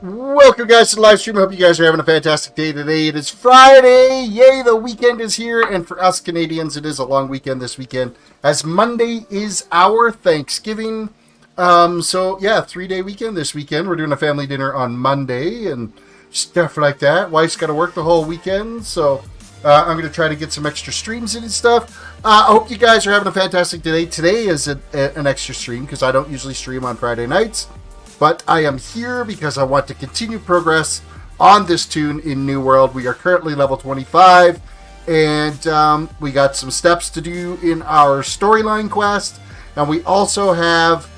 Welcome guys to the live stream. I hope you guys are having a fantastic day today. It is Friday. Yay, the weekend is here. And for us Canadians, it is a long weekend this weekend, as Monday is our Thanksgiving. So yeah, 3-day weekend this weekend. We're doing a family dinner on Monday and stuff like that. Wife's got to work the whole weekend, so I'm going to try to get some extra streams in and stuff. I hope you guys are having a fantastic day. Today is an extra stream because I don't usually stream on Friday nights. But I am here because I want to continue progress on this tune in New World. We are currently level 25, and we got some steps to do in our storyline quest. And we also have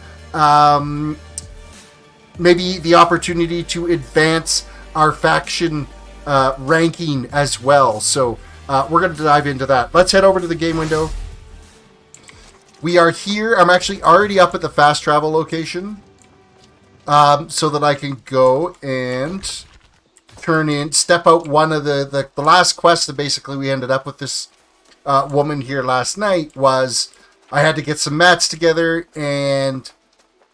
maybe the opportunity to advance our faction ranking as well. So we're going to dive into that. Let's head over to the game window. We are here. I'm actually already up at the fast travel location. So that I can go and step out one of the last quest that basically we ended up with this woman here last night was I had to get some mats together and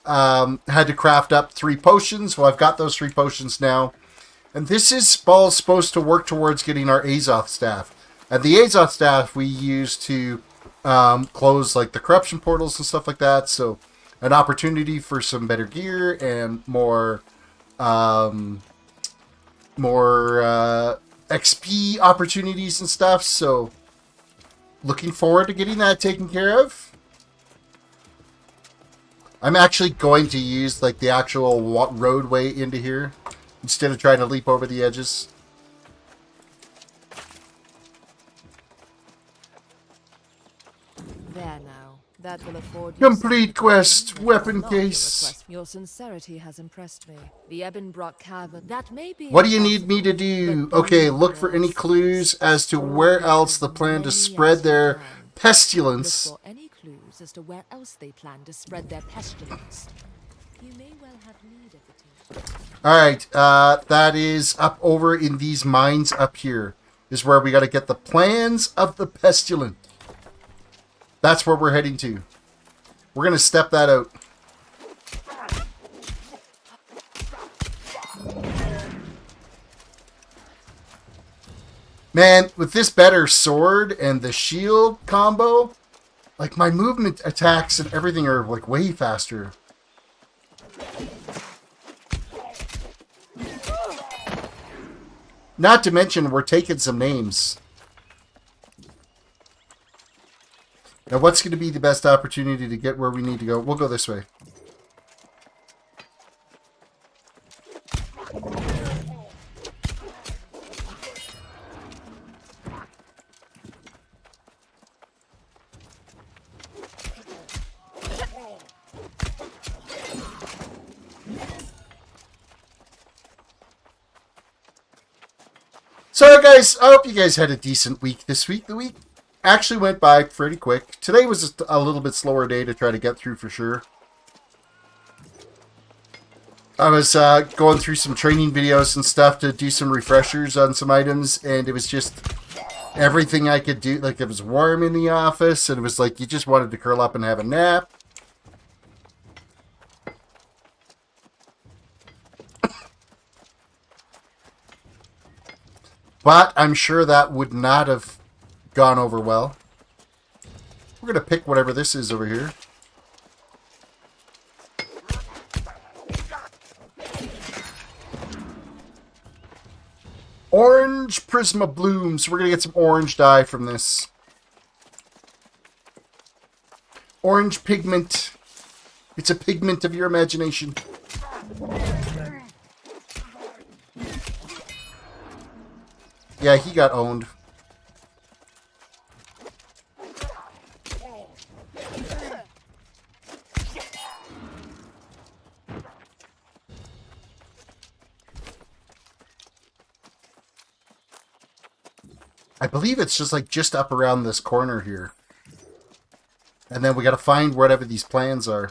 had to craft up 3 potions. Well, I've got those 3 potions now. And this is all supposed to work towards getting our Azoth staff. And the Azoth staff we use to close like the corruption portals and stuff like that. So an opportunity for some better gear and more XP opportunities and stuff. So looking forward to getting that taken care of. I'm actually going to use like the actual roadway into here instead of trying to leap over the edges. you That will afford complete quest, weapon case. Your sincerity has impressed me. The Ebonbrock Cavern. That may be. What do you need me to do? Okay, look for any clues as to where else the plan to spread their pestilence. Look for any clues as to where else they plan to spread their pestilence. You may well have need of it. Alright, that is up over in these mines up here. Is where we gotta get the plans of the pestilent. That's where we're heading to. We're going to step that out. Man, with this better sword and the shield combo, like my movement attacks and everything are like way faster. Not to mention we're taking some names. Now, what's going to be the best opportunity to get where we need to go? We'll go this way. So, guys, I hope you guys had a decent week this week. The week actually went by pretty quick. Today was just a little bit slower day to try to get through for sure. I was going through some training videos and stuff to do some refreshers on some items, and it was just everything I could do. Like, it was warm in the office, and it was like you just wanted to curl up and have a nap. But I'm sure that would not have gone over well. We're going to pick whatever this is over here. Orange Prisma Blooms. We're going to get some orange dye from this. Orange pigment. It's a pigment of your imagination. Yeah, he got owned. I believe it's just like just up around this corner here. And then we got to find whatever these plans are.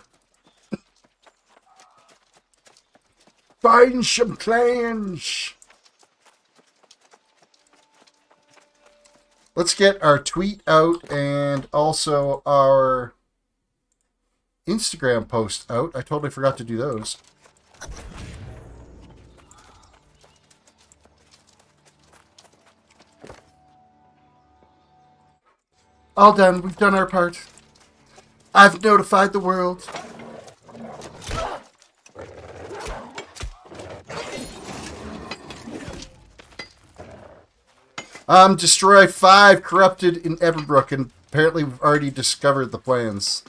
Find some plans. Let's get our tweet out and also our Instagram post out. I totally forgot to do those. All done. We've done our part. I've notified the world. Destroy 5 corrupted in Everbrook, and apparently we've already discovered the plans.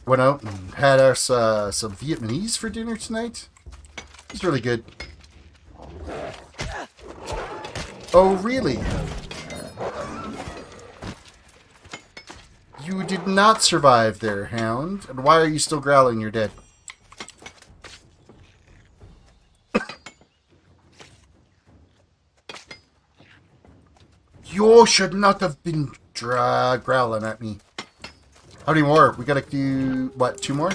Went out and had us some Vietnamese for dinner tonight. It was really good. Oh, really? You did not survive there, Hound. And why are you still growling? You're dead. You should not have been growling at me. How many more? We gotta do, what, 2 more?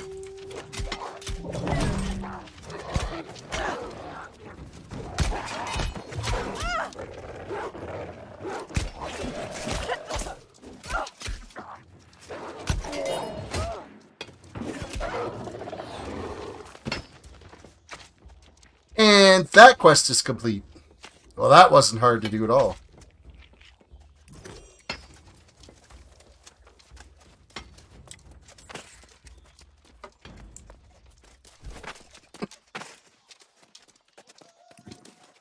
And that quest is complete. Well, that wasn't hard to do at all.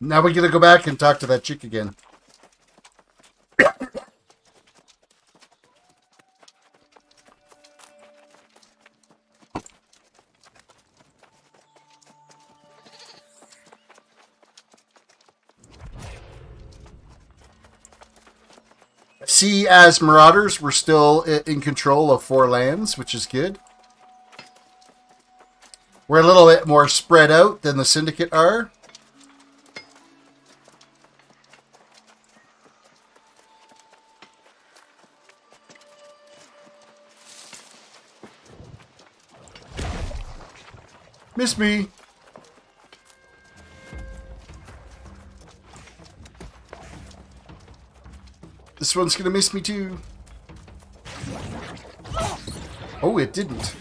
Now we're gonna go back and talk to that chick again. See, as Marauders, we're still in control of 4 lands, which is good. We're a little bit more spread out than the Syndicate are. Miss me. This one's gonna miss me too. Oh, it didn't.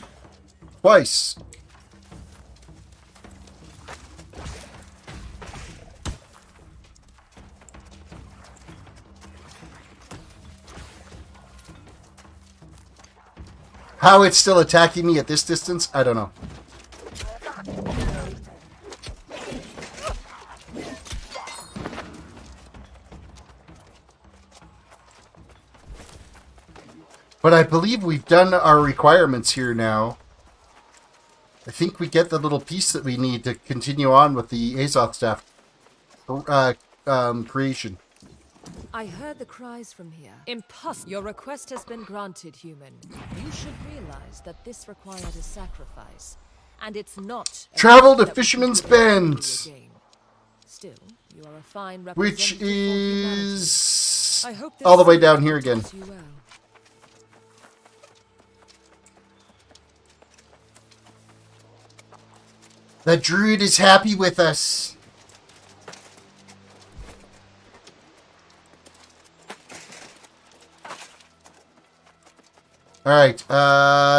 Twice. How it's still attacking me at this distance, I don't know. But I believe we've done our requirements here now. I think we get the little piece that we need to continue on with the Azoth staff creation. I heard the cries from here. Impossible. Your request has been granted, human. You should realize that this required a sacrifice, and it's not. Travel to Fisherman's Bend, Still, you are a fine which representative is I hope all the way down here again. you well. The druid is happy with us. Alright,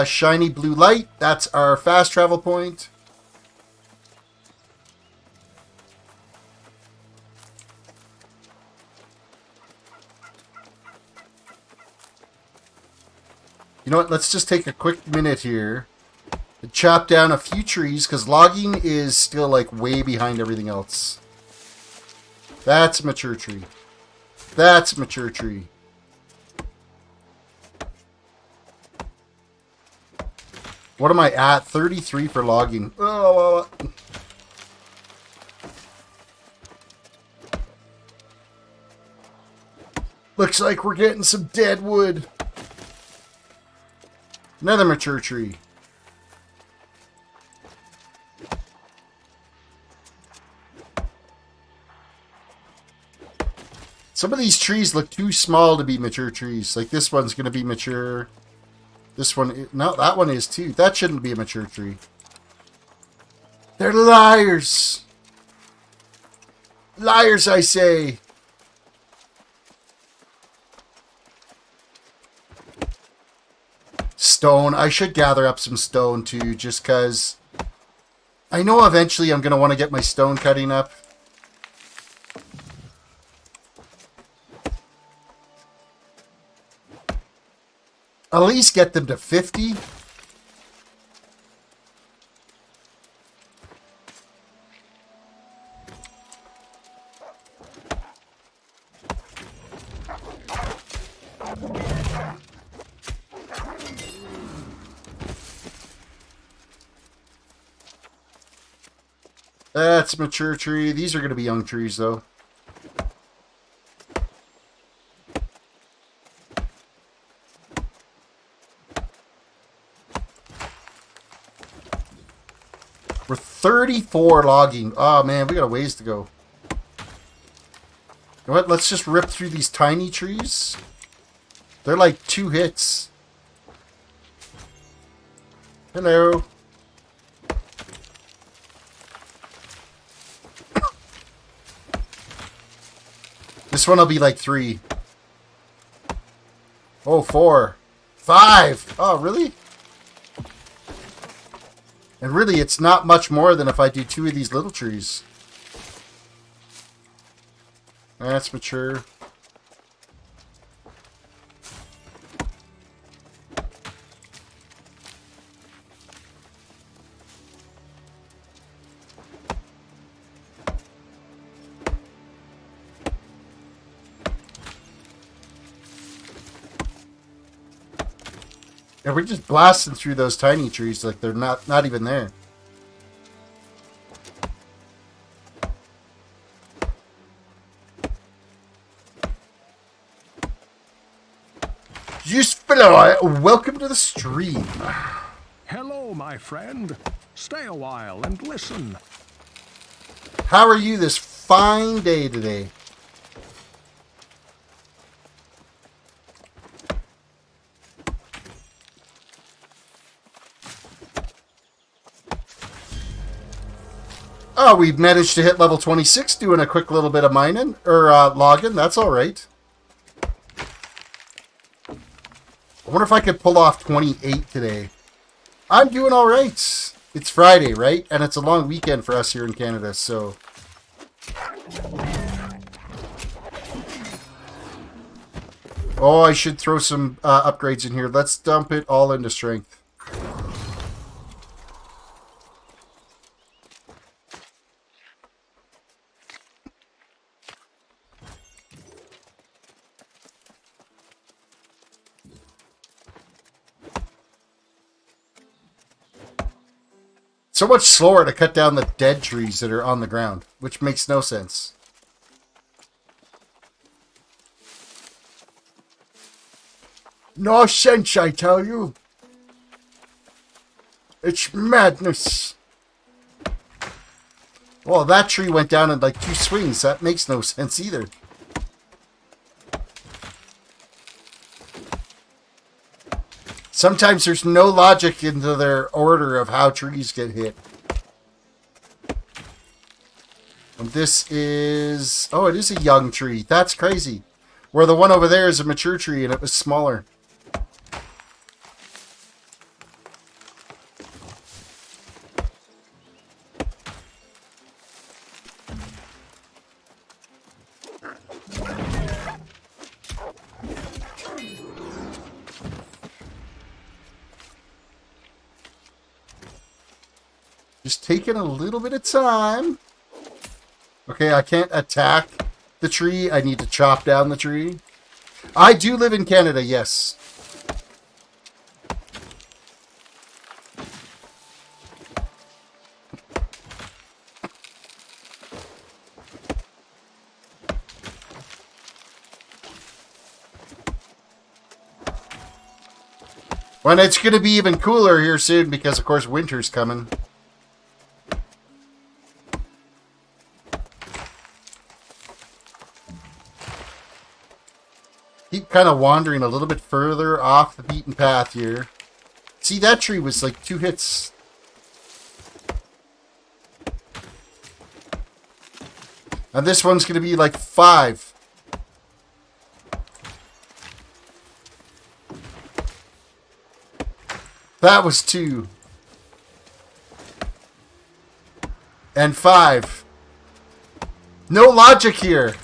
shiny blue light. That's our fast travel point. You know what? Let's just take a quick minute here to chop down a few trees, because logging is still like way behind everything else. That's a mature tree. That's a mature tree. What am I at? 33 for logging. Oh. Looks like we're getting some dead wood. Another mature tree. Some of these trees look too small to be mature trees. Like this one's going to be mature. This one, no, that one is too. That shouldn't be a mature tree. They're liars. Liars, I say. Stone. I should gather up some stone too, just because I know eventually I'm going to want to get my stone cutting up. At least get them to 50. That's a mature tree. These are going to be young trees, though. We're 34 logging. Oh, man, we got a ways to go. You know what? Let's just rip through these tiny trees. They're like 2 hits. Hello. This one will be like 3. Oh, 4. 5. Oh, really? And really, it's not much more than if I do 2 of these little trees. That's mature. And we're just blasting through those tiny trees like they're not even there. Just fellow, welcome to the stream. Hello, my friend. Stay a while and listen. How are you this fine day today? Oh, we've managed to hit level 26 doing a quick little bit of mining, or logging. That's alright. I wonder if I could pull off 28 today. I'm doing alright. It's Friday, right? And it's a long weekend for us here in Canada, so... Oh, I should throw some upgrades in here. Let's dump it all into strength. So much slower to cut down the dead trees that are on the ground, which makes no sense. No sense, I tell you. It's madness. Well, that tree went down in like 2 swings. That makes no sense either. Sometimes there's no logic into their order of how trees get hit. And this is... Oh, it is a young tree. That's crazy. Where the one over there is a mature tree and it was smaller. Just taking a little bit of time. Okay, I can't attack the tree. I need to chop down the tree. I do live in Canada, yes. Well, it's going to be even cooler here soon because, of course, winter's coming. Keep kind of wandering a little bit further off the beaten path here. See, that tree was like 2 hits. And this one's going to be like 5. That was 2. And 5. No logic here.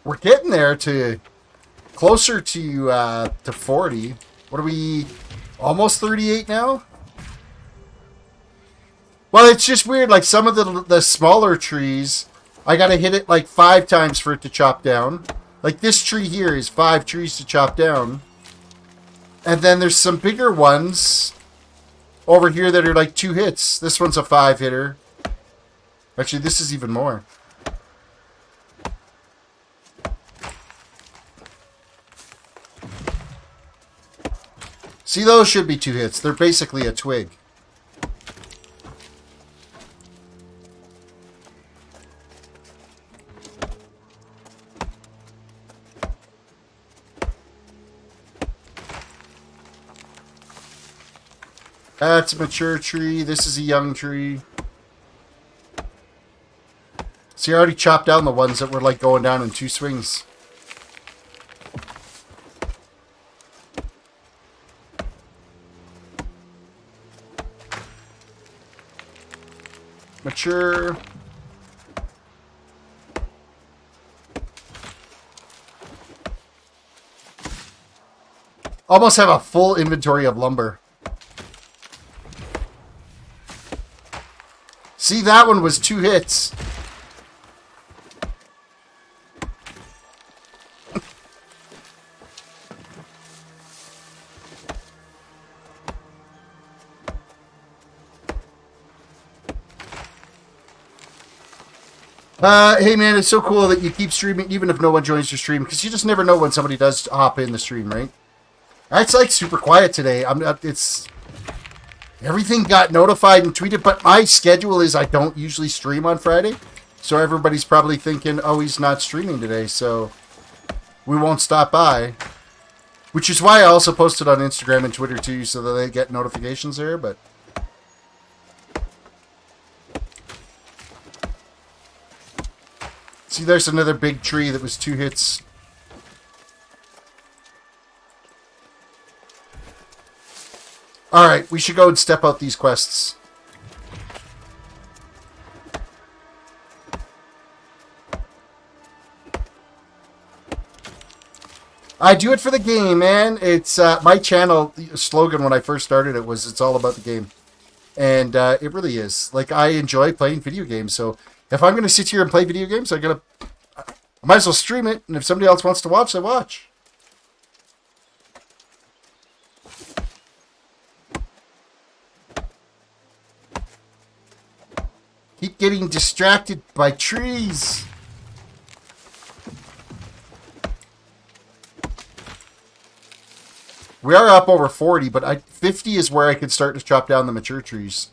We're getting there to closer to 40. What are we? Almost 38 now? Well, it's just weird. Like some of the smaller trees, I gotta hit it like 5 times for it to chop down. Like this tree here is 5 trees to chop down. And then there's some bigger ones over here that are like 2 hits. This one's a 5 hitter. Actually, this is even more. See, those should be 2 hits. They're basically a twig. That's a mature tree. This is a young tree. See, I already chopped down the ones that were like going down in 2 swings. Mature. Almost have a full inventory of lumber. See, that one was 2 hits. Hey man, it's so cool that you keep streaming even if no one joins your stream, because you just never know when somebody does hop in the stream, right? It's like super quiet today. It's everything got notified and tweeted, but my schedule is I don't usually stream on Friday, so everybody's probably thinking, oh, he's not streaming today, so we won't stop by. Which is why I also posted on Instagram and Twitter too, so that they get notifications there, but see, there's another big tree that was 2 hits. Alright, we should go and step out these quests. I do it for the game, man. It's my channel slogan when I first started it was, it's all about the game. And it really is. Like, I enjoy playing video games, so if I'm going to sit here and play video games, I might as well stream it, and if somebody else wants to watch, I watch. Keep getting distracted by trees. We are up over 40, but 50 is where I could start to chop down the mature trees.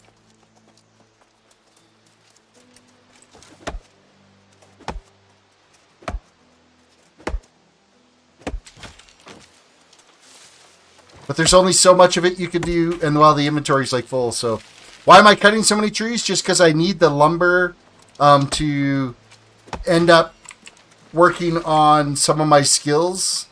But there's only so much of it you can do, and while the inventory's like full, so why am I cutting so many trees? Just because I need the lumber to end up working on some of my skills.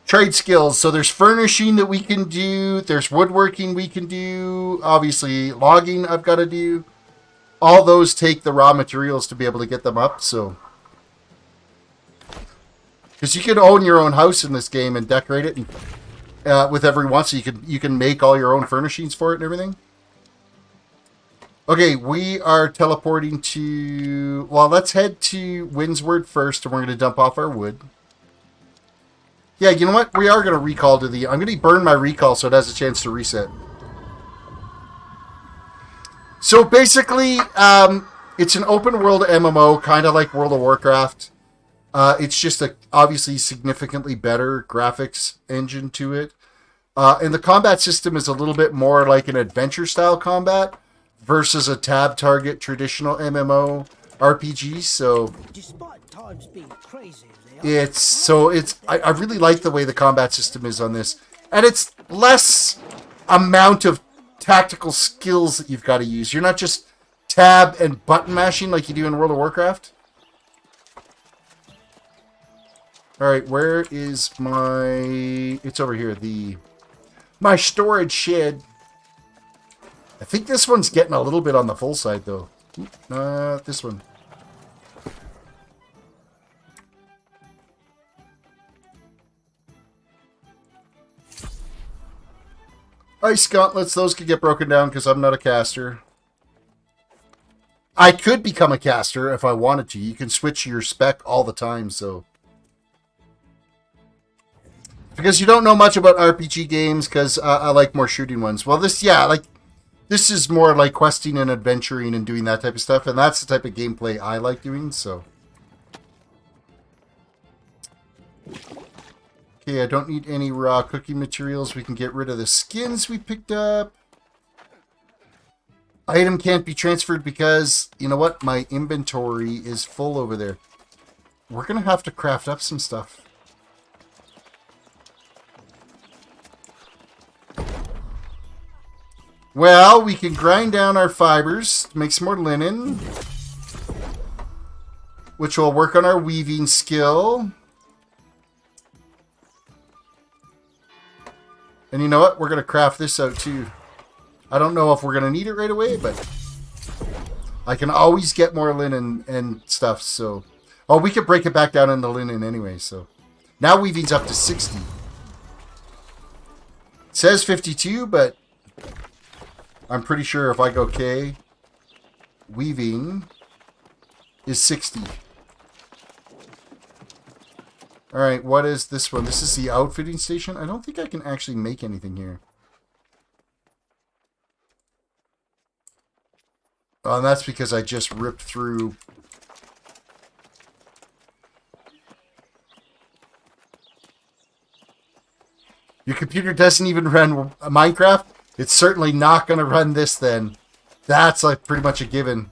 Trade skills. So there's furnishing that we can do. There's woodworking we can do. Obviously, logging I've got to do. All those take the raw materials to be able to get them up, so... Because you can own your own house in this game and decorate it and, with everyone, so you can make all your own furnishings for it and everything. Okay, we are teleporting to... Well, let's head to Windsward first, and we're going to dump off our wood. Yeah, you know what? We are going to recall to the... I'm going to burn my recall so it has a chance to reset. So basically, it's an open world MMO, kind of like World of Warcraft. It's just a obviously significantly better graphics engine to it. And the combat system is a little bit more like an adventure style combat versus a tab target traditional MMO RPG, so Despite times being crazy as they are, I really like the way the combat system is on this. And it's less amount of tactical skills that you've got to use. You're not just tab and button mashing like you do in World of Warcraft. Alright, where is my... It's over here. My storage shed. I think this one's getting a little bit on the full side, though. This one. Ice gauntlets, those could get broken down because I'm not a caster. I could become a caster if I wanted to. You can switch your spec all the time, so... Because you don't know much about RPG games, because I like more shooting ones. Well, this is more like questing and adventuring and doing that type of stuff, and that's the type of gameplay I like doing, so... Okay, I don't need any raw cooking materials. We can get rid of the skins we picked up. Item can't be transferred because, you know what? My inventory is full over there. We're going to have to craft up some stuff. Well, we can grind down our fibers, make some more linen, which will work on our weaving skill. And you know what? We're going to craft this out too. I don't know if we're going to need it right away, but I can always get more linen and stuff. So, oh, we could break it back down into linen anyway. So now weaving's up to 60. It says 52, but I'm pretty sure if I go K, weaving is 60. Alright, what is this one? This is the outfitting station. I don't think I can actually make anything here. Oh, and that's because I just ripped through. Your computer doesn't even run Minecraft? It's certainly not going to run this then. That's like pretty much a given.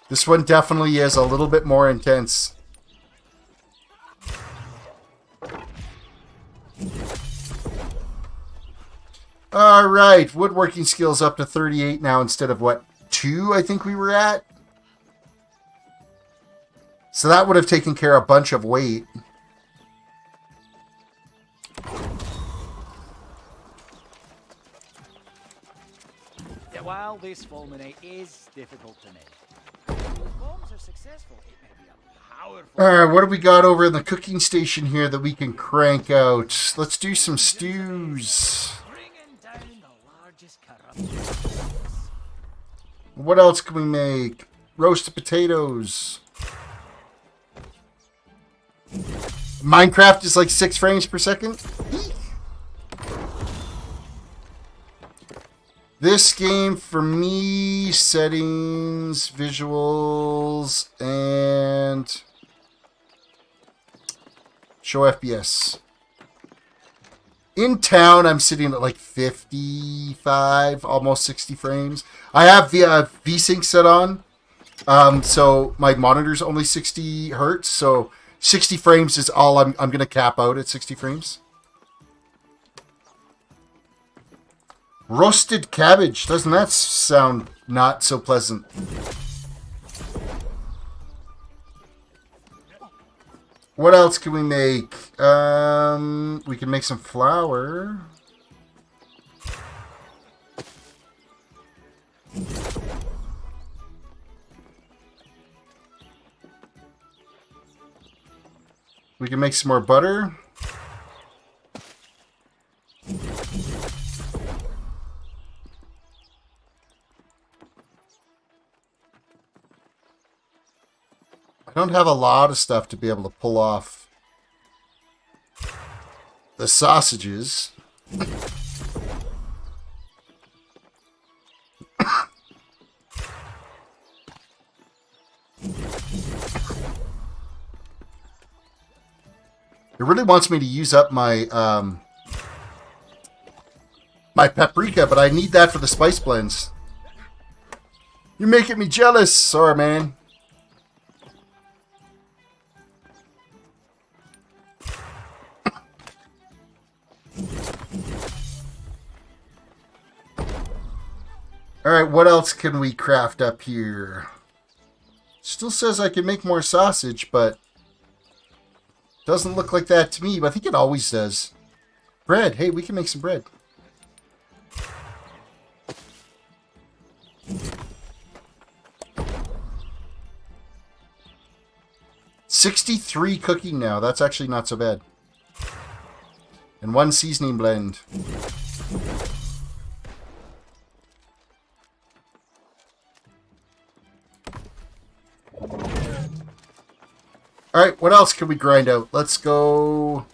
This one definitely is a little bit more intense. Alright, woodworking skills up to 38 now instead of what, 2 I think we were at? So that would have taken care of a bunch of weight. While this fulminate is difficult to make, if bombs are successful, it may be a powerful... Alright, what do we got over in the cooking station here that we can crank out? Let's do some stews. Bringing down the largest corruption. What else can we make? Roasted potatoes. Minecraft is like 6 frames per second. This game, for me, settings, visuals, and show FPS. In town, I'm sitting at like 55, almost 60 frames. I have the VSync set on, so my monitor's only 60 hertz, so 60 frames is all I'm going to cap out at 60 frames. Roasted cabbage. Doesn't that sound not so pleasant? What else can we make? We can make some flour. We can make some more butter. I don't have a lot of stuff to be able to pull off the sausages. It really wants me to use up my my paprika, but I need that for the spice blends. You're making me jealous. Sorry, man. Alright, what else can we craft up here? Still says I can make more sausage, but doesn't look like that to me, but I think it always does. Bread. Hey, we can make some bread. $63 cooking now. That's actually not so bad. And 1 seasoning blend. Alright, what else can we grind out? Let's go...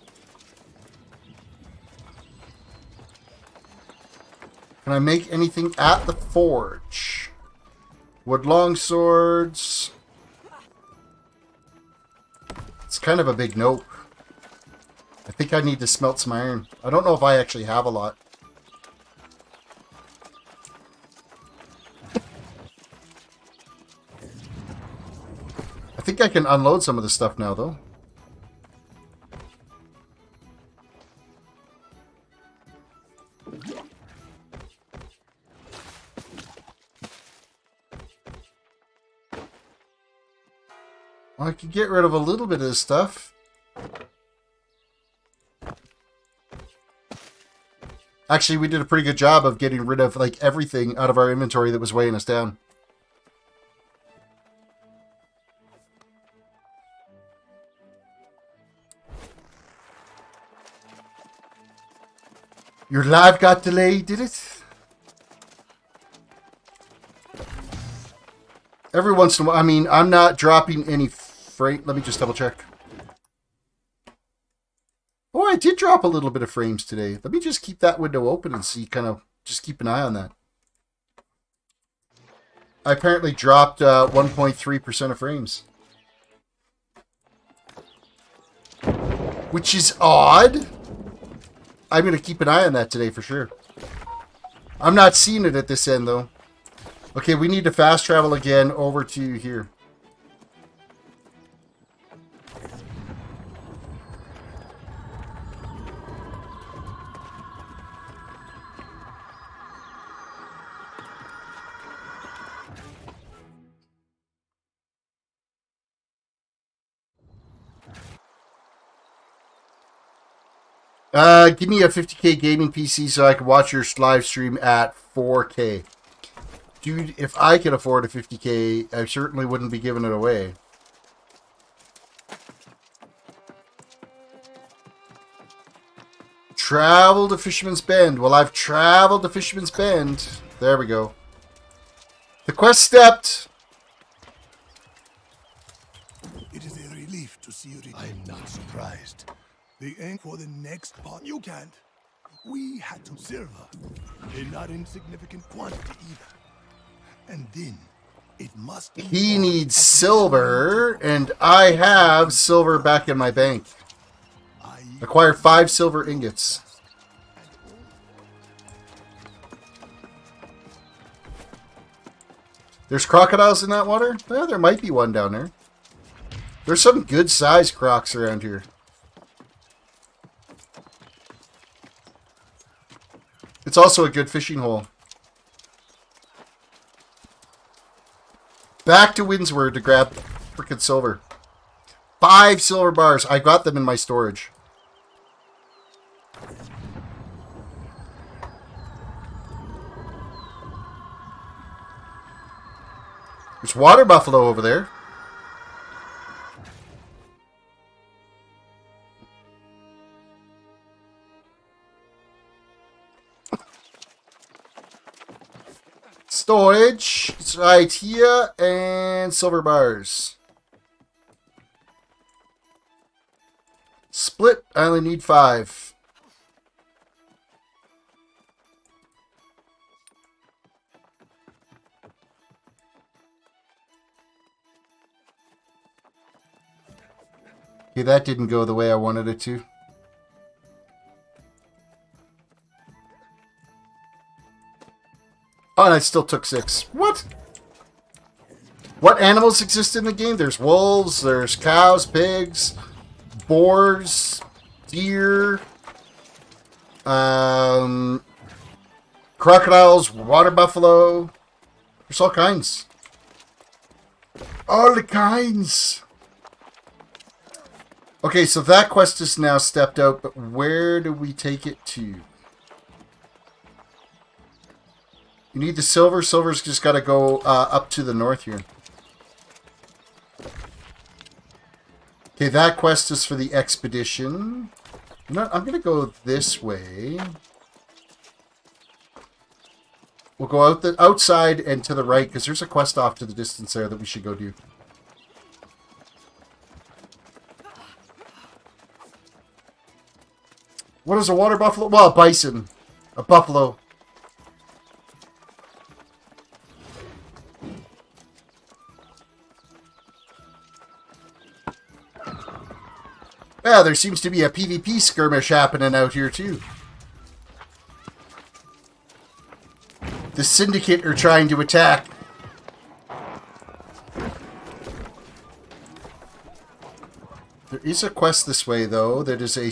Can I make anything at the forge? Wood longswords. It's kind of a big nope. I think I need to smelt some iron. I don't know if I actually have a lot. I think I can unload some of this stuff now, though. Well, I could get rid of a little bit of this stuff. Actually, we did a pretty good job of getting rid of like everything out of our inventory that was weighing us down. Your live got delayed, did it? Every once in a while, I mean, I'm not dropping any frame. Let me just double check. Oh, I did drop a little bit of frames today. Let me just keep that window open and see, kind of, just keep an eye on that. I apparently dropped 1.3% of frames. Which is odd. I'm going to keep an eye on that today for sure. I'm not seeing it at this end, though. Okay, we need to fast travel again over to here. Give me a 50k gaming PC so I can watch your live stream at 4k. Dude, if I could afford a 50k, I certainly wouldn't be giving it away. Travel to Fisherman's Bend. Well, I've traveled to Fisherman's Bend. There we go. The quest stepped. It is a relief to see you. I'm not surprised. The aim for the next part. You can't. We had some silver. A not insignificant quantity either. And then it must be. He needs silver, and I have silver back in my bank. Acquire 5 silver ingots. There's crocodiles in that water? Well, there might be one down there. There's some good sized crocs around here. It's also a good fishing hole. Back to Windsward to grab frickin' silver. 5 silver bars. I got them in my storage. There's water buffalo over there. Storage. It's right here. And silver bars. Split. I only need 5. Okay, that didn't go the way I wanted it to. Oh, and I still took 6. What? What animals exist in the game? There's wolves, there's cows, pigs, boars, deer, crocodiles, water buffalo. There's all kinds. All the kinds. Okay, so that quest is now stepped out, but where do we take it to? You need the silver. Silver's just got to go up to the north here. Okay, that quest is for the expedition. I'm going to go this way. We'll go out the outside and to the right, because there's a quest off to the distance there that we should go do. What is a water buffalo? Well, a bison. A buffalo. Yeah, there seems to be a PvP skirmish happening out here, too. The Syndicate are trying to attack. There is a quest this way, though, that is a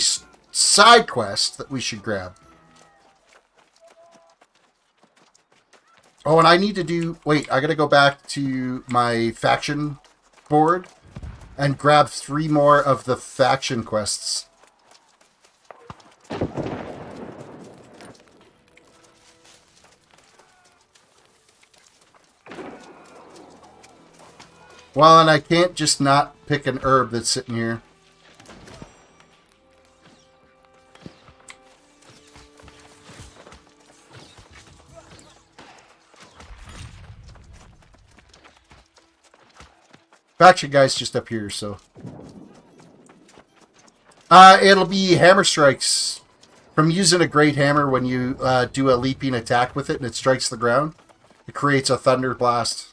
side quest that we should grab. Oh, and I need to do... Wait, I gotta go back to my faction board and grab 3 more of the faction quests. Well, and I can't just not pick an herb that's sitting here. Faction guy's just up here, so... it'll be hammer strikes. From using a great hammer when you do a leaping attack with it and it strikes the ground, it creates a thunder blast.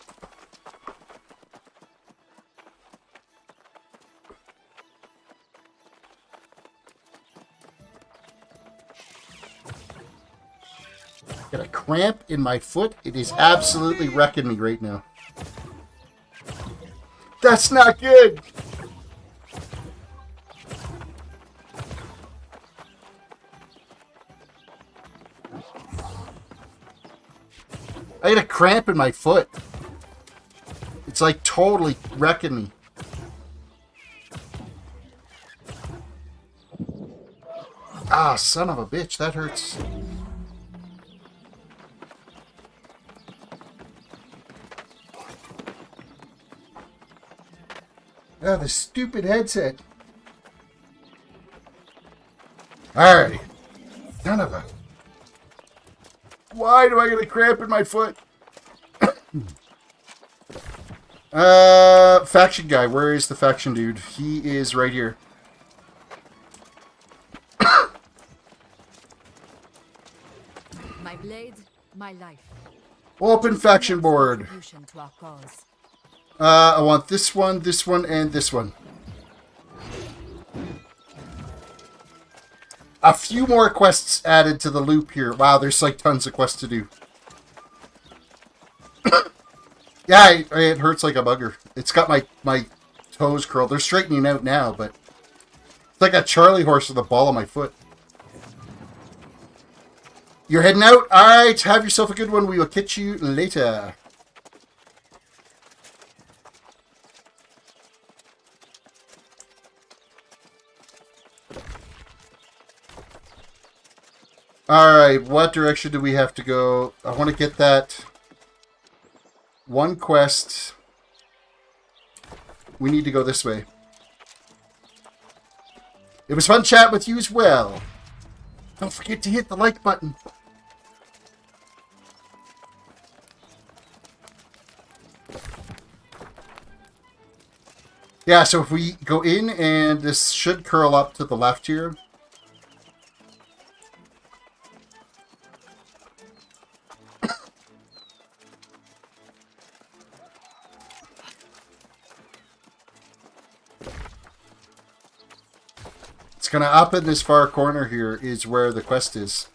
Got a cramp in my foot. It is absolutely wrecking me right now. That's not good. I got a cramp in my foot. It's like totally wrecking me. Ah, son of a bitch. That hurts. Oh, the stupid headset. Alright. Son of a... Why do I get a cramp in my foot? Faction guy. Where is the faction dude? He is right here. My blade, my life. Open faction board. To our cause. I want this one, and this one. A few more quests added to the loop here. Wow, there's like tons of quests to do. Yeah, it hurts like a bugger. It's got my toes curled. They're straightening out now, but it's like a Charlie horse with a ball on my foot. You're heading out? Alright, have yourself a good one. We will catch you later. Alright, what direction do we have to go? I want to get that one quest. We need to go this way. It was fun chat with you as well. Don't forget to hit the like button. Yeah, so if we go in and this should curl up to the left here. It's going to up in this far corner here is where the quest is.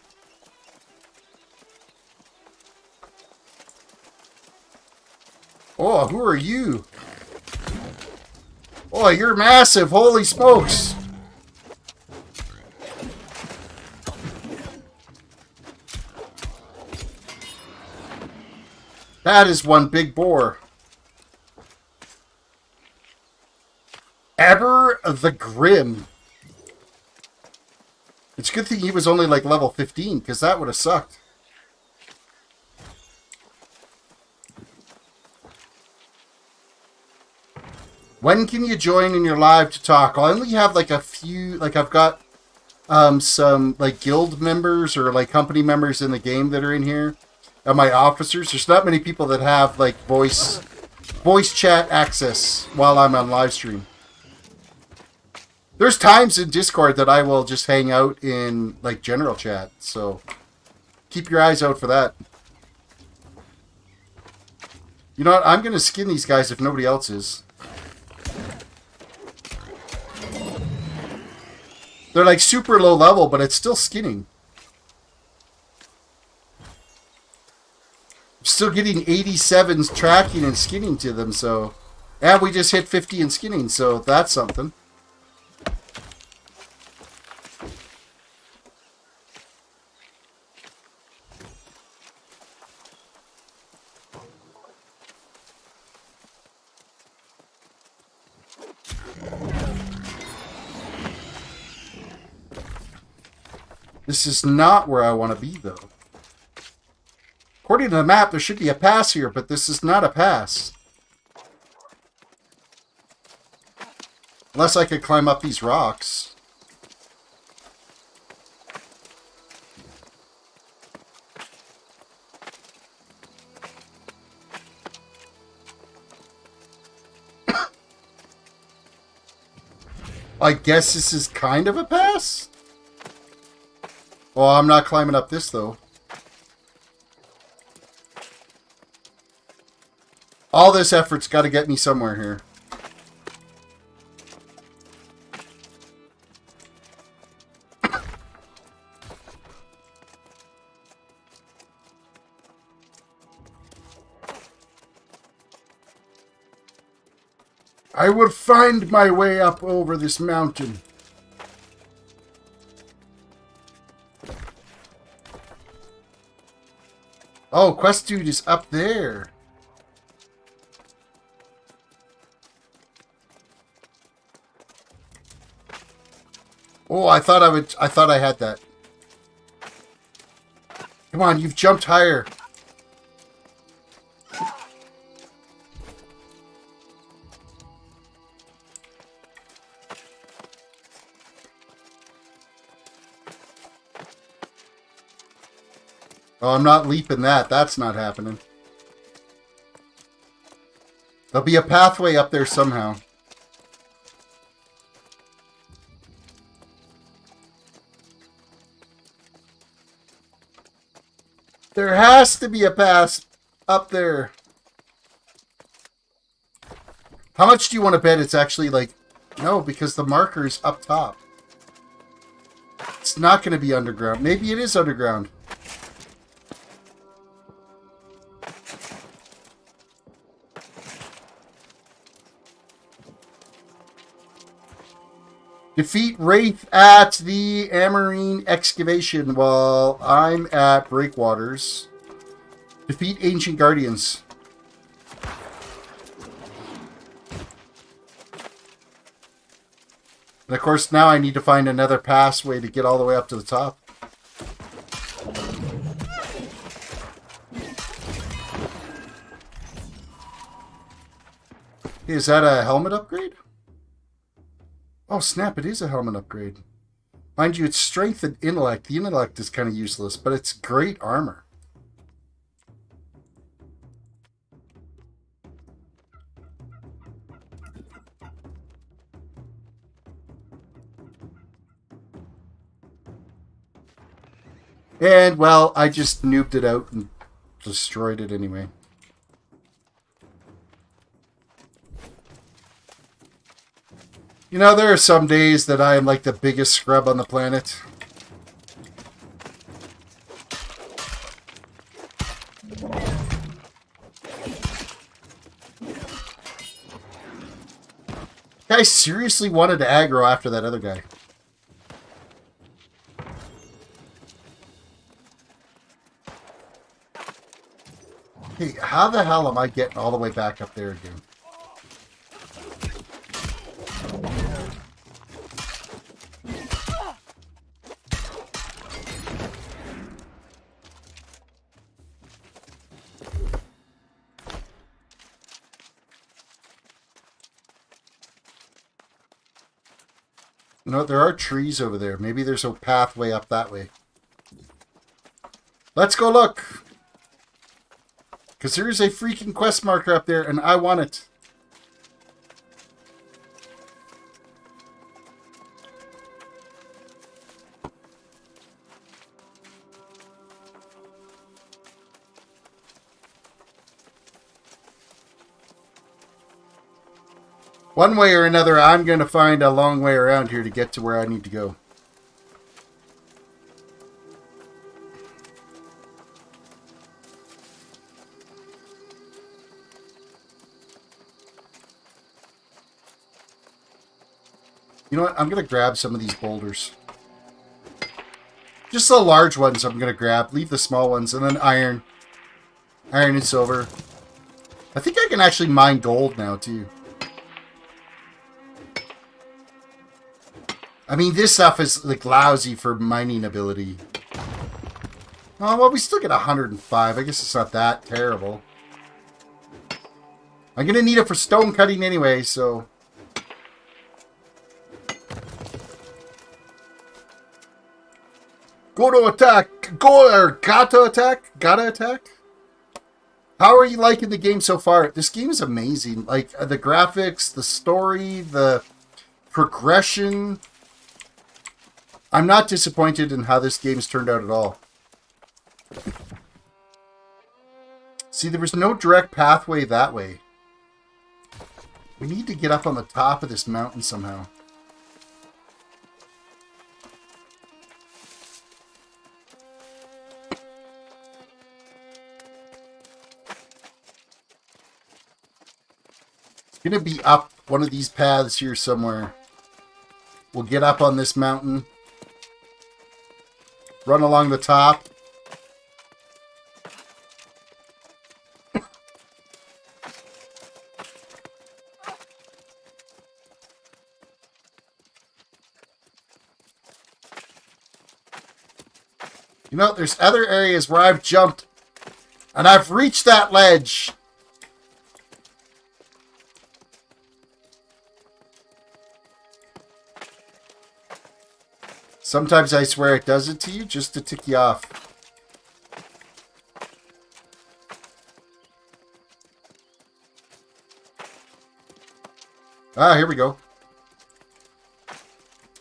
Oh, who are you? Oh, you're massive. Holy smokes. That is one big boar. Eber the Grim. It's a good thing he was only like level 15, because that would have sucked. When can you join in your live to talk? I only have like a few, like I've got some like guild members or like company members in the game that are in here. And my officers. There's not many people that have like voice chat access while I'm on live stream. There's times in Discord that I will just hang out in like general chat, so keep your eyes out for that. You know what? I'm gonna skin these guys if nobody else is. They're like super low level, but it's still skinning. I'm still getting 87s tracking and skinning to them, so... And we just hit 50 in skinning, so that's something. This is not where I want to be, though. According to the map, there should be a pass here, but this is not a pass. Unless I could climb up these rocks. I guess this is kind of a pass? Oh, I'm not climbing up this, though. All this effort's got to get me somewhere here. I will find my way up over this mountain. Oh, Quest Dude is up there. Oh, I thought I had that. Come on, you've jumped higher. Oh, I'm not leaping that. That's not happening. There'll be a pathway up there somehow. There has to be a path up there. How much do you want to bet it's actually like... No, because the marker's up top. It's not going to be underground. Maybe it is underground. Defeat Wraith at the Amarine Excavation while I'm at Breakwaters. Defeat Ancient Guardians. And of course now I need to find another passway to get all the way up to the top. Is that a helmet upgrade? Oh snap, it is a helmet upgrade. Mind you, it's strength and intellect. The intellect is kind of useless, but it's great armor. And, well, I just noobed it out and destroyed it anyway. You know, there are some days that I am like the biggest scrub on the planet. Guy seriously wanted to aggro after that other guy. Hey, how the hell am I getting all the way back up there again? You know, there are trees over there. Maybe there's a pathway up that way. Let's go look. Because there is a freaking quest marker up there, and I want it. One way or another, I'm going to find a long way around here to get to where I need to go. You know what? I'm going to grab some of these boulders. Just the large ones I'm going to grab. Leave the small ones. And then iron. Iron and silver. I think I can actually mine gold now, too. I mean, this stuff is, like, lousy for mining ability. Oh, well, we still get 105. I guess it's not that terrible. I'm going to need it for stone cutting anyway, so... Go to attack! Go, or gotta attack? Gotta attack? How are you liking the game so far? This game is amazing. Like, the graphics, the story, the progression... I'm not disappointed in how this game's turned out at all. See, there was no direct pathway that way. We need to get up on the top of this mountain somehow. It's going to be up one of these paths here somewhere. We'll get up on this mountain. Run along the top. You know, there's other areas where I've jumped and I've reached that ledge. Sometimes I swear it does it to you just to tick you off. Ah, here we go.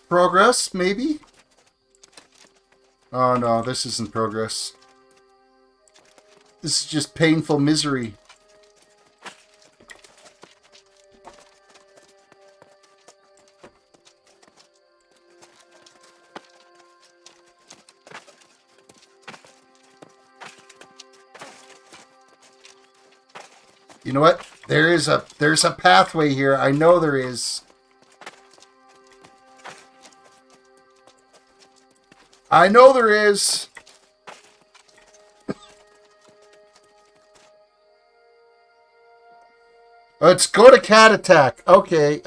Progress, maybe? Oh no, this isn't progress. This is just painful misery. You know what? There's a pathway here. I know there is. I know there is. Let's go to cat attack. Okay.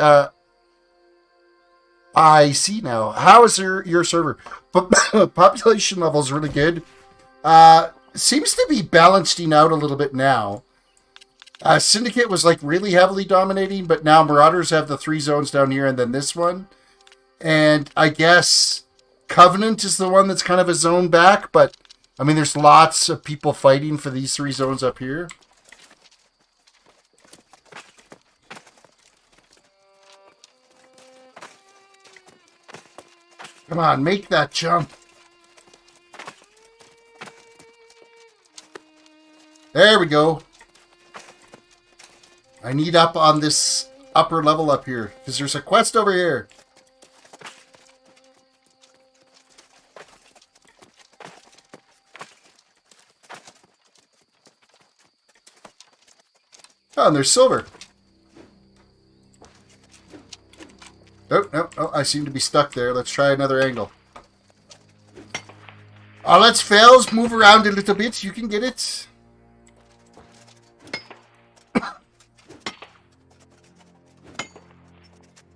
I see now. How is your server? Population level is really good. Seems to be balancing out a little bit now. Syndicate was like really heavily dominating, but now Marauders have the 3 zones down here and then this one. And I guess Covenant is the one that's kind of a zone back, but I mean, there's lots of people fighting for these 3 zones up here. Come on, make that jump. There we go. I need up on this upper level up here, because there's a quest over here. Oh, and there's silver. I seem to be stuck there. Let's try another angle. Let's fails move around a little bit. You can get it.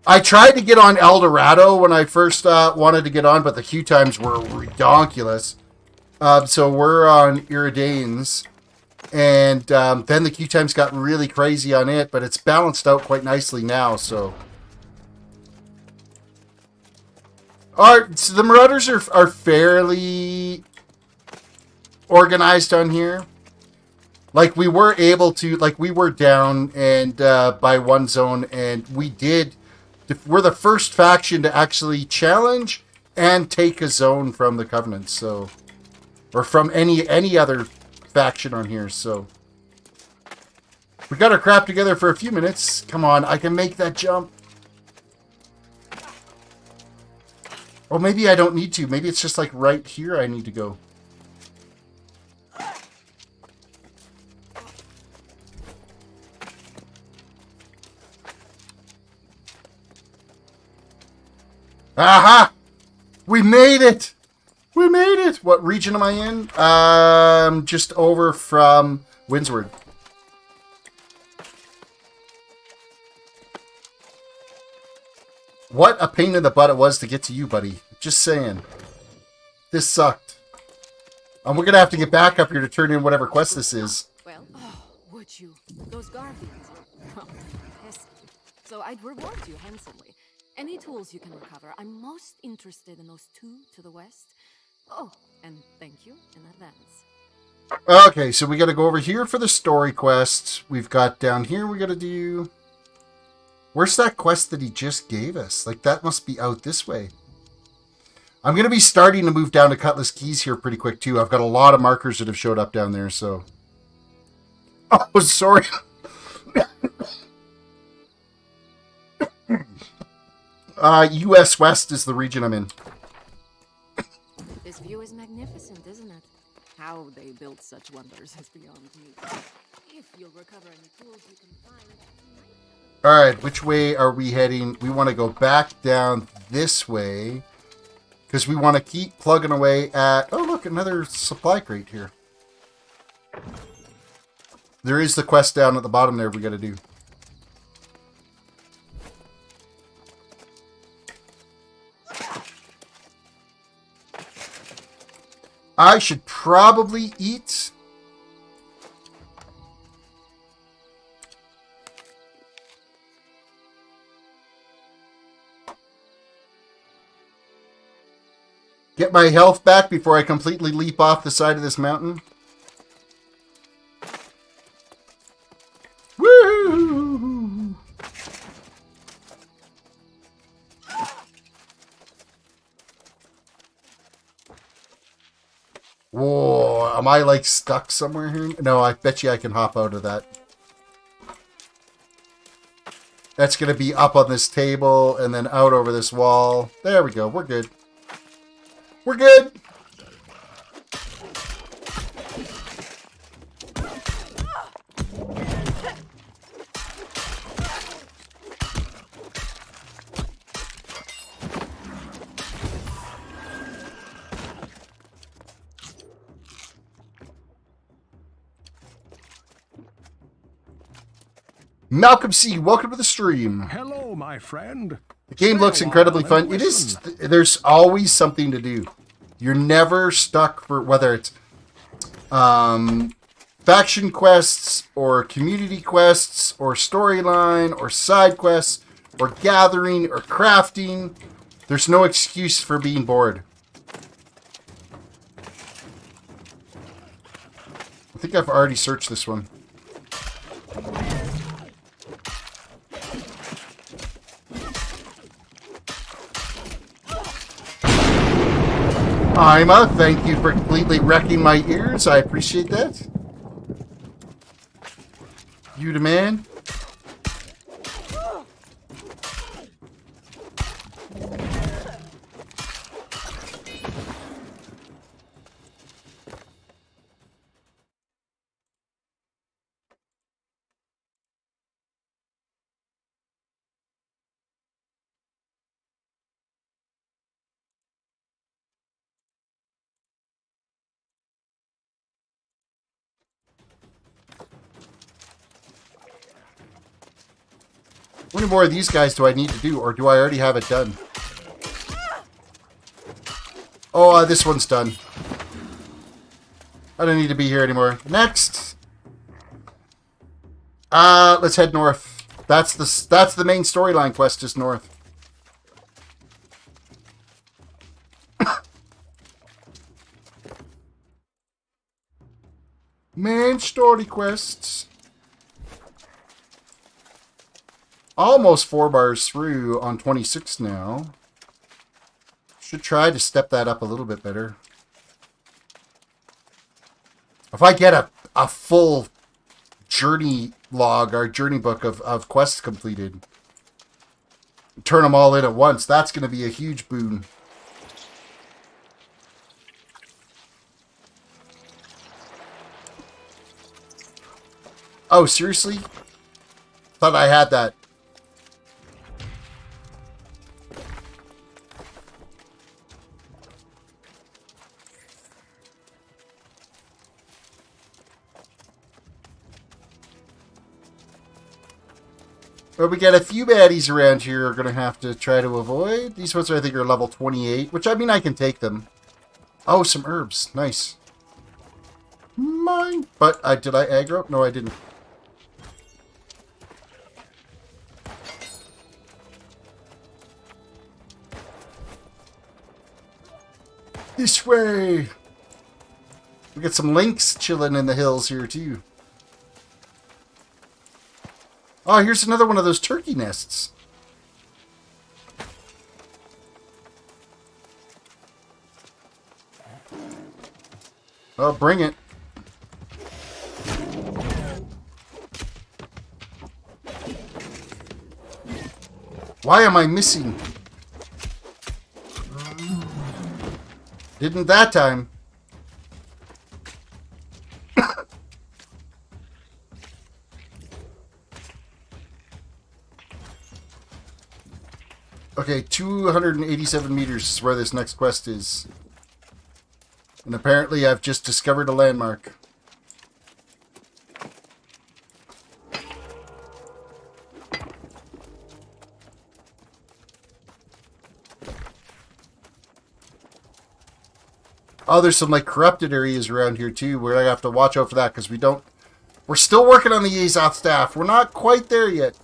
I tried to get on Dorado when I first wanted to get on, but the queue times were redonkulous. So we're on IARDANES, and then the queue times got really crazy on it, but it's balanced out quite nicely now, so... So the Marauders are fairly organized on here. Like, we were able to... Like, we were down and by one zone, and we did... We're the first faction to actually challenge and take a zone from the Covenant, so... Or from any other faction on here, so... We got our crap together for a few minutes. Come on, I can make that jump. Or maybe I don't need to. Maybe it's just like right here I need to go. Aha! We made it! We made it! What region am I in? Just over from Windsward. What a pain in the butt it was to get to you, buddy. Just saying. This sucked. And we're gonna have to get back up here to turn in whatever quest this is. Well, would you? Those guardians are pesky. So I'd reward you handsomely. Any tools you can recover. I'm most interested in those two to the west. Oh, and thank you in advance. Okay, so we gotta go over here for the story quests. We've got down here we gotta do... Where's that quest that he just gave us? Like, that must be out this way. I'm gonna be starting to move down to Cutlass Keys here pretty quick, too. I've got a lot of markers that have showed up down there, so... Oh, sorry. US West is the region I'm in. This view is magnificent, isn't it? How they built such wonders is beyond me. If you'll recover any tools you can find... Alright, which way are we heading? We want to go back down this way. Because we want to keep plugging away at... Oh, look, another supply crate here. There is the quest down at the bottom there we got to do. I should probably eat. Get my health back before I completely leap off the side of this mountain. Woo! Whoa, am I like stuck somewhere here? No, I bet you I can hop out of that. That's going to be up on this table and then out over this wall. There we go, we're good. We're good! Malcolm C, welcome to the stream. Hello, my friend. The game looks incredibly fun. It is. There's always something to do. You're never stuck for whether it's faction quests or community quests or storyline or side quests or gathering or crafting. There's no excuse for being bored. I think I've already searched this one. Ima, thank you for completely wrecking my ears. I appreciate that. You the man. How many more of these guys do I need to do, or do I already have it done? Oh, this one's done. I don't need to be here anymore. Next! Let's head north. That's the main storyline quest, is north. Main story quests. Almost 4 bars through on 26 now. Should try to step that up a little bit better. If I get a full journey log or journey book of quests completed, turn them all in at once, that's going to be a huge boon. Oh, seriously? Thought I had that. But we got a few baddies around here we're going to have to try to avoid. These ones I think are level 28, which I mean I can take them. Oh, some herbs. Nice. Mine. But did I aggro? No, I didn't. This way. We got some lynx chilling in the hills here too. Oh, here's another one of those turkey nests. Oh, bring it. Why am I missing? Didn't that time. Okay, 287 meters is where this next quest is. And apparently I've just discovered a landmark. Oh, there's some like corrupted areas around here too. We're gonna have to watch out for that because we're still working on the Azoth staff. We're not quite there yet.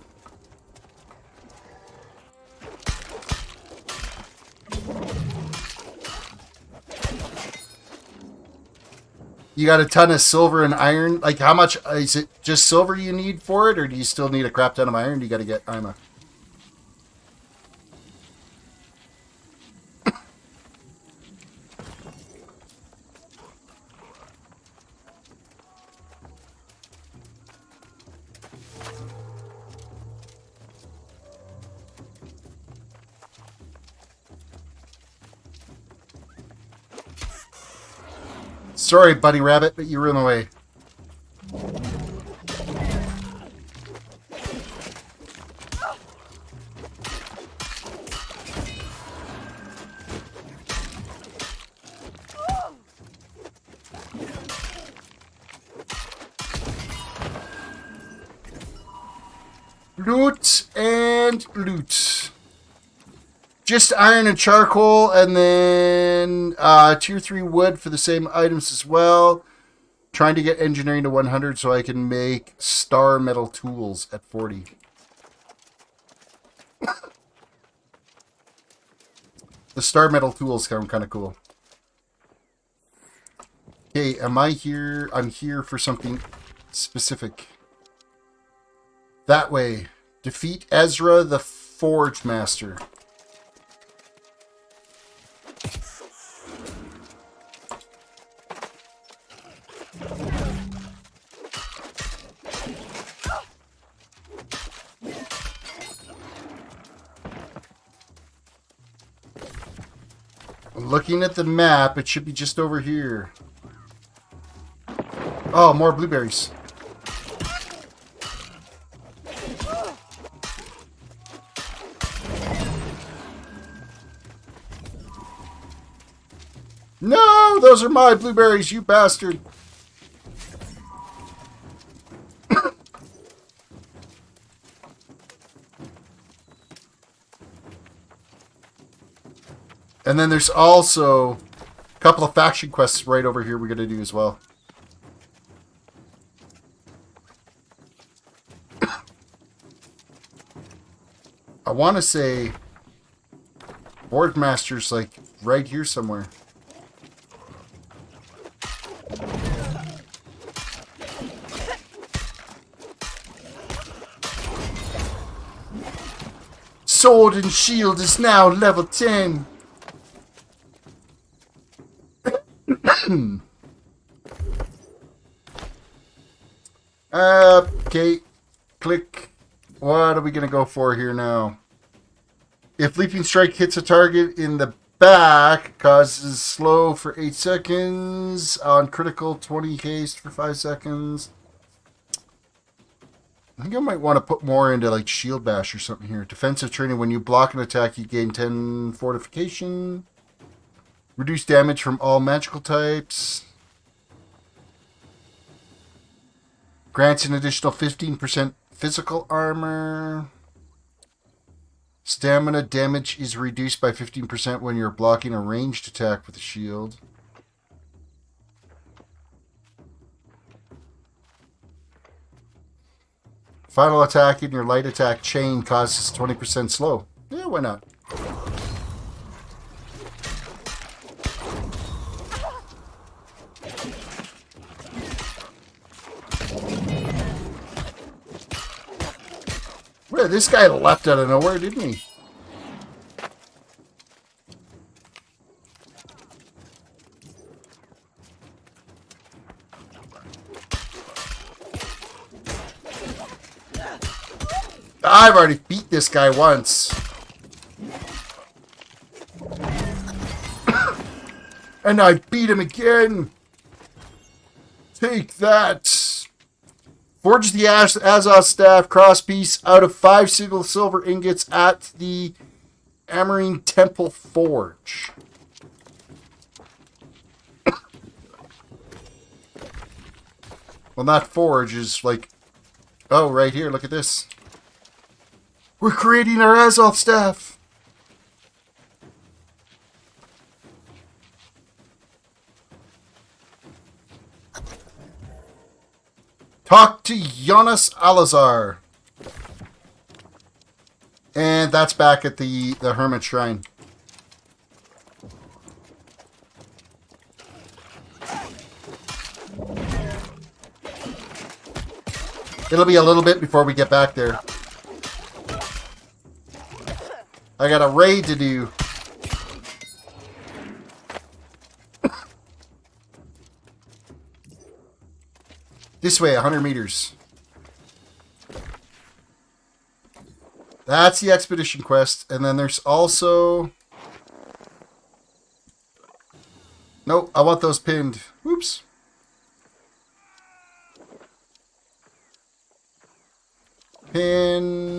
You got a ton of silver and iron. Like, how much is it? Just silver you need for it, or do you still need a crap ton of iron? You got to get armor. Sorry, Buddy Rabbit, but you were in the way. Loot and loot. Just iron and charcoal, and then tier 3 wood for the same items as well. Trying to get engineering to 100 so I can make star metal tools at 40. The star metal tools sound kind of cool. Okay, am I here? I'm here for something specific. That way. Defeat Ezra the Forge Master. Looking at the map, it should be just over here. Oh, more blueberries. No, those are my blueberries, you bastard. And then there's also a couple of faction quests right over here we're going to do as well. I want to say Boardmaster's like right here somewhere. Sword and shield is now level 10. Okay, click. What are we going to go for here now? If Leaping Strike hits a target in the back, causes slow for 8 seconds. On critical, 20 haste for 5 seconds. I think I might want to put more into like Shield Bash or something here. Defensive training. When you block an attack, you gain 10 fortification. Reduce damage from all magical types. Grants an additional 15% physical armor. Stamina damage is reduced by 15% when you're blocking a ranged attack with a shield. Final attack in your light attack chain causes 20% slow. Yeah, why not? Well, this guy leapt out of nowhere, didn't he? I've already beat this guy once. And I beat him again. Take that. Forge the Azoth Staff crosspiece out of 5 single silver ingots at the Amarine Temple Forge. Well, that forge is like... Oh, right here, look at this. We're creating our Azoth Staff. Talk to Jonas Alazar. And that's back at the Hermit Shrine. It'll be a little bit before we get back there. I got a raid to do. This way, 100 meters. That's the expedition quest. And then there's also... Nope, I want those pinned. Whoops. Pin.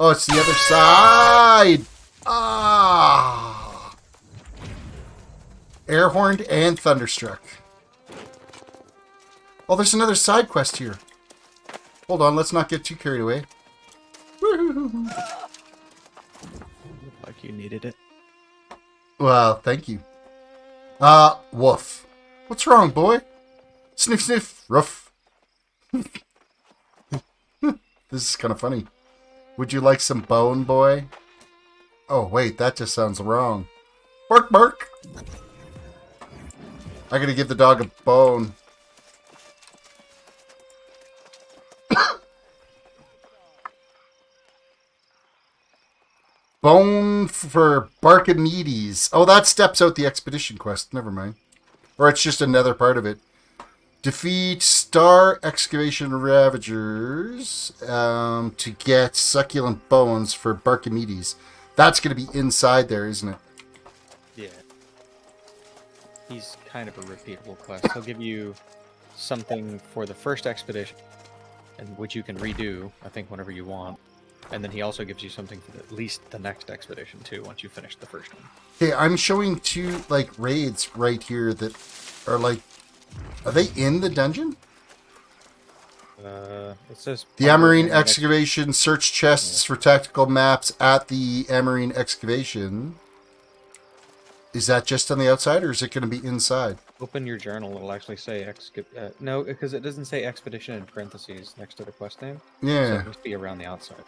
Oh, it's the other side. Ah. Airhorned and Thunderstruck. Oh, there's another side quest here. Hold on, let's not get too carried away. Woo-hoo-hoo-hoo. Like you needed it. Well, thank you. Woof. What's wrong, boy? Sniff, sniff, ruff. This is kind of funny. Would you like some bone, boy? Oh, wait, that just sounds wrong. Bark, bark. I gotta give the dog a bone. Bone for Barkamedes. Oh, that steps out the expedition quest. Never mind. Or it's just another part of it. Defeat Star Excavation Ravagers to get succulent bones for Barkamedes. That's going to be inside there, isn't it? Yeah. He's kind of a repeatable quest. He'll give you something for the first expedition, and which you can redo, I think, whenever you want. And then he also gives you something for at least the next expedition, too, once you finish the first one. Okay, I'm showing 2, raids right here that are, are they in the dungeon? It says The Amarine Excavation. Search chests for tactical maps at the Amarine Excavation. Is that just on the outside, or is it going to be inside? Open your journal. It'll actually say no, because it doesn't say expedition in parentheses next to the quest name. Yeah. So it must be around the outside.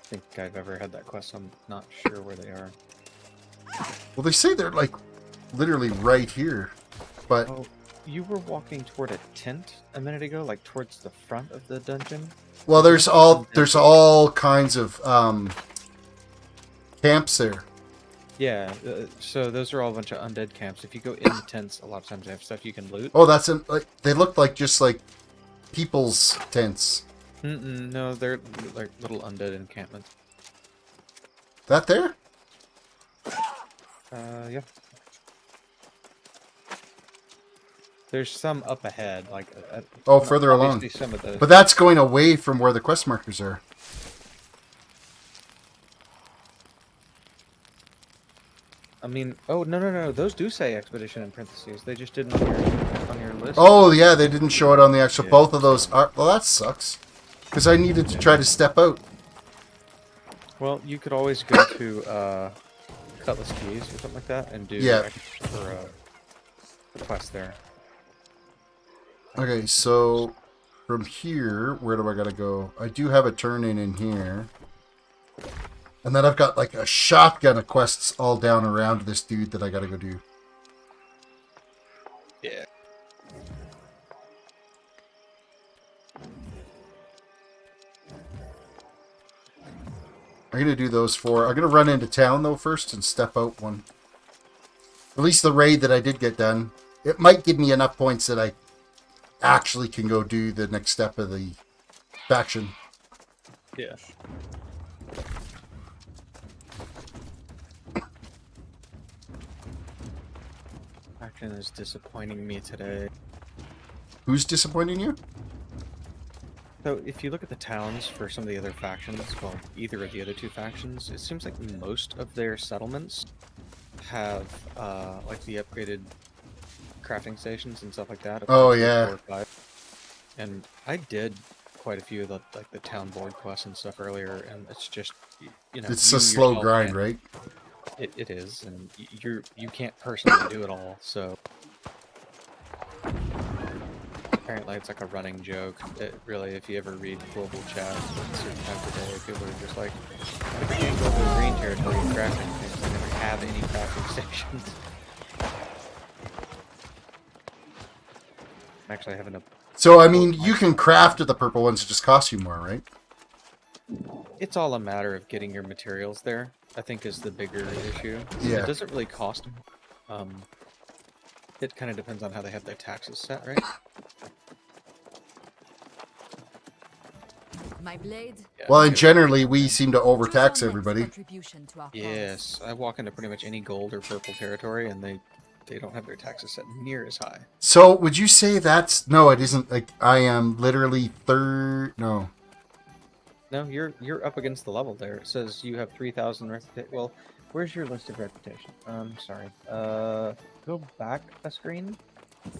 I think I've ever had that quest. I'm not sure where they are. Well, they say they're like literally right here, but Oh, you were walking toward a tent a minute ago, like towards the front of the dungeon. well, there's all kinds of camps there. Yeah, so those are all a bunch of undead camps. If you go in the tents, a lot of times they have stuff you can loot. Oh, like they look like just like people's tents. No, they're like little undead encampments. That there? Yeah. There's some up ahead, like Further along. obviously some of the. But that's going away from where the quest markers are. I mean, oh no, those do say expedition in parentheses. They just didn't on your list. Oh yeah, they didn't show it on the actual. Yeah. Both of those are. Well, that sucks. Because I needed to try to step out. Well, you could always go to Cutlass Keys or something like that and do the quest there. Okay, so from here, where do I gotta go? I do have a turn in here. And then I've got like a shotgun of quests all down around this dude that I gotta go do. Yeah. I'm gonna do those four. I'm gonna run into town though first and step out one. At least the raid that I did get done. It might give me enough points that I actually can go do the next step of the faction. Yeah. Faction is disappointing me today. Who's disappointing you? So if you look at the towns for some of the other factions, well, either of the other two factions, it seems like most of their settlements have like the upgraded crafting stations and stuff like that. Oh yeah. 4 or 5. And I did quite a few of the like the town board quests and stuff earlier, and it's just It's a slow grind, right? It is, and you can't personally do it all, so apparently it's like a running joke. It really, if you ever read global chat at certain times of day, people are just like, if you can't go to the green territory and craft anything, they never have any crafting stations. I'm actually having a... So, I mean, you can craft at the purple ones, it just costs you more, right? It's all a matter of getting your materials there, I think, is the bigger issue. Yeah. It doesn't really cost them. It kind of depends on how they have their taxes set, right? My blade. Yeah, Well, and generally, we seem to overtax everybody. Yes, I walk into pretty much any gold or purple territory, and they don't have their taxes set near as high. So, would you say that's... No, it isn't. Like, I am literally third... No. No, you're up against the level there. It says you have 3,000 reputation. Well, where's your list of reputation? Sorry. Go back a screen.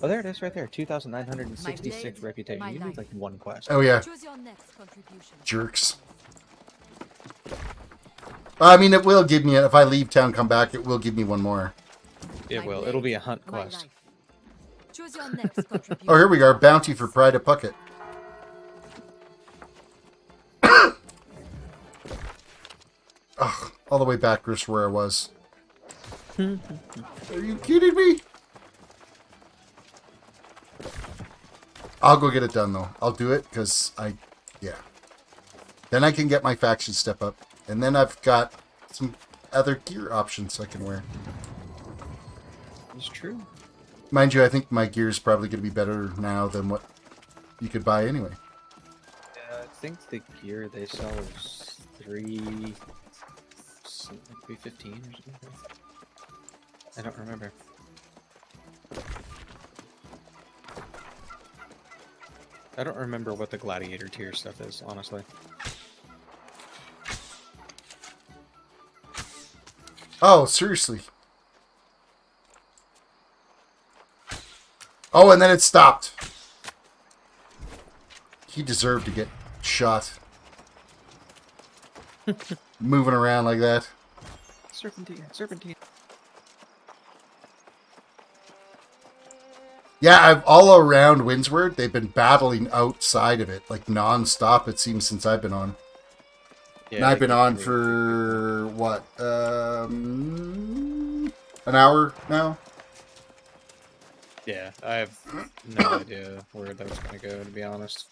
Oh, there it is, right there. 2,966 reputation. You need like one quest. Oh, yeah. Choose your next contribution. Jerks. I mean, it will give me... If I leave town, come back, it will give me one more. It will. It'll be a hunt quest. Choose your next contribution. Oh, here we are. Bounty for Pride of Puckett. Ugh, all the way back to where I was. Are you kidding me? I'll go get it done, though. I'll do it, because yeah. Then I can get my faction step up. And then I've got some other gear options I can wear. It's true. Mind you, I think my gear is probably going to be better now than what you could buy anyway. I think the gear they sell is 315 or something. I don't remember. I don't remember what the gladiator tier stuff is, honestly. Oh, seriously. Oh, and then it stopped. He deserved to get shot. Moving around like that. Serpentine, serpentine. Yeah, I've all around Windsward, they've been battling outside of it, like non-stop, it seems, since I've been on. Yeah, And I've been on for, what, an hour now? Yeah, I have no idea where that's going to go, to be honest.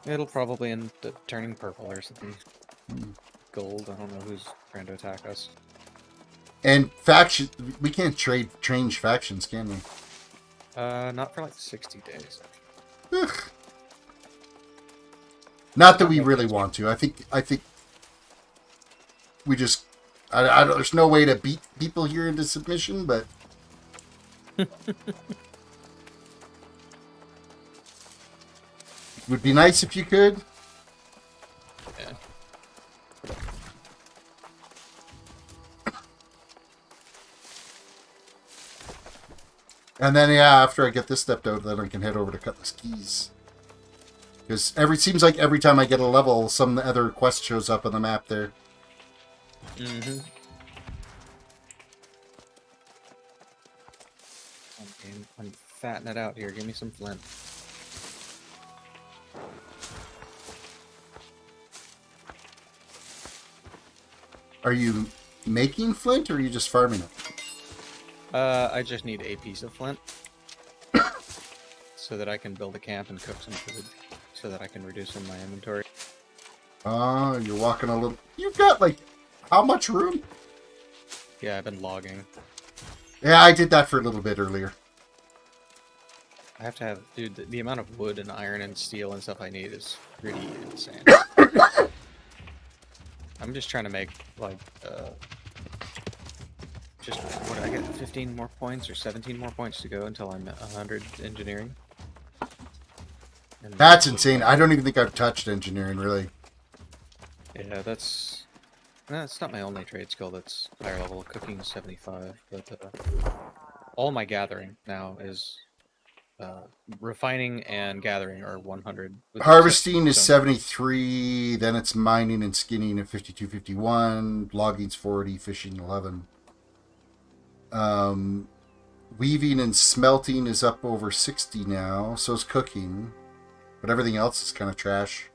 It'll probably end up turning purple or something. Gold, I don't know who's trying to attack us. And faction, we can't change factions, can we? Not for like 60 days. Ugh. Not that we really want to. I think we just, I don't, there's no way to beat people here into submission, but would be nice if you could. Yeah. And then, yeah, after I get this stepped out, then I can head over to Cutlass Keys. Because seems like every time I get a level, some other quest shows up on the map there. Mm-hmm. I'm fatting it out here. Give me some flint. Are you making flint, or are you just farming it? I just need a piece of flint. So that I can build a camp and cook some food. So that I can reduce in my inventory. Oh, you're walking a little... You've got, like, how much room? Yeah, I've been logging. Yeah, I did that for a little bit earlier. I have to have... Dude, the amount of wood and iron and steel and stuff I need is pretty insane. I'm just trying to make, like, just, what did I get? 15 more points or 17 more points to go until I'm at 100 engineering. And That's insane. I don't even think I've touched engineering, really. yeah, that's... No, it's not my only trade skill that's higher level. Cooking is 75, but all my gathering now is... refining and gathering are 100. Harvesting is 73, then it's mining and skinning at 52, 51, logging's 40, fishing 11. Weaving and smelting is up over 60 now, so is cooking. But everything else is kind of trash.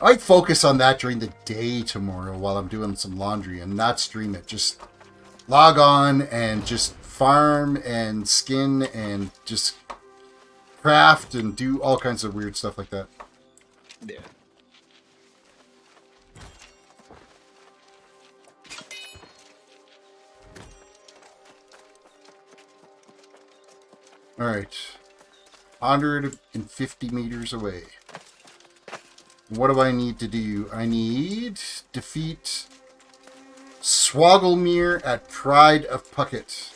I'd focus on that during the day tomorrow while I'm doing some laundry and not stream it. Just log on and just farm and skin and just craft and do all kinds of weird stuff like that. Yeah. Alright. 150 meters away. What do I need to do? I need defeat Swagglemere at Pride of Puckett.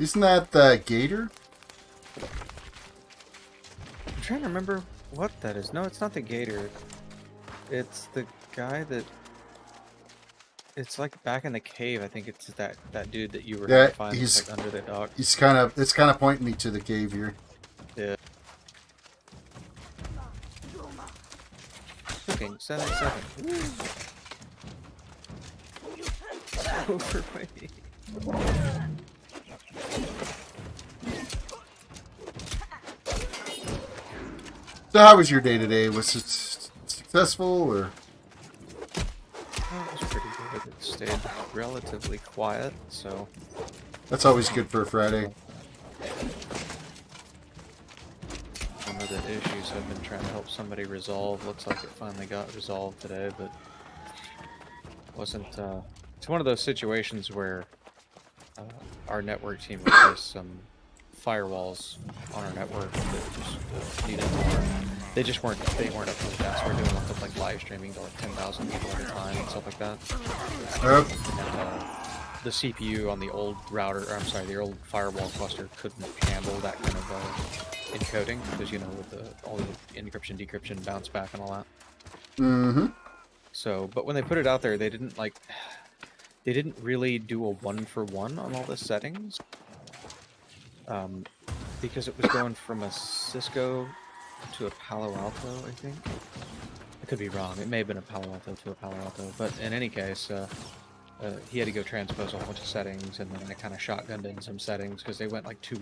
Isn't that the gator? I'm trying to remember what that is. No, it's not the gator. It's the guy that... It's like back in the cave. I think it's that dude that you were Yeah, find he's like under the dock. It's kind of pointing me to the cave here. Yeah. Cooking 77. Overweight. So how was your day today? Was it successful or? Oh, it was pretty good. It stayed relatively quiet, so... That's always good for a Friday. Some of the issues I've been trying to help somebody resolve. Looks like it finally got resolved today, but... wasn't, It's one of those situations where our network team replaced some firewalls on our network that just needed more. They weren't up to the task. We're doing lots of like live streaming to like 10,000 people at a time and stuff like that. Yep. And, the CPU on the old router, or I'm sorry, the old firewall cluster couldn't handle that kind of encoding because with all the encryption, decryption, bounce back, and all that. Mm-hmm. So, but when they put it out there, they didn't really do a 1-for-1 on all the settings, because it was going from a Cisco to a Palo Alto, I think. I could be wrong. It may have been a Palo Alto to a Palo Alto, but in any case, he had to go transpose a whole bunch of settings, and then I kind of shotgunned in some settings because they went like 3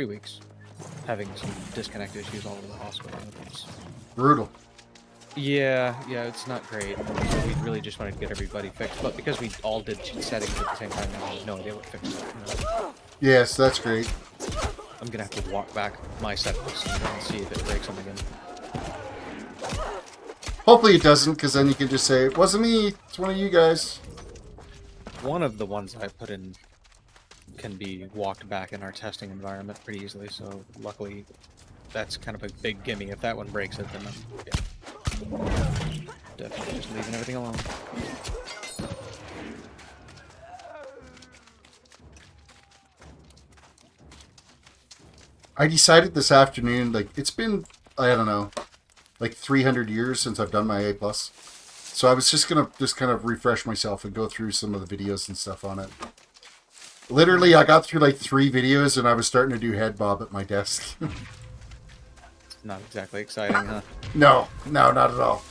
weeks, having some disconnect issues all over the hospital. It's Brutal. yeah, it's not great. So we really just wanted to get everybody fixed, but because we all did settings at the same time, I have no idea what fixed it. Yes, that's great. I'm gonna have to walk back my settings and see if it breaks them again. Hopefully it doesn't, because then you can just say, it wasn't me, it's one of you guys. One of the ones I put in can be walked back in our testing environment pretty easily, so luckily that's kind of a big gimme. If that one breaks it, then I'm definitely just leaving everything alone. I decided this afternoon, like, it's been, I don't know, like 300 years since I've done my A+. So I was just going to kind of refresh myself and go through some of the videos and stuff on it. Literally, I got through like 3 videos and I was starting to do head bob at my desk. Not exactly exciting, huh? No, not at all.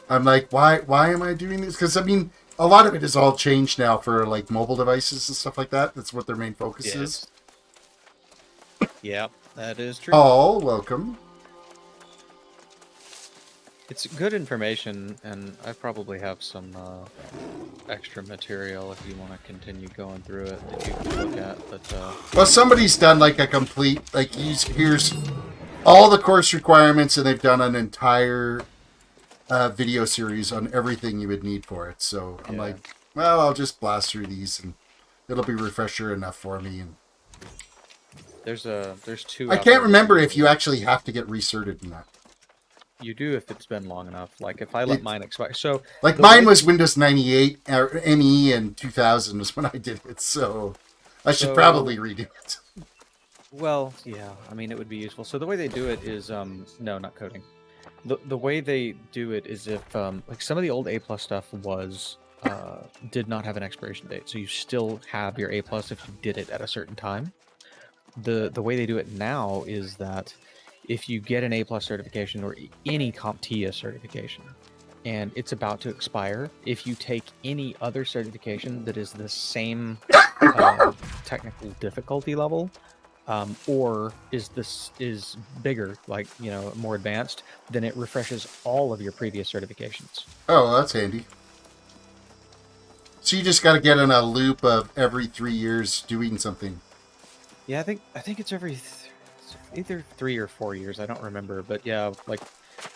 I'm like, why am I doing this? Because, I mean, a lot of it is all changed now for like mobile devices and stuff like that. That's what their main focus is. Yep, that is true. Oh, welcome. It's good information, and I probably have some extra material if you want to continue going through it that you can look at. But well, somebody's done like a complete, like, here's all the course requirements, and they've done an entire video series on everything you would need for it. So I'm like, well, I'll just blast through these, and it'll be refresher enough for me. And there's 2. I can't remember if you actually have to get recerted in that. You do if it's been long enough. Like if I let mine expire. So like mine was Windows 98 or ME and 2000 was when I did it. So I should probably redo it. Well, yeah. I mean, it would be useful. So the way they do it is no, not coding. The way they do it is if like some of the old A+ stuff was did not have an expiration date. So you still have your A+ if you did it at a certain time. The way they do it now is that if you get an A+ certification or any CompTIA certification, and it's about to expire, if you take any other certification that is the same technical difficulty level, or is bigger, like more advanced, then it refreshes all of your previous certifications. Oh, that's handy. So you just got to get in a loop of every 3 years doing something. Yeah, I think it's every either 3 or 4 years. I don't remember, but yeah, like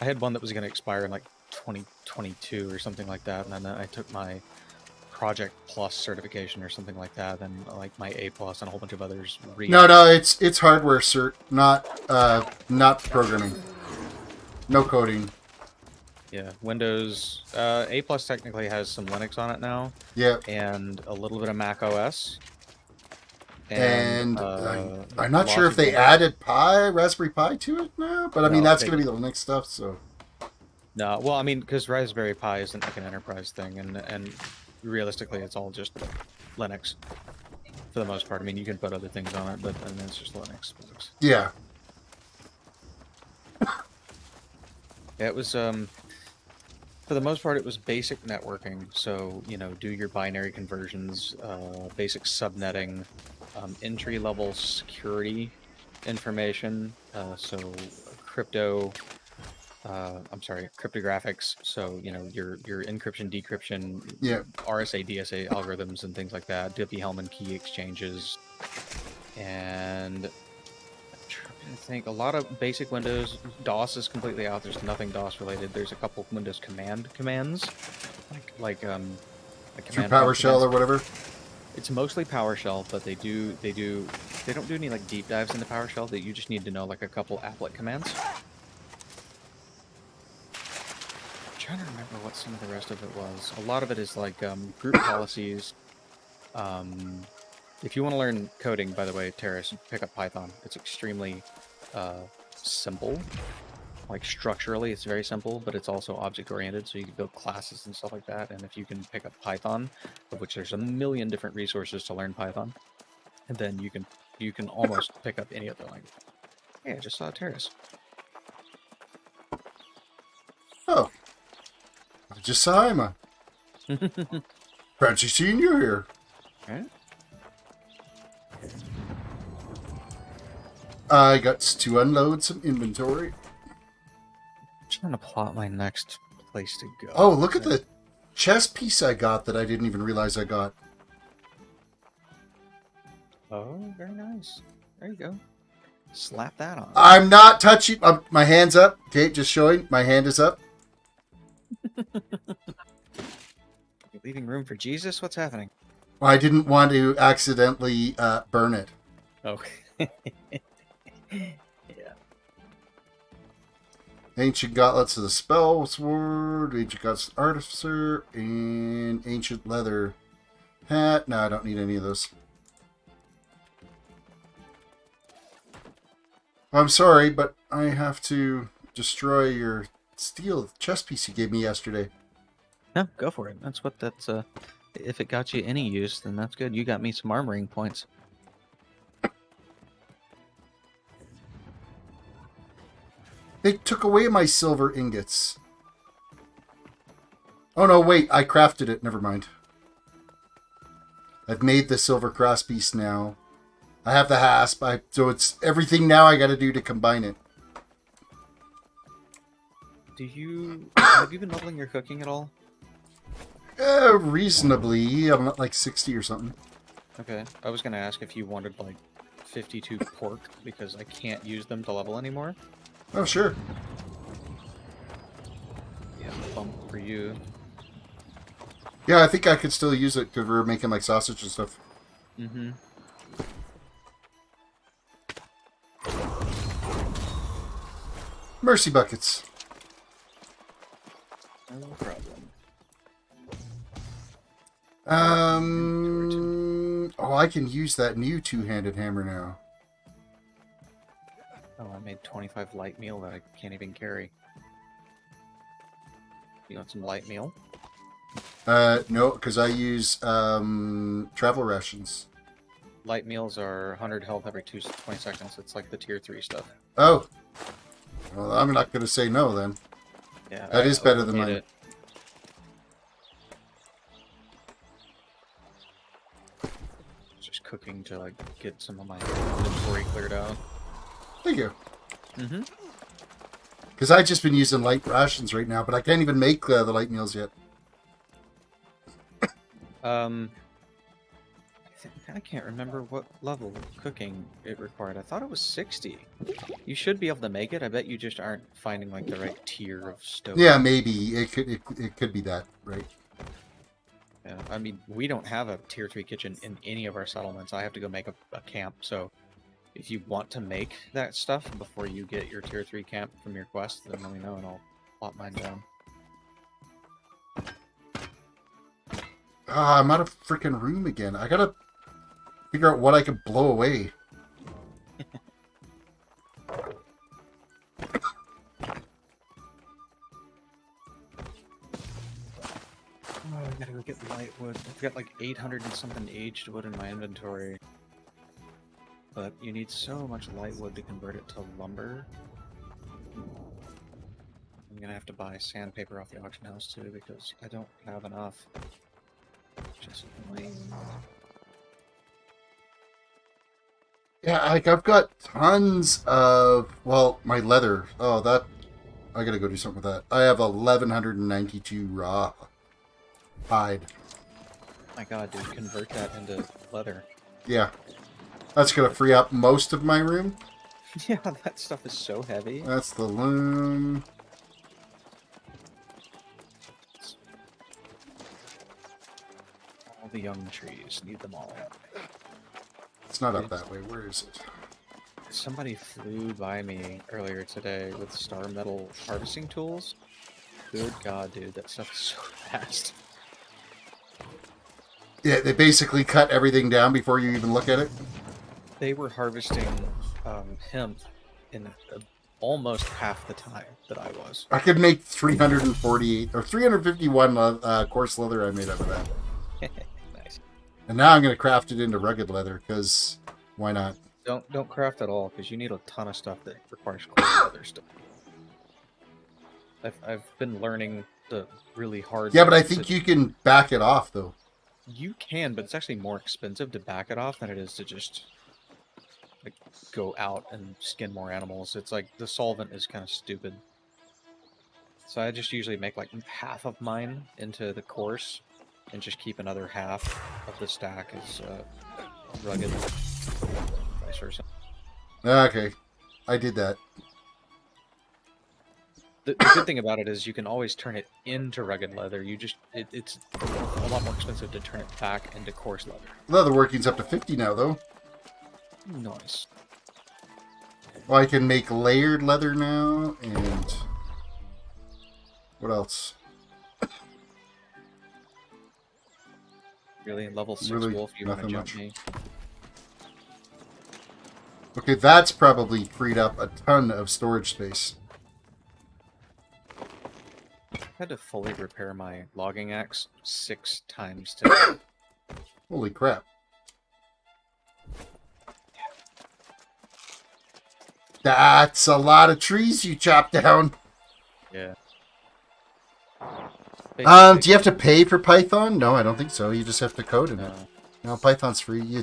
I had one that was going to expire in like 2022 or something like that, and then I took my Project Plus certification or something like that, and like my A+ and a whole bunch of others. No, it's hardware cert, not programming, no coding. Yeah, Windows A+ technically has some Linux on it now. Yeah, and a little bit of Mac OS. And I'm not sure if they added Raspberry Pi to it now, but I mean, that's going to be the Linux stuff, so. No, well, I mean, because Raspberry Pi isn't like an enterprise thing, and realistically, it's all just Linux for the most part. I mean, you can put other things on it, but then it's just Linux. Yeah. Yeah, it was, for the most part, it was basic networking. So, do your binary conversions, basic subnetting, entry-level security information, so cryptographics, so your encryption, decryption, RSA, DSA algorithms and things like that, Diffie-Hellman key exchanges, and I'm trying to think, a lot of basic Windows. DOS is completely out. There's nothing DOS related. There's a couple Windows commands, like command PowerShell or whatever. It's mostly PowerShell, but they don't do any like deep dives into PowerShell. That you just need to know like a couple applet commands. trying to remember what some of the rest of it was. A lot of it is like group policies. If you want to learn coding, by the way, Terris, pick up Python. It's extremely simple. Like structurally, it's very simple, but it's also object-oriented, so you can build classes and stuff like that. And if you can pick up Python, of which there's a million different resources to learn Python, and then you can almost pick up any other language. Hey, I just saw Terris. Oh. I just saw Emma. Fancy seeing you here. Right? I got to unload some inventory. Trying to plot my next place to go. Oh, look at the chess piece I got that I didn't even realize I got. Oh, very nice. There you go. Slap that on. I'm not touching. My hand's up. Okay, just showing. My hand is up. You're leaving room for Jesus? What's happening? I didn't want to accidentally burn it. Oh. Ancient gauntlets of the spell sword, ancient gauntlets artificer, and ancient leather hat. No, I don't need any of those. I'm sorry, but I have to destroy your steel chess piece you gave me yesterday. No, go for it. That's what that's if it got you any use, then that's good. You got me some armoring points. They took away my silver ingots. Oh no, wait, I crafted it. Never mind. I've made the silver cross piece now. I have the hasp, so it's everything now I gotta do to combine it. Have you been leveling your cooking at all? Reasonably. I'm at like 60 or something. Okay, I was gonna ask if you wanted like 52 pork, because I can't use them to level anymore. Oh, sure. Yeah, bump for you. Yeah, I think I could still use it because we're making like sausage and stuff. Mm-hmm. Mercy buckets. No problem. Oh, I can use that new two-handed hammer now. Oh, I made 25 light meal that I can't even carry. You want some light meal? No, because I use travel rations. Light meals are 100 health every 20 seconds. It's like the tier 3 stuff. Oh. Well, I'm not going to say no then. Yeah, that is better than mine. It. Just cooking to like get some of my inventory cleared out. Thank you. Mm-hmm. Because I've just been using light rations right now, but I can't even make the light meals yet. I can't remember what level of cooking it required. I thought it was 60. You should be able to make it. I bet you just aren't finding like the right tier of stove. Yeah, maybe it could be that, right? Yeah, I mean, we don't have a tier 3 kitchen in any of our settlements. I have to go make a camp. So, if you want to make that stuff before you get your tier 3 camp from your quest, then let me know and I'll plot mine down. Ah, I'm out of freaking room again. I gotta figure out what I can blow away. Oh, I gotta go get light wood. I've got like 800 and something aged wood in my inventory. But you need so much light wood to convert it to lumber. I'm gonna have to buy sandpaper off the auction house too because I don't have enough. Just annoying. Yeah, like I've got tons of, well, my leather. Oh, that, I gotta go do something with that. I have 1,192 raw hide. My god, dude, convert that into leather. Yeah. That's gonna free up most of my room. Yeah, that stuff is so heavy. That's the loom. All the young trees, need them all. It's not up that way. Where is it? Somebody flew by me earlier today with star metal harvesting tools. Good God, dude, that stuff is so fast. Yeah, they basically cut everything down before you even look at it. They were harvesting hemp in almost half the time that I was. I could make 348 or 351 coarse leather I made out of that. Nice. And now I'm going to craft it into rugged leather, because why not? Don't craft at all, because you need a ton of stuff that requires coarse leather stuff. I've been learning the really hard... Yeah, but I think you can back it off, though. You can, but it's actually more expensive to back it off than it is to just like go out and skin more animals. It's like the solvent is kind of stupid. So I just usually make like half of mine into the coarse and just keep another half of the stack as rugged. Vice versa. Okay, I did that. The good thing about it is you can always turn it into rugged leather. It's a lot more expensive to turn it back into coarse leather. Leather working's up to 50 now, though. Nice. Well, I can make layered leather now, and what else? Really, level 6 Really, wolf, you want to nothing jump much. me? Okay, that's probably freed up a ton of storage space. I had to fully repair my logging axe 6 times today. Holy crap. That's a lot of trees you chopped down. Yeah. Do you have to pay for Python? No, I don't think so. You just have to code in it. No, Python's free.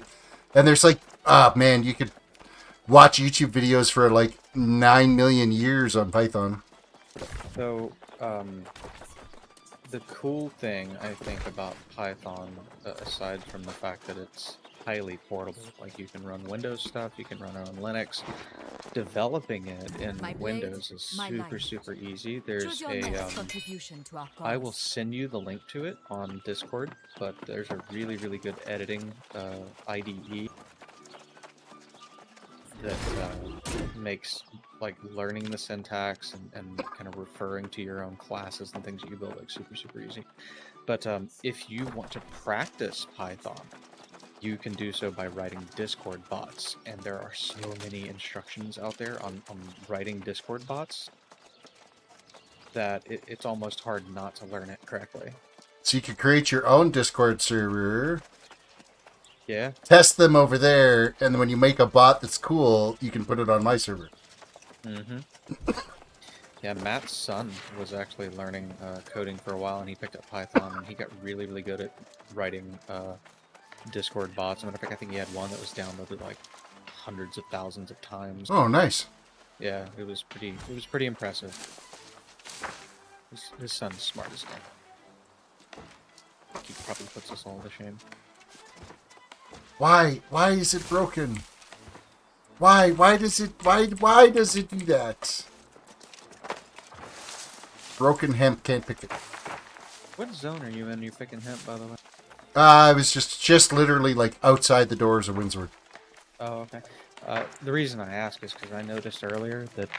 And there's like, oh man, you could watch YouTube videos for like 9 million years on Python. So, the cool thing I think about Python, aside from the fact that it's highly portable, like you can run Windows stuff, you can run it on Linux. Developing it in Windows is super easy. There's I will send you the link to it on Discord, but there's a really good editing IDE that makes like learning the syntax and kind of referring to your own classes and things that you build like super easy. But if you want to practice Python, you can do so by writing Discord bots, and there are so many instructions out there on writing Discord bots that it's almost hard not to learn it correctly. So you could create your own Discord server. Yeah. Test them over there, and then when you make a bot that's cool, you can put it on my server. Mm-hmm. Yeah, Matt's son was actually learning coding for a while, and he picked up Python, and he got really good at writing Discord bots. As a matter of fact, I think he had one that was downloaded like hundreds of thousands of times. Oh, nice. Yeah, it was pretty impressive. His son's smart as hell. He probably puts us all to shame. Why is it broken? Why does it do that? Broken hemp, can't pick it. What zone are you in? You picking hemp, by the way? I was just literally like outside the doors of Windsor. Oh, okay. The reason I ask is because I noticed earlier that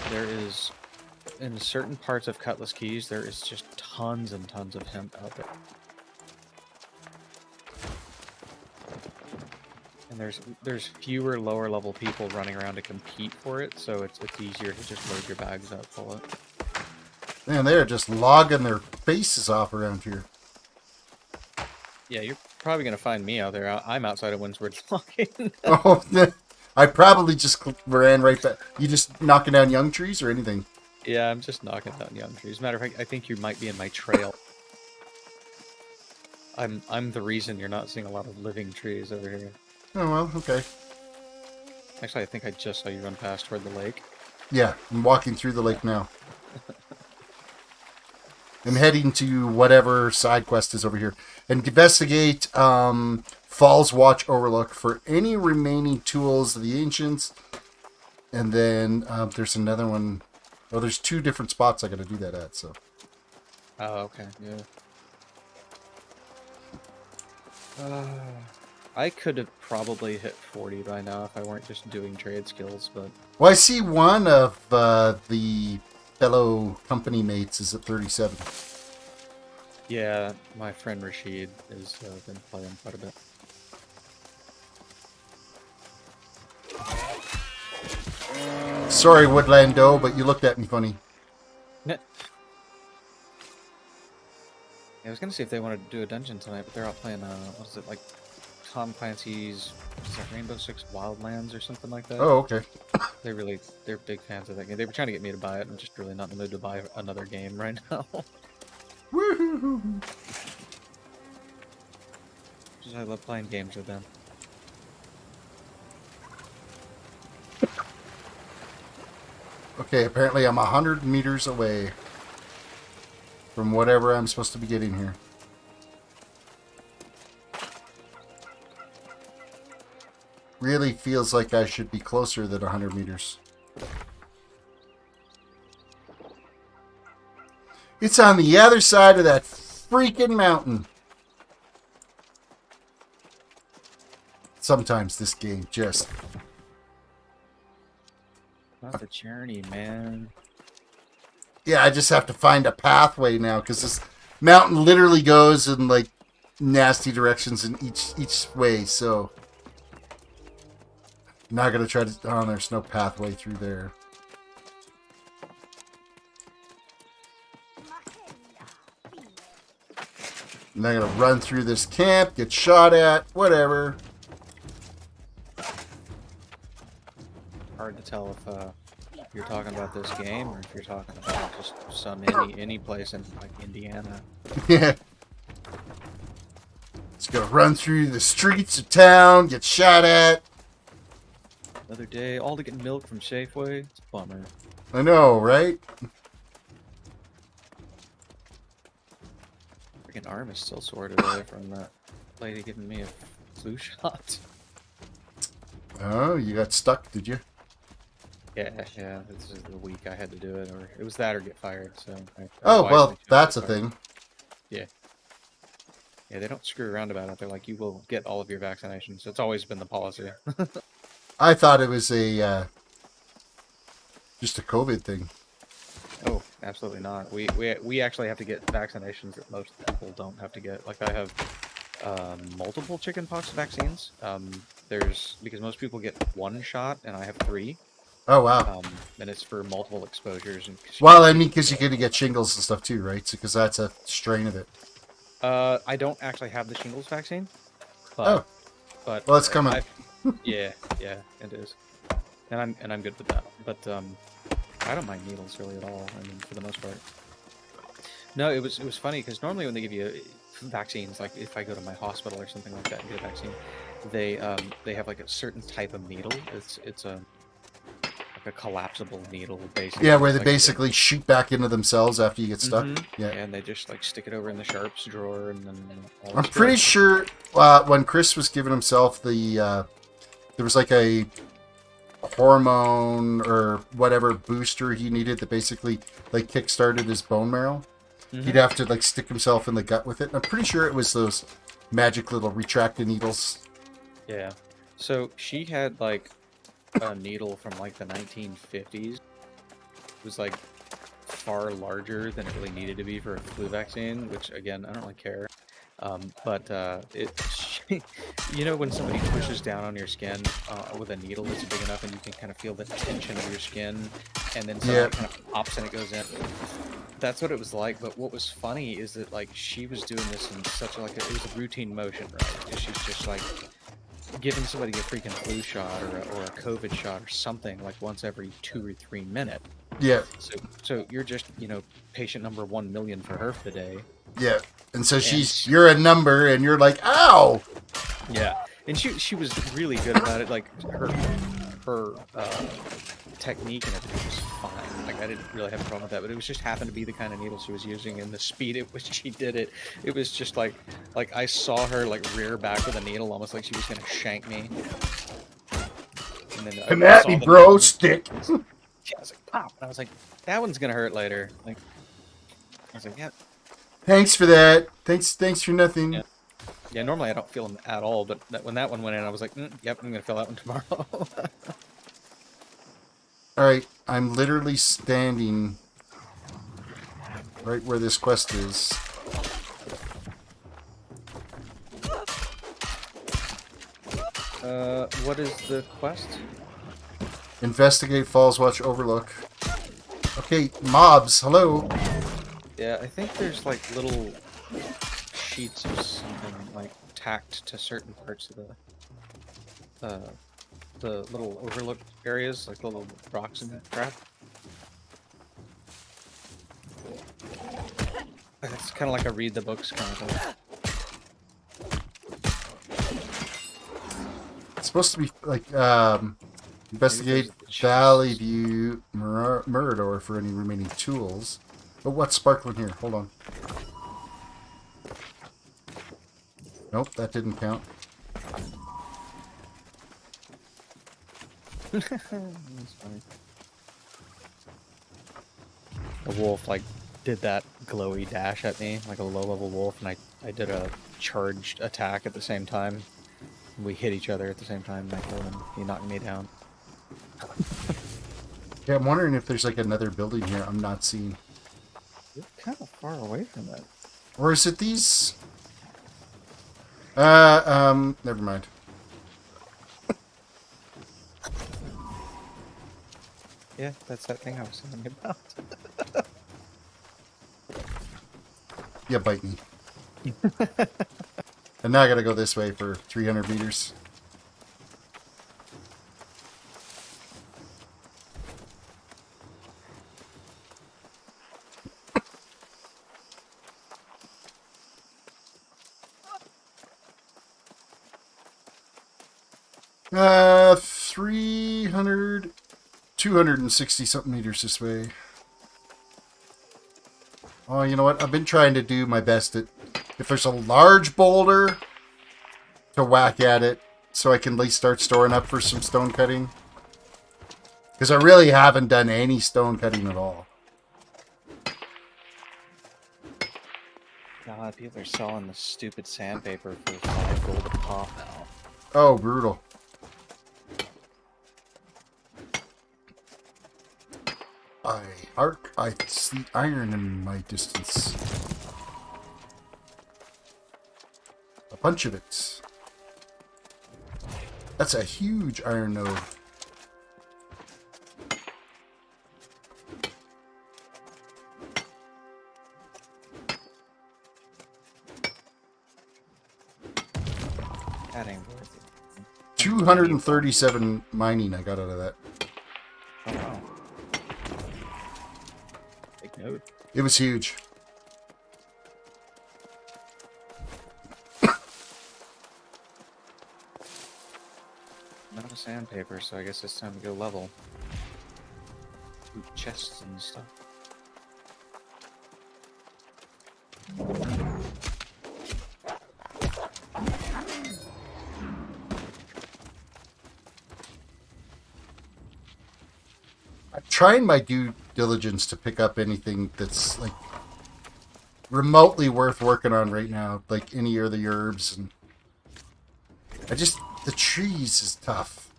there is, in certain parts of Cutlass Keys, there is just tons and tons of hemp out there. And there's fewer lower level people running around to compete for it, so it's easier to just load your bags up full of it. Man, they're just logging their faces off around here. Yeah, you're probably going to find me out there. I'm outside of Windsward logging. Oh, I probably just ran right back. You just knocking down young trees or anything? Yeah, I'm just knocking down young trees. Matter of fact, I think you might be in my trail. I'm the reason you're not seeing a lot of living trees over here. Oh, well, okay. Actually, I think I just saw you run past toward the lake. Yeah, I'm walking through the lake now. I'm heading to whatever side quest is over here. Investigate Falls Watch Overlook for any remaining tools of the Ancients. And then there's another one. Oh, there's 2 different spots I got to do that at, so. Oh, okay, yeah. I could have probably hit 40 by now if I weren't just doing trade skills, but... Well, I see one of the fellow company mates is at 37. Yeah, my friend Rashid has been playing quite a bit. Sorry, Woodlando, but you looked at me funny. Yeah, I was gonna see if they wanted to do a dungeon tonight, but they're out playing, what is it, like Tom Clancy's, is that Rainbow Six Wildlands or something like that? Oh, okay. They're big fans of that game. They were trying to get me to buy it. I'm just really not in the mood to buy another game right now. Woohoo! Just I love playing games with them. Okay, apparently I'm 100 meters away from whatever I'm supposed to be getting here. Really feels like I should be closer than 100 meters. It's on the other side of that freaking mountain. Sometimes this game just... Not the journey, man. Yeah, I just have to find a pathway now, because this mountain literally goes in, like, nasty directions in each way, so... I'm not going to try to... Oh, there's no pathway through there. I'm not going to run through this camp, get shot at, whatever. Hard to tell if you're talking about this game or if you're talking about just some any place in like Indiana. Yeah. Just going to run through the streets of town, get shot at. Another day, all to get milk from Safeway. It's a bummer. I know, right? Freaking arm is still sore today from that lady giving me a flu shot. Oh, you got stuck, did you? Yeah. This is the week I had to do it, or it was that or get fired. So. Oh well, that's a thing. Yeah. Yeah, they don't screw around about it. They're like, you will get all of your vaccinations. It's always been the policy. I thought it was a just a COVID thing. Oh, absolutely not. We actually have to get vaccinations that most people don't have to get. Like I have multiple chickenpox vaccines. Because most people get one shot and I have 3. Oh wow. And it's for multiple exposures. And well, I mean, because you're going to get shingles and stuff too, right? So because that's a strain of it. I don't actually have the shingles vaccine. But, but well, it's coming. Yeah, it is, and I'm good with that. But I don't mind needles really at all. I mean, for the most part. No, it was funny because normally when they give you vaccines, like if I go to my hospital or something like that and get a vaccine, they have like a certain type of needle. It's a collapsible needle, basically. Yeah, where they basically shoot back into themselves after you get stuck. Mm-hmm. Yeah, and they just like stick it over in the sharps drawer, and then. I'm pretty sure when Chris was giving himself the, there was like a hormone or whatever booster he needed that basically like kickstarted his bone marrow. Mm-hmm. He'd have to like stick himself in the gut with it. And I'm pretty sure it was those magic little retracted needles. Yeah. So she had like a needle from like the 1950s. It was like far larger than it really needed to be for a flu vaccine, which again I don't really care. You know when somebody pushes down on your skin with a needle that's big enough and you can kind of feel the tension of your skin, and then somebody kind of pops and it goes in. That's what it was like. But what was funny is that like she was doing this in such like it was a routine motion, right? Because she's just like giving somebody a freaking flu shot or a COVID shot or something like once every 2 or 3 minutes. Yeah. So you're just patient number 1 million for her for the day. Yeah. And so you're a number, and you're like, ow! Yeah, and she was really good about it. Like her technique and everything was fine. Like I didn't really have a problem with that, but it was just happened to be the kind of needle she was using and the speed at which she did it. It was just like I saw her like rear back with a needle, almost like she was gonna shank me. And then come at me, bro, stick. Yeah, I was like, pop. And I was like, that one's gonna hurt later. Like, I was like, yeah. Thanks for that. Thanks for nothing. Yeah, normally I don't feel them at all, but when that one went in, I was like, yep, I'm going to feel that one tomorrow. Alright, I'm literally standing right where this quest is. What is the quest? Investigate Falls Watch Overlook. Okay, mobs, hello. Yeah, I think there's like little sheets of something like tacked to certain parts of the little overlook areas, like little rocks and crap. It's kind of like a read the books kind of thing. It's supposed to be like investigate Valley View Marauders for any remaining tools. But what's sparkling here? Hold on. Nope, that didn't count. That's funny. The wolf like did that glowy dash at me, like a low-level wolf, and I did a charged attack at the same time. We hit each other at the same time, and I killed him. He knocked me down. Yeah, I'm wondering if there's like another building here I'm not seeing. You're kind of far away from that. Or is it these? Never mind. Yeah, that's that thing I was telling you about. Yeah, bite me. And now I gotta go this way for 300 meters. Uh, 300, 260 something meters this way. Oh, you know what? I've been trying to do my best at, if there's a large boulder, to whack at it so I can at least start storing up for some stone cutting. Because I really haven't done any stone cutting at all. God, people are selling the stupid sandpaper for 5 gold a pop now. Oh, brutal. I see iron in my distance. A bunch of it. That's a huge iron node. That ain't worth it. 237 mining I got out of that. Oh, wow. Big node. It was huge. Not a sandpaper, so I guess it's time to go level. Ooh, chests and stuff. I'm trying my due diligence to pick up anything that's like remotely worth working on right now, like any of the herbs, and the trees is tough.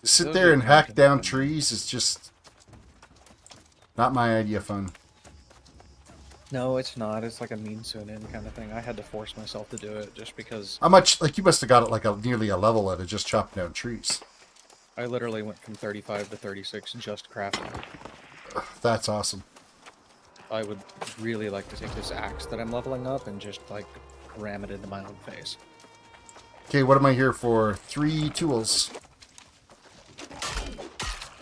To sit there and hack down trees is just not my idea of fun. No, it's not. It's like a means to an end kind of thing. I had to force myself to do it just because... How much, like you must have got it like nearly a level out of just chopping down trees. I literally went from 35 to 36 just crafting. That's awesome. I would really like to take this axe that I'm leveling up and just, like, ram it into my own face. Okay, what am I here for? 3 tools.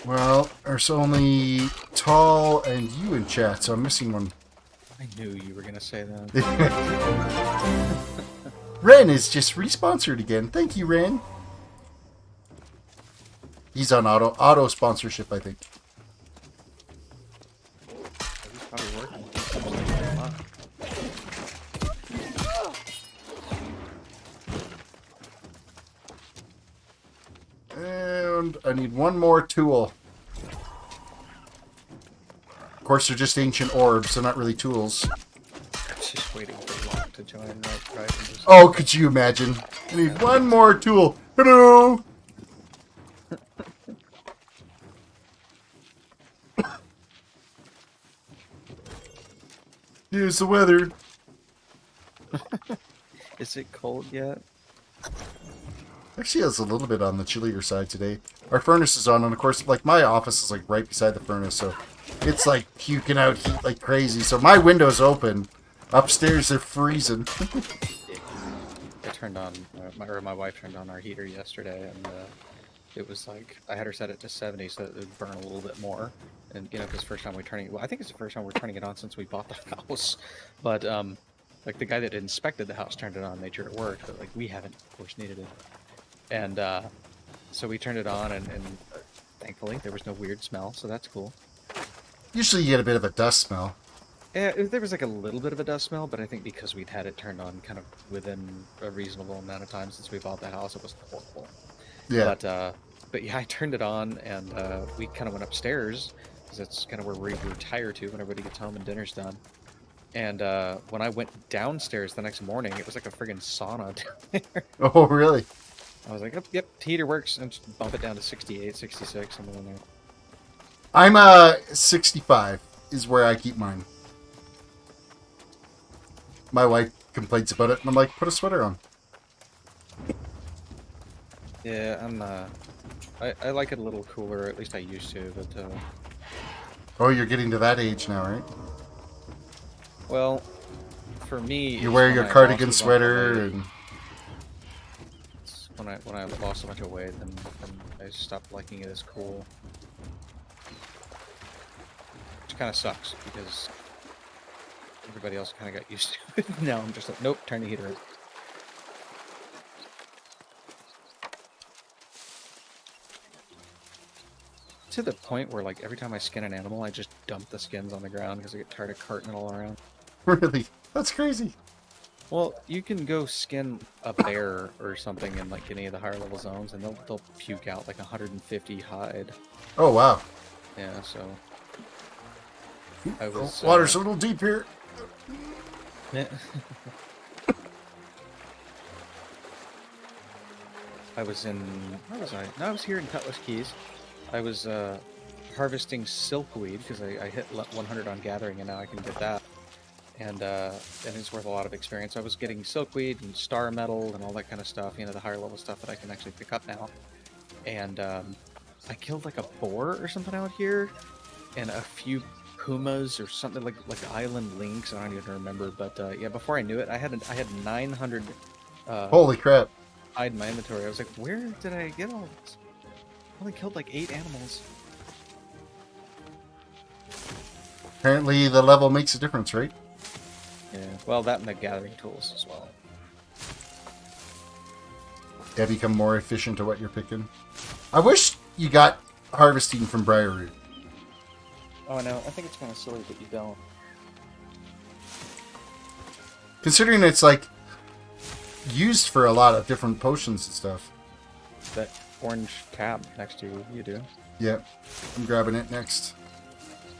Well, there's only Tall and you in chat, so I'm missing one. I knew you were going to say that. Ren is just responsored again. Thank you, Ren. He's on auto sponsorship, I think. He's probably working. And I need one more tool. Of course, they're just ancient orbs. They're not really tools. I'm just waiting for Locke to join right and just... Oh, could you imagine? I need one more tool. Hello! Here's the weather. Is it cold yet? Actually, it's a little bit on the chillier side today. Our furnace is on, and of course, like my office is like right beside the furnace, so it's like puking out heat like crazy. So my window's open. Upstairs, they're freezing. I turned on, my wife turned on our heater yesterday, and it was like, I had her set it to 70 so that it would burn a little bit more. And, you know, because first time we're turning it, well, I think it's the first time we're turning it on since we bought the house. But, like, the guy that inspected the house turned it on, made sure it worked, but, like, we haven't, of course, needed it. And, so we turned it on, and thankfully, there was no weird smell, so that's cool. Usually you get a bit of a dust smell. Yeah, there was like a little bit of a dust smell, but I think because we'd had it turned on kind of within a reasonable amount of time since we bought the house, it wasn't horrible. Yeah. But yeah, I turned it on, and we kind of went upstairs, because that's kind of where we retire to when everybody gets home and dinner's done. And when I went downstairs the next morning, it was like a friggin' sauna down there. Oh, really? I was like, yep, heater works, and just bump it down to 68, 66, something in there. I'm 65 is where I keep mine. My wife complains about it, and I'm like, put a sweater on. Yeah, I like it a little cooler, at least I used to, but Oh, you're getting to that age now, right? well, for me, You wear your cardigan sweater, and when I lost a bunch of weight, then I stopped liking it as cool. Which kind of sucks, because everybody else kind of got used to it. Now I'm just like, nope, turn the heater on. To the point where, like, every time I skin an animal, I just dump the skins on the ground because I get tired of carting it all around. really, that's crazy. Well, you can go skin a bear or something in, like, any of the higher level zones, and they'll puke out like 150 hide. Oh, wow. Yeah, so I was Water's a little deep here. I was in, where was I? No, I was here in Cutlass Keys. I was harvesting silkweed because I hit 100 on gathering, and now I can get that. And it's worth a lot of experience. I was getting silkweed and star metal and all that kind of stuff, you know, the higher level stuff that I can actually pick up now. And I killed like a boar or something out here, and a few pumas or something, like island lynx. I don't even remember, but yeah, before I knew it, I had 900 Holy crap. hide in my inventory. I was like, where did I get all this? I only killed like 8 animals. Apparently the level makes a difference, right? Yeah, well, that and the gathering tools as well. Yeah, become more efficient at what you're picking. I wish you got harvesting from Briarroot. Oh, no, I think it's kind of silly that you don't. Considering it's like used for a lot of different potions and stuff. That orange tab next to you, you do. Yep, I'm grabbing it next.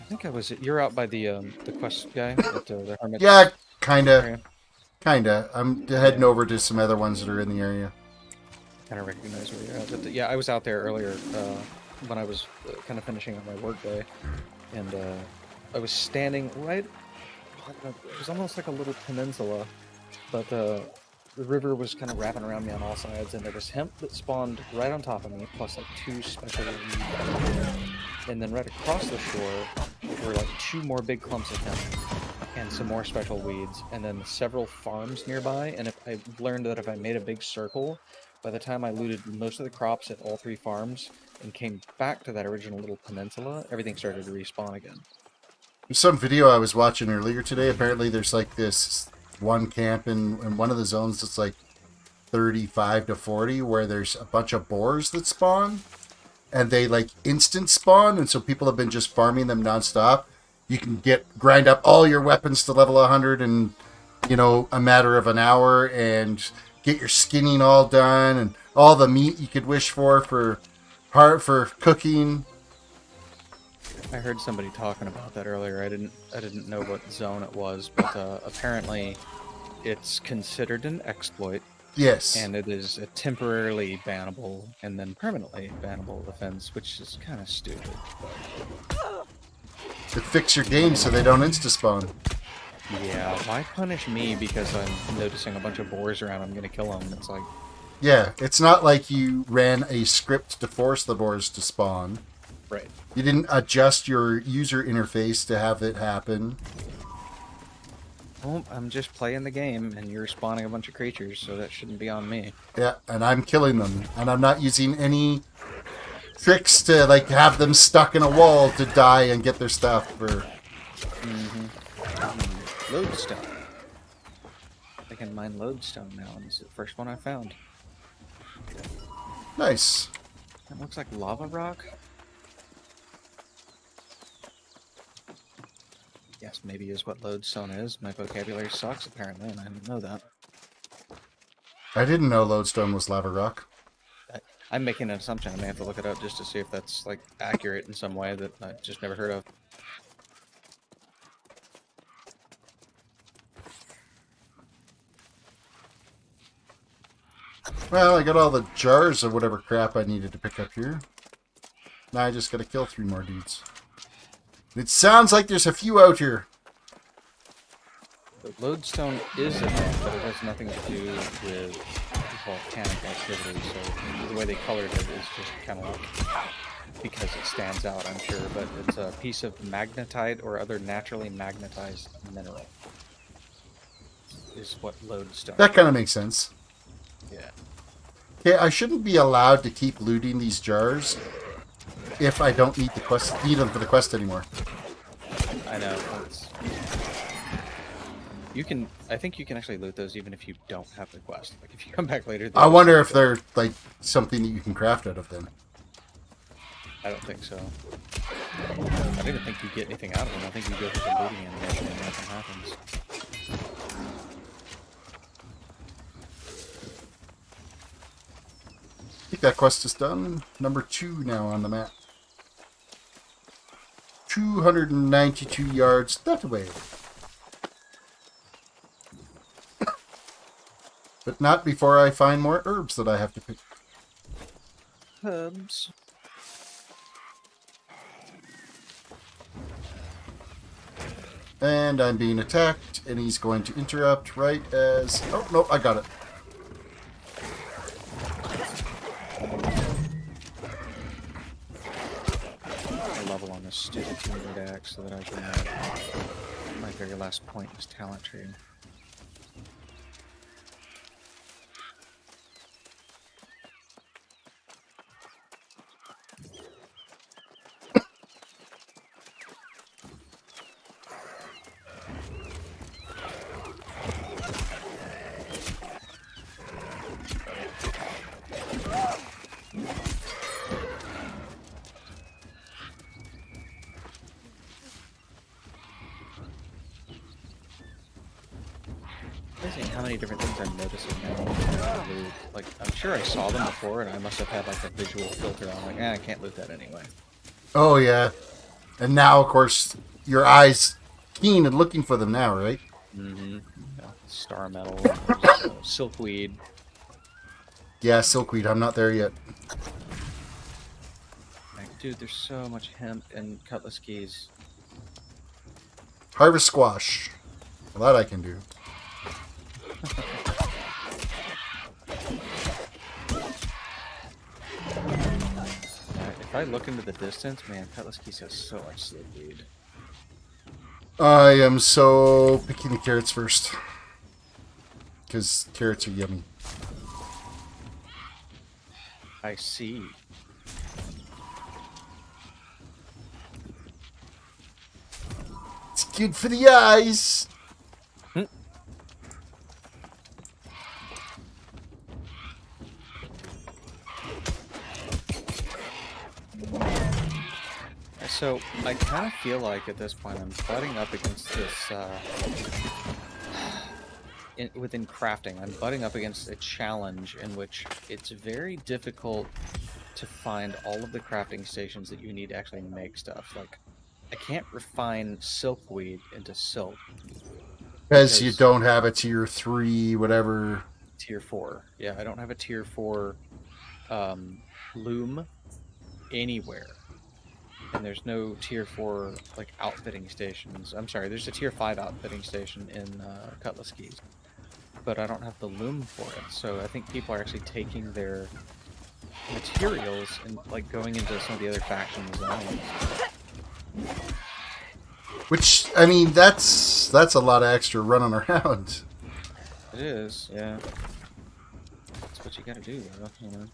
I think I was. You're out by the quest guy at the hermit. Yeah, kinda. area. Kinda. I'm heading over to some other ones that are in the area. Kind of recognize where you're at. But yeah, I was out there earlier when I was kind of finishing up my work day, and I was standing right. It was almost like a little peninsula, but the river was kind of wrapping around me on all sides, and there was hemp that spawned right on top of me, plus like 2 special weeds. And then right across the shore were like 2 more big clumps of hemp and some more special weeds, and then several farms nearby. And if I learned that if I made a big circle, by the time I looted most of the crops at all 3 farms and came back to that original little peninsula, everything started to respawn again. There's some video I was watching earlier today. Apparently there's like this one camp in one of the zones that's like 35 to 40 where there's a bunch of boars that spawn. And they like instant spawn, and so people have been just farming them nonstop. You can grind up all your weapons to level 100 in, you know, a matter of an hour, and get your skinning all done, and all the meat you could wish for cooking. I heard somebody talking about that earlier. I didn't know what zone it was, but apparently it's considered an exploit. Yes. And it is a temporarily bannable and then permanently bannable offense, which is kind of stupid. To fix your game so they don't insta-spawn. Yeah, why punish me because I'm noticing a bunch of boars around? I'm gonna kill them. It's like, Yeah, it's not like you ran a script to force the boars to spawn. right. You didn't adjust your user interface to have it happen. Well, I'm just playing the game, and you're spawning a bunch of creatures, so that shouldn't be on me. Yeah, and I'm killing them. And I'm not using any tricks to, like, have them stuck in a wall to die and get their stuff. Or... Lodestone. I can mine lodestone now, and this is the first one I found. Nice. That looks like lava rock. Yes, maybe is what lodestone is. My vocabulary sucks, apparently, and I didn't know that. I didn't know lodestone was lava rock. I'm making an assumption. I may have to look it up just to see if that's, like, accurate in some way that I just never heard of. Well, I got all the jars of whatever crap I needed to pick up here. Now I just gotta kill 3 more dudes. It sounds like there's a few out here. The lodestone is a thing, but it has nothing to do with volcanic activity, so the way they colored it is just kind of like, because it stands out, I'm sure, but it's a piece of magnetite or other naturally magnetized mineral. Is what lodestone That kind of makes sense. Yeah. Okay, I shouldn't be allowed to keep looting these jars if I don't need them for the quest anymore. I know. You can. I think you can actually loot those even if you don't have the quest. Like if you come back later. I wonder if they're like something that you can craft out of them. I don't think so. I don't even think you get anything out of them. I think you go through the looting animation and nothing happens. I think that quest is done. Number 2 now on the map. 292 yards that way. But not before I find more herbs that I have to pick. Herbs. And I'm being attacked, and he's going to interrupt right as... Oh, no, I got it. I level on this stupid timbered axe so that I can... my very last point is talent tree. How many different things I'm noticing now. Like, I'm sure I saw them before, and I must have had like a visual filter on. Like, I can't loot that anyway. Oh, yeah. And now, of course, your eyes keen and looking for them now, right? Mm-hmm. Yeah, star metal, silkweed. Yeah, silkweed. I'm not there yet. Like, dude, there's so much hemp and cutlass keys. Harvest squash. Well, that I can do. If I look into the distance, man, cutlass keys has so much silkweed. I am so picking the carrots first. Because carrots are yummy. I see. It's good for the eyes. So, I kind of feel like at this point I'm butting up against this, within crafting, I'm butting up against a challenge in which it's very difficult to find all of the crafting stations that you need to actually make stuff. Like, I can't refine silkweed into silk. Because you don't have a tier 3, whatever. Tier 4. Yeah, I don't have a tier 4 loom anywhere. and there's no tier 4 like outfitting stations. I'm sorry, there's a tier 5 outfitting station in Cutlass Keys, but I don't have the loom for it. So I think people are actually taking their materials and like going into some of the other factions. Which, I mean, that's a lot of extra running around. It is, yeah. That's what you gotta do, though, you know.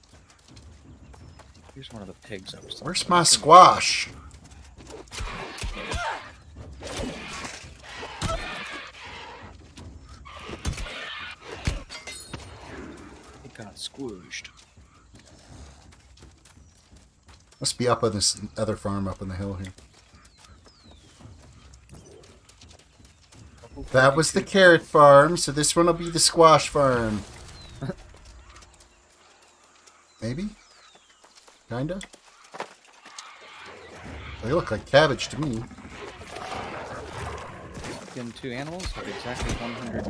Here's one of the pigs I was talking Where's about. my squash? It got squooshed. Must be up on this other farm up on the hill here. That was the carrot farm, so this one will be the squash farm. Maybe? Kinda? They look like cabbage to me. Again, 2 animals have exactly 100.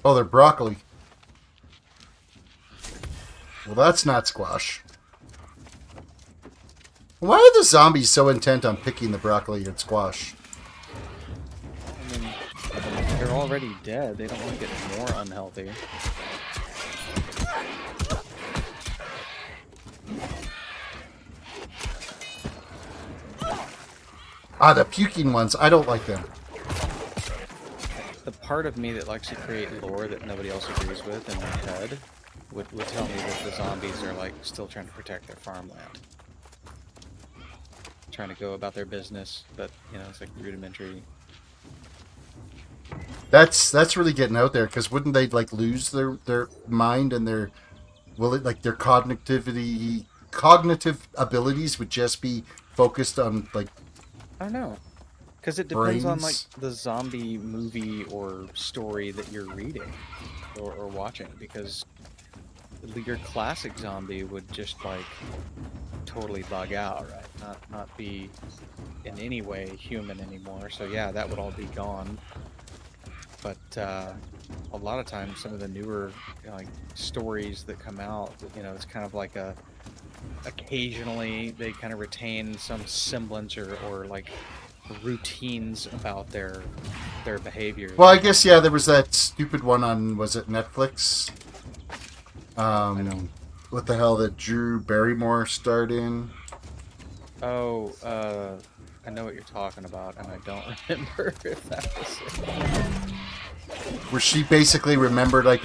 Oh, they're broccoli. Well, that's not squash. Why are the zombies so intent on picking the broccoli and squash? I mean, they're already dead. They don't want to get more unhealthy. Ah, the puking ones. I don't like them. The part of me that likes to create lore that nobody else agrees with in my head would tell me that the zombies are like still trying to protect their farmland. Trying to go about their business, but you know, it's like rudimentary. That's really getting out there, because wouldn't they like lose their mind and their their cognitive abilities would just be focused on like I don't know, because it depends on like brains? the zombie movie or story that you're reading or watching, because your classic zombie would just like totally bug out, right? Not be in any way human anymore. So yeah, that would all be gone. But a lot of times, some of the newer like stories that come out, you know, it's kind of like occasionally they kind of retain some semblance or like routines about their behavior. Well, I guess yeah, there was that stupid one on, was it Netflix? I know. What the hell that Drew Barrymore starred in? Oh, I know what you're talking about, and I don't remember if that was it. Where she basically remembered like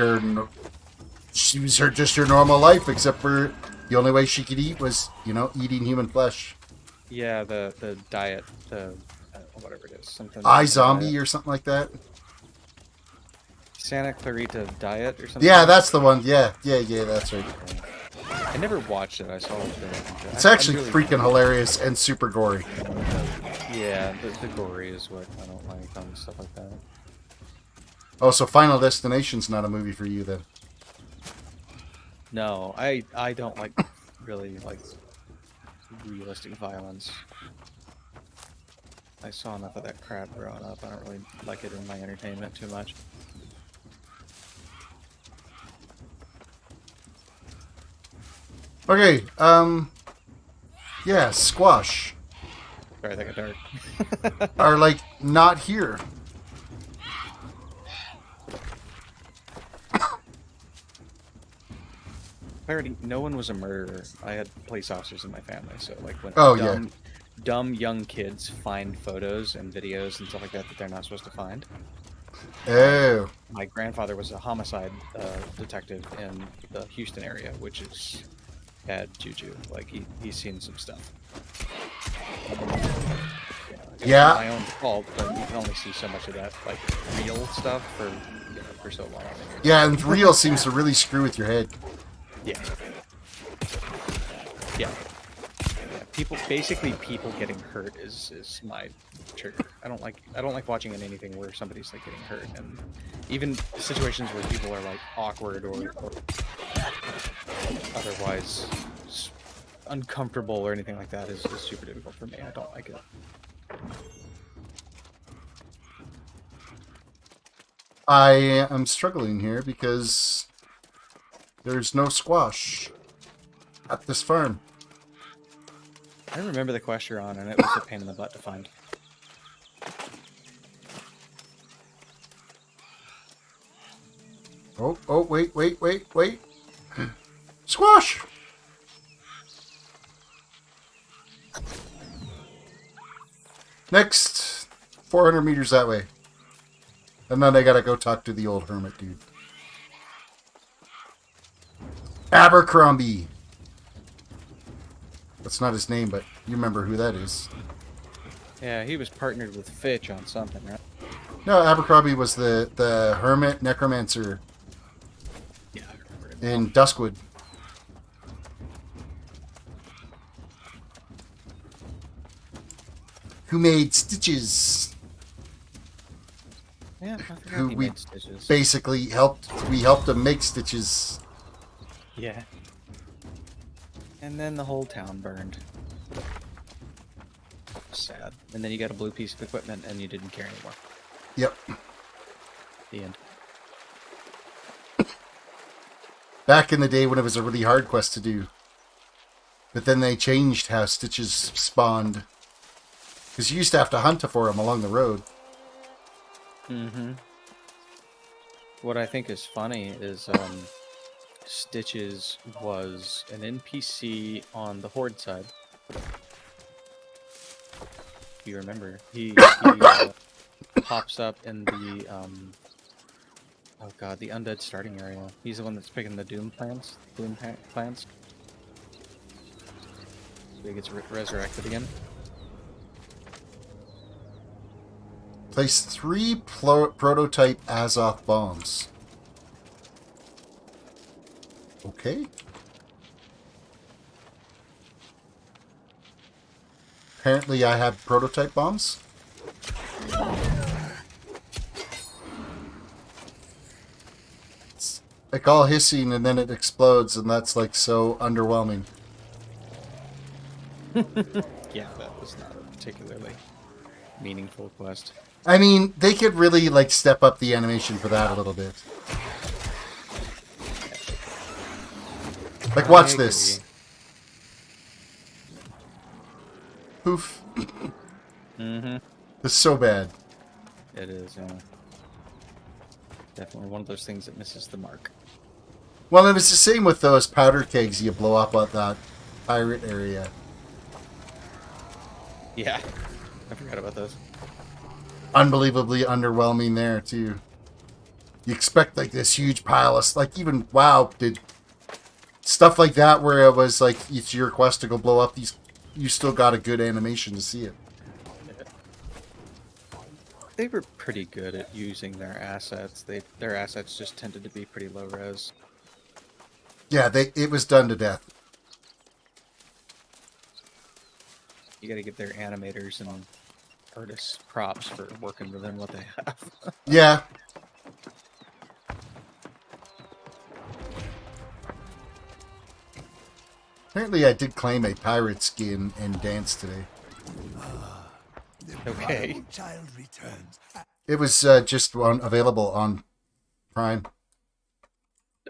she was just her normal life, except for the only way she could eat was, you know, eating human flesh. Yeah, the diet, whatever it is, something. iZombie or something like that. Santa Clarita Diet or something. Yeah, that's the one. Yeah, that's right. I never watched it. I saw it. It's actually freaking hilarious and super gory. Yeah, the gory is what I don't like on stuff like that. Oh, so Final Destination's not a movie for you then? No, I don't like really like realistic violence. I saw enough of that crap growing up. I don't really like it in my entertainment too much. Okay, yeah, squash Sorry, that got dark. are like not here. No one was a murderer. I had police officers in my family, so like when dumb young kids find photos and videos and stuff like that they're not supposed to find. Oh. My grandfather was a homicide detective in the Houston area, which is bad juju. Like he's seen some stuff. Yeah. My own fault, but you can only see so much of that like real stuff for so long. Yeah, and real seems to really screw with your head. Yeah. People getting hurt is my trigger. I don't like watching anything where somebody's like getting hurt, and even situations where people are like awkward or otherwise uncomfortable or anything like that is super difficult for me. I don't like it. I am struggling here because there's no squash at this farm. I remember the quest you're on, and it was a pain in the butt to find. Oh, wait. Squash! Next, 400 meters that way. And then I gotta go talk to the old hermit dude. Abercrombie! That's not his name, but you remember who that is. Yeah, he was partnered with Fitch on something, right? No, Abercrombie was the hermit necromancer Yeah, I remember it. in Duskwood. Who made Stitches. Yeah, I forgot Who he we made Stitches. basically helped him make Stitches. Yeah. And then the whole town burned. Sad. And then you got a blue piece of equipment and you didn't care anymore. Yep. The end. Back in the day when it was a really hard quest to do. But then they changed how Stitches spawned. Because you used to have to hunt for them along the road. Mm-hmm. What I think is funny is Stitches was an NPC on the Horde side. If you remember, he pops up in the oh god, the undead starting area. He's the one that's picking the doom plants. So he gets resurrected again. Place 3 prototype Azoth bombs. Okay. Apparently I have prototype bombs. It's like all hissing and then it explodes, and that's like so underwhelming. Yeah, that was not a particularly meaningful quest. I mean, they could really like step up the animation for that a little bit. Like, watch this. Poof. Mm-hmm. It's so bad. It is, definitely one of those things that misses the mark. Well, it was the same with those powder kegs you blow up at that pirate area. Yeah, I forgot about those. Unbelievably underwhelming there, too. You expect, like, this huge pile of... Like, even WoW did stuff like that where it was, like, it's your quest to go blow up these... You still got a good animation to see it. They were pretty good at using their assets. Their assets just tended to be pretty low res. Yeah, it was done to death. You gotta give their animators and artists props for working within what they have. Yeah. Apparently I did claim a pirate skin and dance today. Okay. Child returns. It was just available on Prime.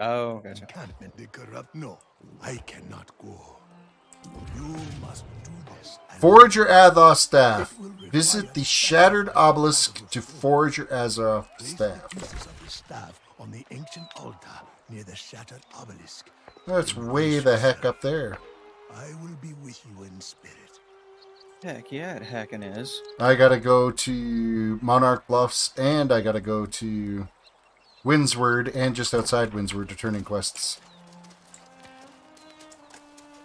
Oh, gotcha. Encampment they corrupt. No, I cannot go. You must do this. and Forge your Azoth staff. Visit the shattered obelisk to forge your Azoth place staff. the pieces of the staff on the ancient altar near the shattered obelisk. That's way the heck up there. I will be with you in spirit. Heck yeah, it heckin' is. I gotta go to Monarch Bluffs, and I gotta go to Windsward, and just outside Windsward to turn in quests.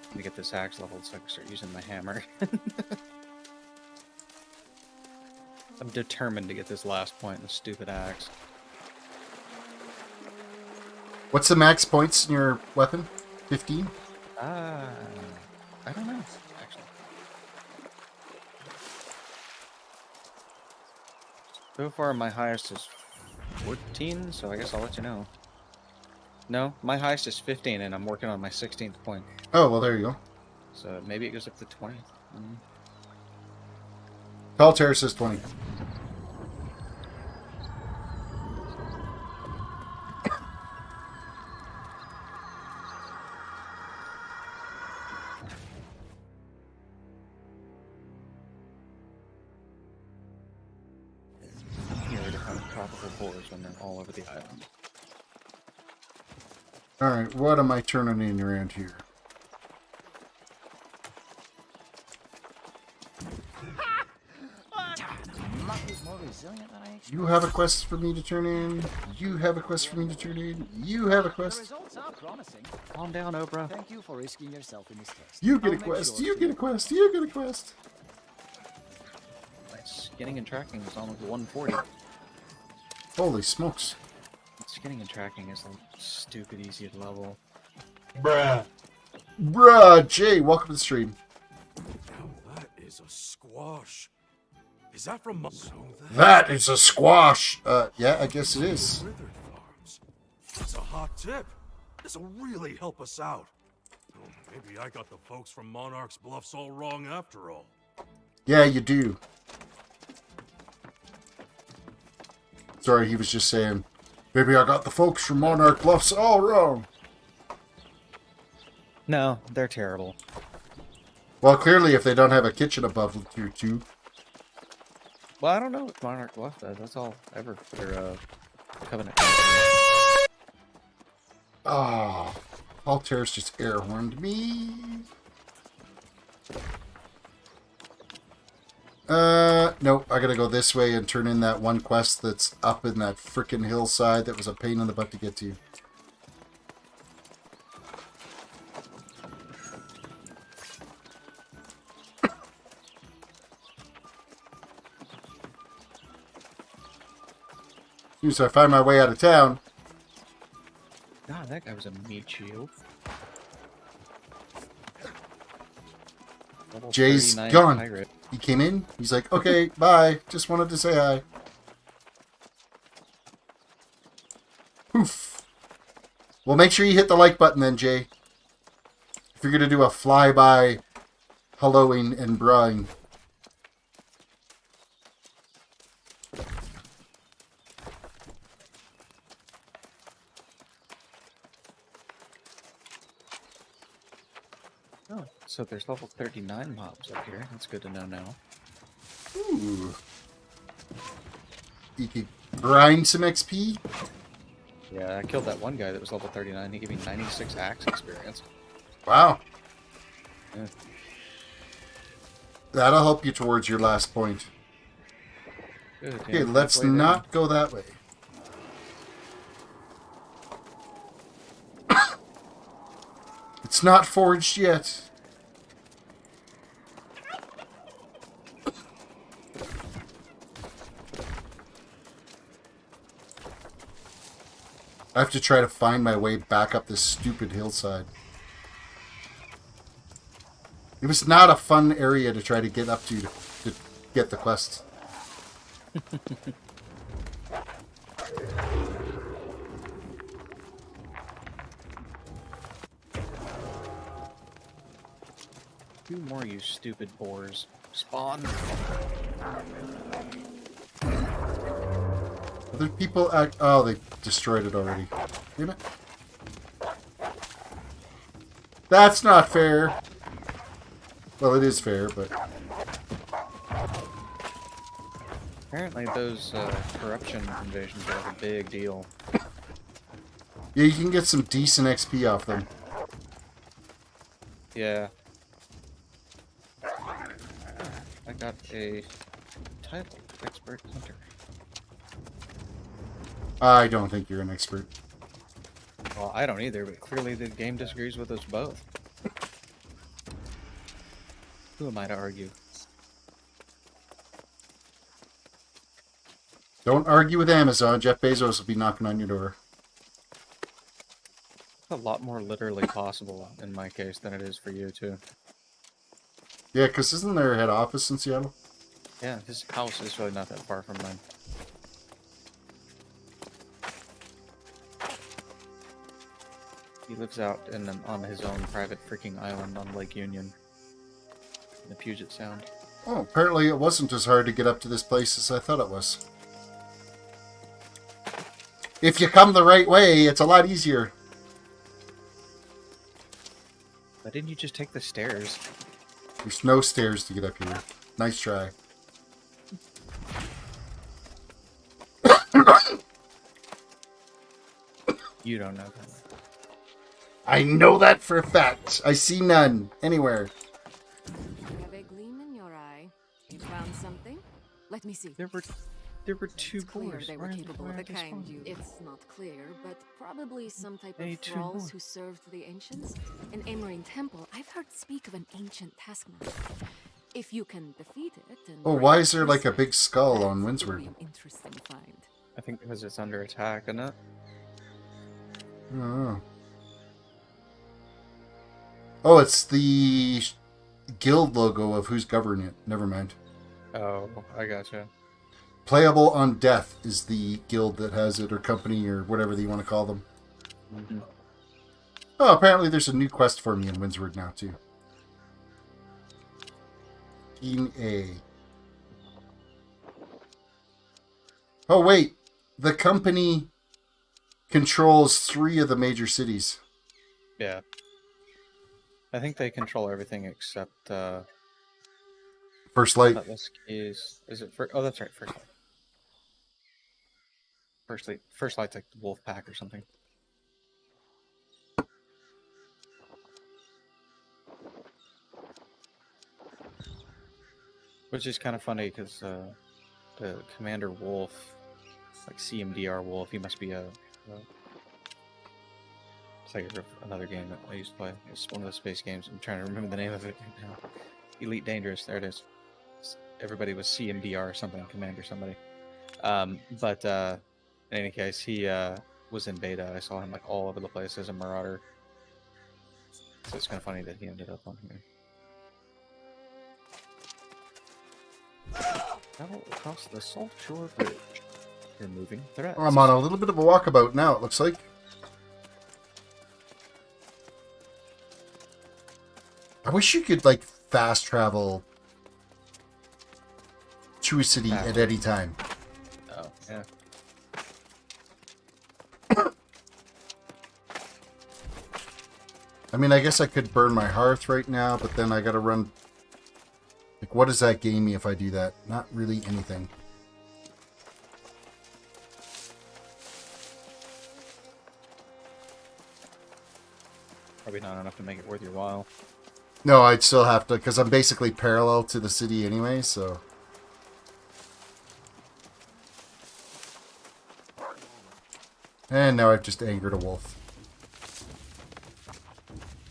Let me get this axe leveled so I can start using my hammer. I'm determined to get this last point in the stupid axe. What's the max points in your weapon? 15? I don't know, actually. So far, my highest is 14, so I guess I'll let you know. No, my highest is 15, and I'm working on my 16th point. Oh, well, there you go. So maybe it goes up to 20. Call Terror says 20. tropical boars when they're all over the island. Alright, what am I turning in around here? Monkey's more resilient than I expected. You have a quest for me to turn in. You have a quest for me to turn in. You have a The quest. results are promising. Calm down, Oprah. Thank you for risking yourself in this test. You get I'll a make quest. sure You to- get a quest. You get a quest. My skinning and tracking is almost 140. Holy smokes. Skinning and tracking is like stupid easy to level. Bruh, Jay, welcome to the stream. Now that is a squash. Is that from That is a squash. Yeah, I guess it is. Withered Farms? That's a hot tip. This'll really help us out. Oh, maybe I got the folks from Monarch's Bluffs all wrong after all. Yeah, you do. Sorry, he was just saying, maybe I got the folks from Monarch Bluffs all wrong. No, they're terrible. Well, clearly, if they don't have a kitchen above tier 2. Well, I don't know what Monarch Bluff does. That's all ever for Covenant. Oh, Paul Terrace just air horned me. Nope, I gotta go this way and turn in that one quest that's up in that frickin' hillside that was a pain in the butt to get to. As soon as I find my way out of town. God, that guy was a meat shield. Level Jay's 39 gone. pirate. He came in. He's like, okay, bye. Just wanted to say hi. Poof. Well, make sure you hit the like button then, Jay. If you're going to do a flyby helloing and brawling. Oh, so there's level 39 mobs up here. That's good to know now. Ooh. You could grind some XP. Yeah, I killed that one guy that was level 39. He gave me 96 axe experience. Wow. Yeah. That'll help you towards your last point. Good, Okay, yeah, let's halfway there. not go that way. It's not forged yet. I have to try to find my way back up this stupid hillside. It was not a fun area to try to get up to get the quest. Two more, you stupid boars. Spawn. Other people act. Oh, they destroyed it already. Damn it. That's not fair. Well, it is fair, but. Apparently those corruption invasions are like a big deal. Yeah, you can get some decent XP off them. Yeah. I got a title, Expert Hunter. I don't think you're an expert. Well, I don't either, but clearly the game disagrees with us both. Who am I to argue? Don't argue with Amazon. Jeff Bezos will be knocking on your door. A lot more literally possible in my case than it is for you, too. Yeah, because isn't there a head office in Seattle? Yeah, his house is really not that far from mine. He lives out on his own private freaking island on Lake Union. In the Puget Sound. Oh, apparently it wasn't as hard to get up to this place as I thought it was. If you come the right way, it's a lot easier. Why didn't you just take the stairs? There's no stairs to get up here. Nice try. You don't know that. I know that for a fact. I see none anywhere. You have a gleam in your eye. You found something? Let me see. There were two It's clear boars. they were capable of the kind you... It's not clear, but probably some type They of two thralls more. who served the ancients. In Amarine Temple, I've heard speak of an ancient taskmaster. If you can defeat it and... Oh, why is there like a big skull on Windsward? An interesting find. I think because it's under attack, isn't it? Oh. Oh, it's the guild logo of who's governing it. Never mind. Oh, I gotcha. Playable on Death is the guild that has it, or company, or whatever you want to call them. Mm-hmm. Oh, apparently there's a new quest for me in Windsward now, too. In A. Oh, wait. The company controls 3 of the major cities. Yeah. I think they control everything except First Light. Cutlass Keys. Is it for? Oh, that's right. First Light. First Light's like the Wolf Pack or something. Which is kind of funny because the Commander Wolf, like CMDR Wolf, he must be it's like another game that I used to play. It's one of the space games. I'm trying to remember the name of it right now. Elite Dangerous. There it is. Everybody was CMDR or something, Commander somebody. But in any case, he was in beta. I saw him like all over the place as a Marauder. So it's kind of funny that he ended up on here. Travel across the Salt Shore Bridge. Removing threats. I'm on a little bit of a walkabout now, it looks like. I wish you could, like, fast travel to a city at any time. Oh, yeah. I mean, I guess I could burn my hearth right now, but then I gotta run... Like, what does that gain me if I do that? Not really anything. Probably not enough to make it worth your while. No, I'd still have to, because I'm basically parallel to the city anyway, so... And now I've just angered a wolf.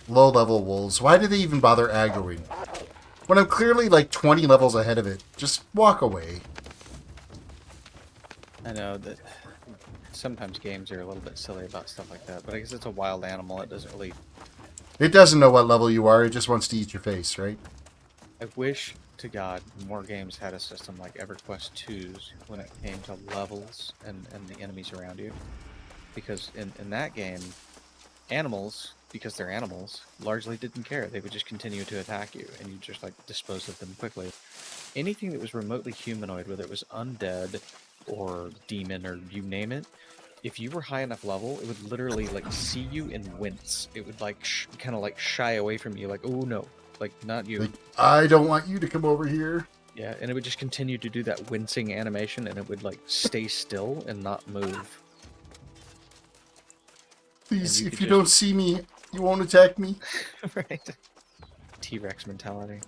Low-level wolves. Why do they even bother aggroing? When I'm clearly like 20 levels ahead of it, just walk away. I know that sometimes games are a little bit silly about stuff like that, but I guess it's a wild animal. It doesn't really... It doesn't know what level you are, it just wants to eat your face, right? I wish to God more games had a system like EverQuest 2's when it came to levels and the enemies around you. Because in that game, animals, because they're animals, largely didn't care. They would just continue to attack you, and you just like dispose of them quickly. Anything that was remotely humanoid, whether it was undead or demon or you name it, if you were high enough level, it would literally like see you and wince. It would like kind of like shy away from you, like, oh no, like not you. Like, I don't want you to come over here. Yeah, and it would just continue to do that wincing animation, and it would like stay still and not move. Please, if you don't see me, you won't attack me. Right. T-Rex mentality.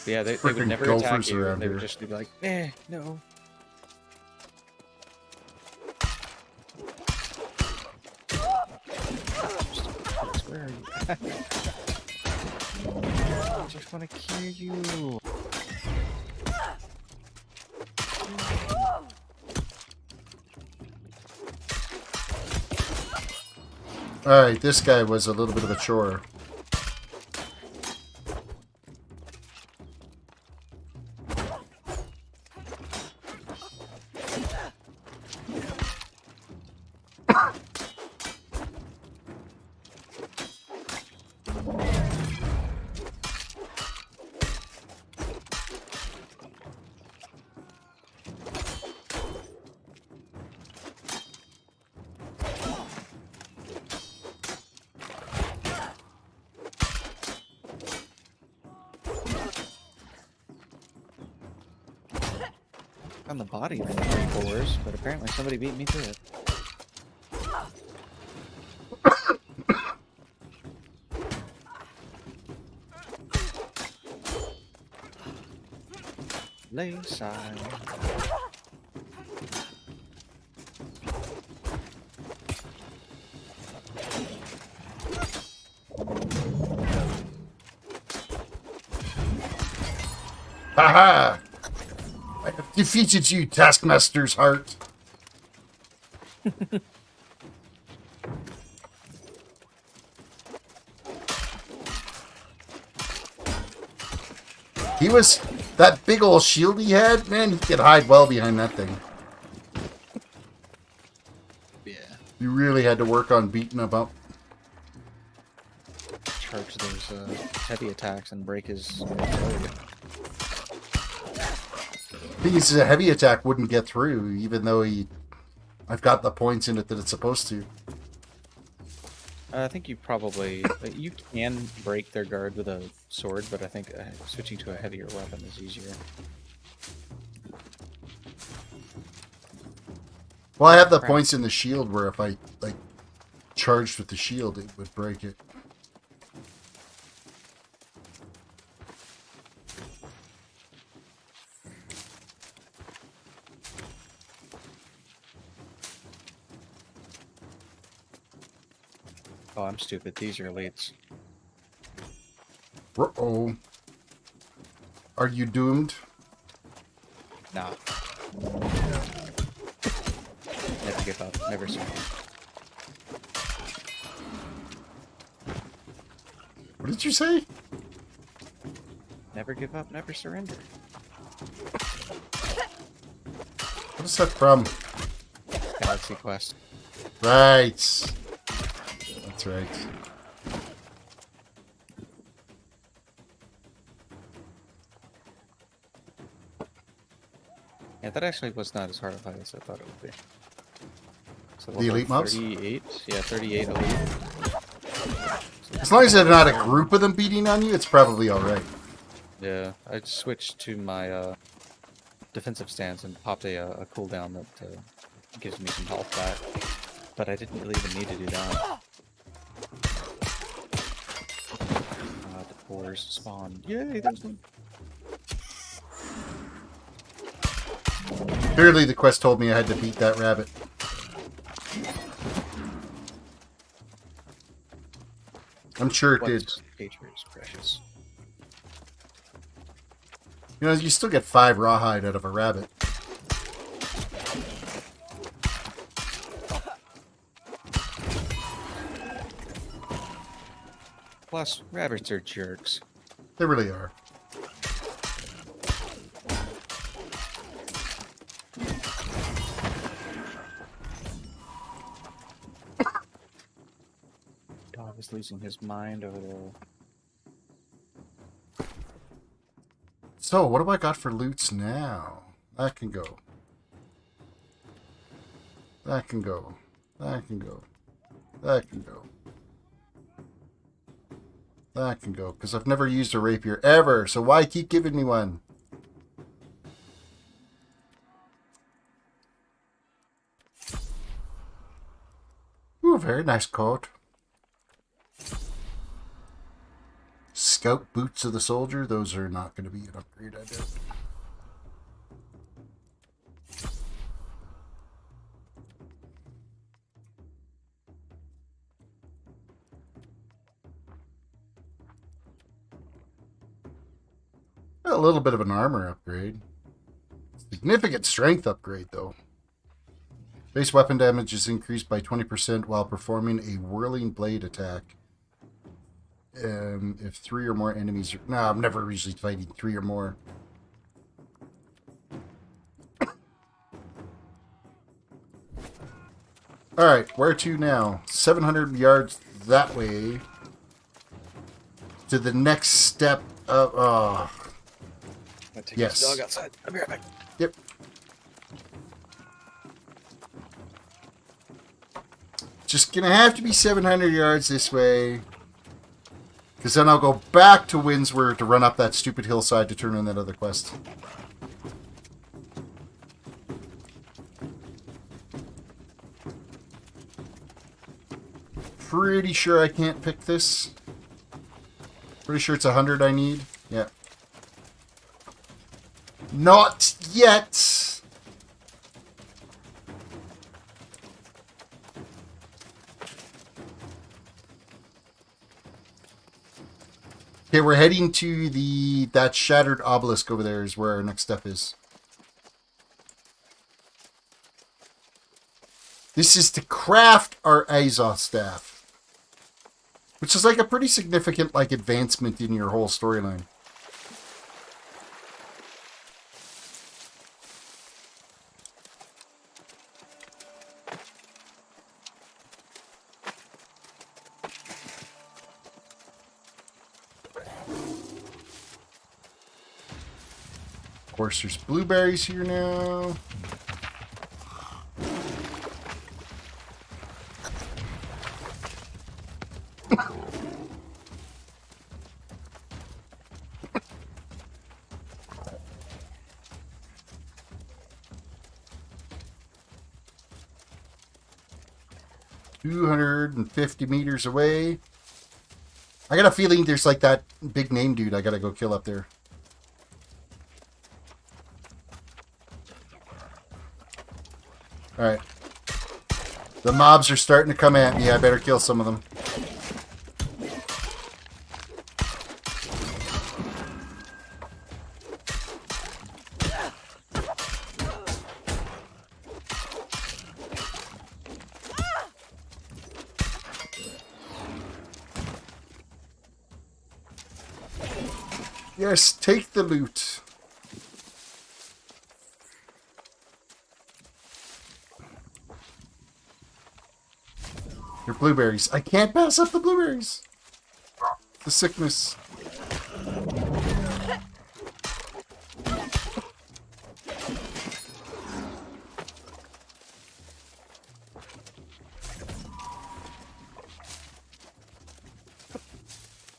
But yeah, they would never attack you. They would just be like, no. Where are you? I just want to kill you. Alright, this guy was a little bit of a chore. On the body of 3 boars, but apparently somebody beat me to it. Layside. Haha! I have defeated you, Taskmaster's heart. He was... That big old shield he had, man, he could hide well behind that thing. Yeah. You really had to work on beating him up. Charge those heavy attacks and break his... Thing is, a heavy attack wouldn't get through, even though I've got the points in it that it's supposed to. I think you probably... you can break their guard with a sword, but I think switching to a heavier weapon is easier. Well, I have the points in the shield where if I, like, charged with the shield, it would break it. Oh, I'm stupid. These are elites. Uh-oh. Are you doomed? Nah. Never give up. Never surrender. What did you say? Never give up. Never surrender. What is that from? Galaxy Quest. Right. That's right. Yeah, that actually was not as hard a fight as I thought it would be. So The elite mobs? 38? Yeah, 38 elite. As long as there's not a group of them beating on you, it's probably alright. Yeah, I switched to my defensive stance and popped a cooldown that gives me some health back. But I didn't really even need to do that. The boars spawned. Yay, there's one. Clearly the quest told me I had to beat that rabbit. I'm sure it did. Nature is precious. You know, you still get 5 rawhide out of a rabbit. Plus, rabbits are jerks. They really are. Dog is losing his mind over there. So, what do I got for loots now? That can go. That can go. That can go. That can go. That can go, because I've never used a rapier ever, so why keep giving me one? Ooh, very nice coat. Scout boots of the soldier, those are not going to be an upgrade, I doubt. A little bit of an armor upgrade. Significant strength upgrade, though. Base weapon damage is increased by 20% while performing a whirling blade attack. If 3 or more enemies are... Nah, I'm never usually fighting 3 or more. Alright, where to now? 700 yards that way. To the next step of... Take yes. this dog outside. I'll be right back. Yep. Just gonna have to be 700 yards this way. Because then I'll go back to Windsor to run up that stupid hillside to turn in that other quest. Pretty sure I can't pick this. Pretty sure it's 100 I need. Yeah. Not yet. Okay, we're heading to that shattered obelisk over there is where our next step is. This is to craft our Azoth staff, which is like a pretty significant like advancement in your whole storyline. Of course, there's blueberries here now. $250 meters away. I got a feeling there's like that big name dude I gotta go kill up there. Alright. The mobs are starting to come at me. I better kill some of them. Yes, take the loot. They're blueberries. I can't pass up the blueberries. The sickness.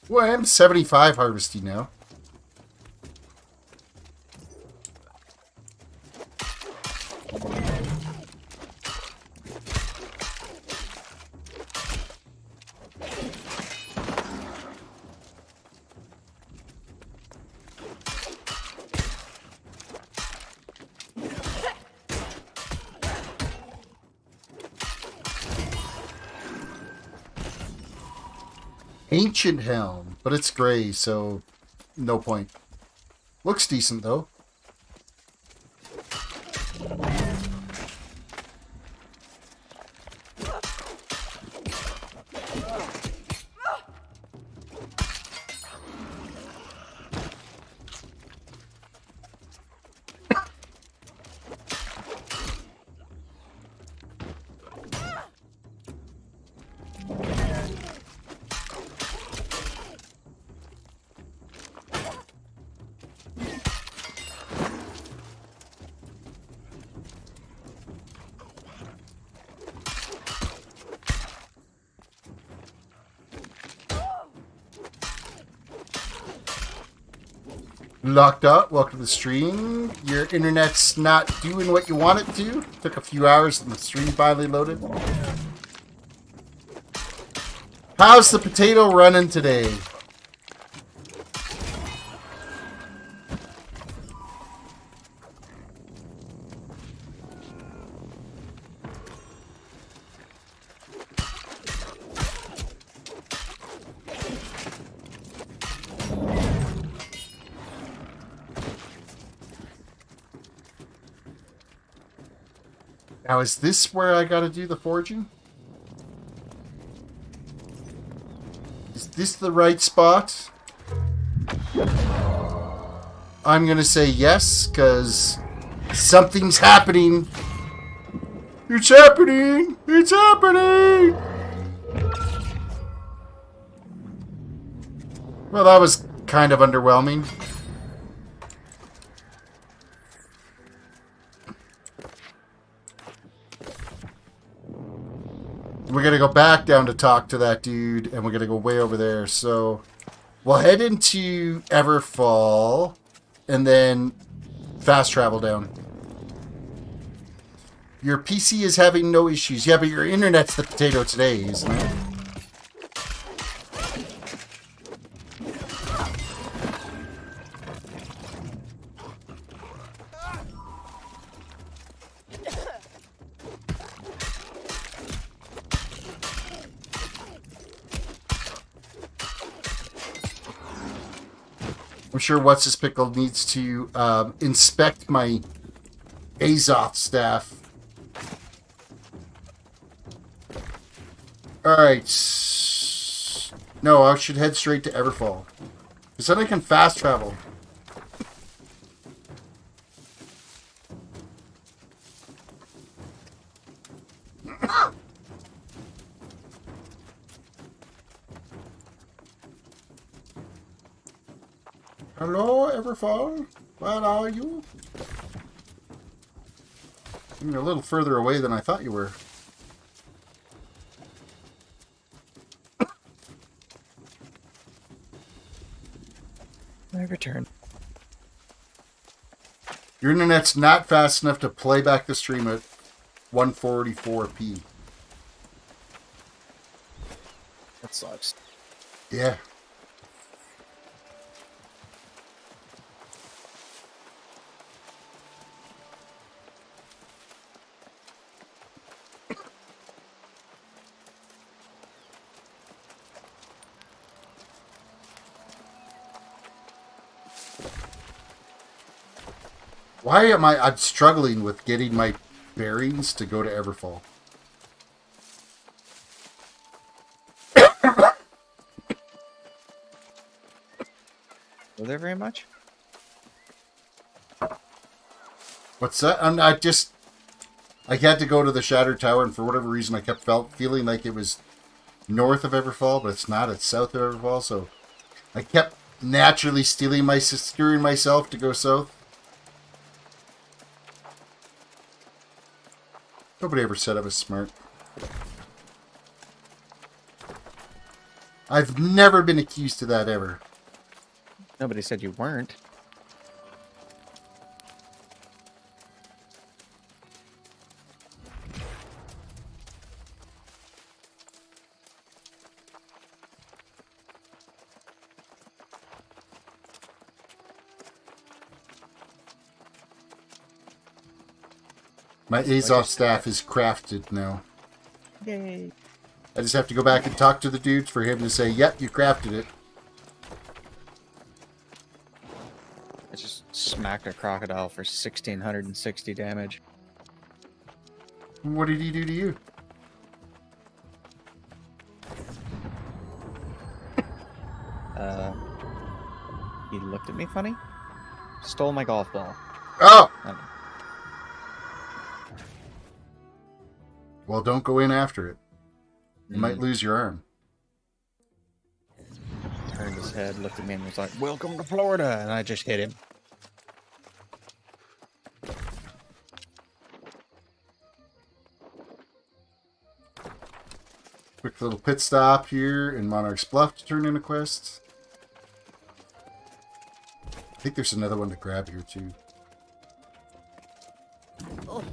Well, I am 75 harvesting now. Ancient helm, but it's gray, so no point. Looks decent, though. Locked up, welcome to the stream. Your internet's not doing what you want it to. Took a few hours and the stream finally loaded. How's the potato running today? Now, is this where I gotta do the forging? Is this the right spot? I'm gonna say yes, because something's happening. It's happening! It's happening! Well, that was kind of underwhelming. We're going to go back down to talk to that dude, and we're going to go way over there. So we'll head into Everfall, and then fast travel down. Your PC is having no issues. Yeah, but your internet's the potato today, isn't it? I'm sure What's His Pickle needs to inspect my Azoth staff. Alright. No, I should head straight to Everfall. Because then I can fast travel. Hello, Everfall? Where are you? You're a little further away than I thought you were. I return. Your internet's not fast enough to play back the stream at 144p. That sucks. Yeah. Why am I'm struggling with getting my bearings to go to Everfall? Was there very much? What's that? I had to go to the Shattered Tower, and for whatever reason I kept feeling like it was north of Everfall, but it's not. It's south of Everfall, so I kept naturally steering myself to go south. Nobody ever said I was smart. I've never been accused of that ever. Nobody said you weren't. My Azoth staff is crafted now. Yay. I just have to go back and talk to the dudes for him to say, yep, you crafted it. I just smacked a crocodile for 1,660 damage. What did he do to you? He looked at me funny. Stole my golf ball. Oh! Well, don't go in after it. You might lose your arm. Turned his head, looked at me, and was like, "Welcome to Florida," and I just hit him. Quick little pit stop here in Monarch's Bluff to turn in a quest. I think there's another one to grab here, too.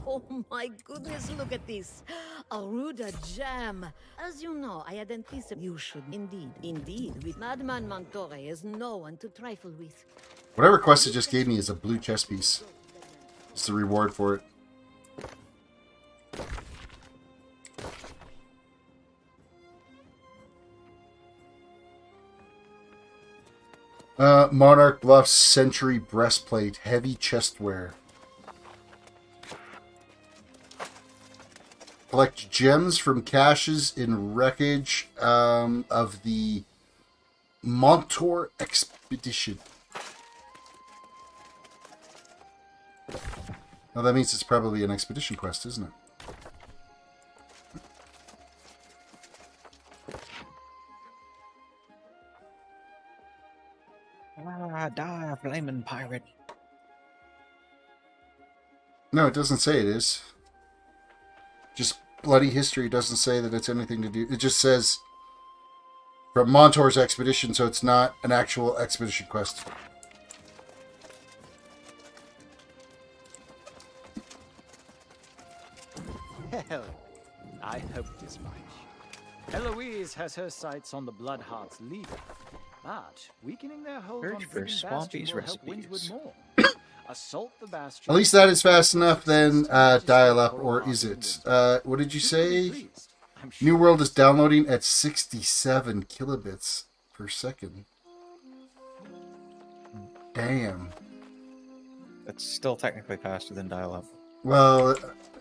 Oh my goodness, look at this. Aruda jam. As you know, I had anticipated you should indeed. With Madman Montore is no one to trifle with. Whatever quest it just gave me is a blue chess piece. It's the reward for it. Monarch Bluff's Century Breastplate, heavy chestwear. Collect gems from caches in wreckage of the Montour Expedition. Well, that means it's probably an expedition quest, isn't it? Die, flaming pirate. No, it doesn't say it is. Just bloody history doesn't say that it's anything to do. It just says from Montour's expedition, so it's not an actual expedition quest. Hell, I hoped as much. Eloise has her sights on the Bloodheart's leader, but weakening their hold Search on for Brigand Swampy's Bastion will help recipes. Windward more. Assault the Bastion. At least that is fast enough, then dial up, or is it? What did you say? New World is downloading at 67 kilobits per second. Damn. That's still technically faster than dial-up. Well,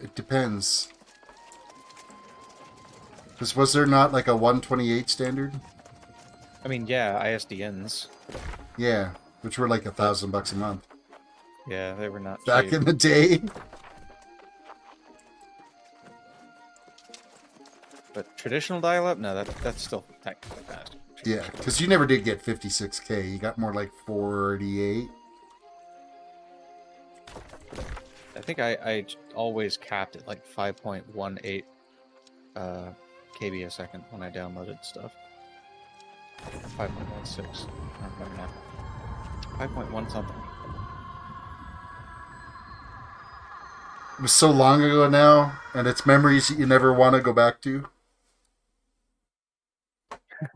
it depends. Because was there not like a 128 standard? I mean, yeah, ISDNs. Yeah, which were like $1,000 a month. Yeah, they were not Back cheap. in the day. But traditional dial-up? No, that's still technically fast. Yeah, because you never did get 56K. You got more like 48. I think I always capped at like 5.18 KB a second when I downloaded stuff. 5.16. I don't remember now. 5.1 something. It was so long ago now, and it's memories that you never want to go back to.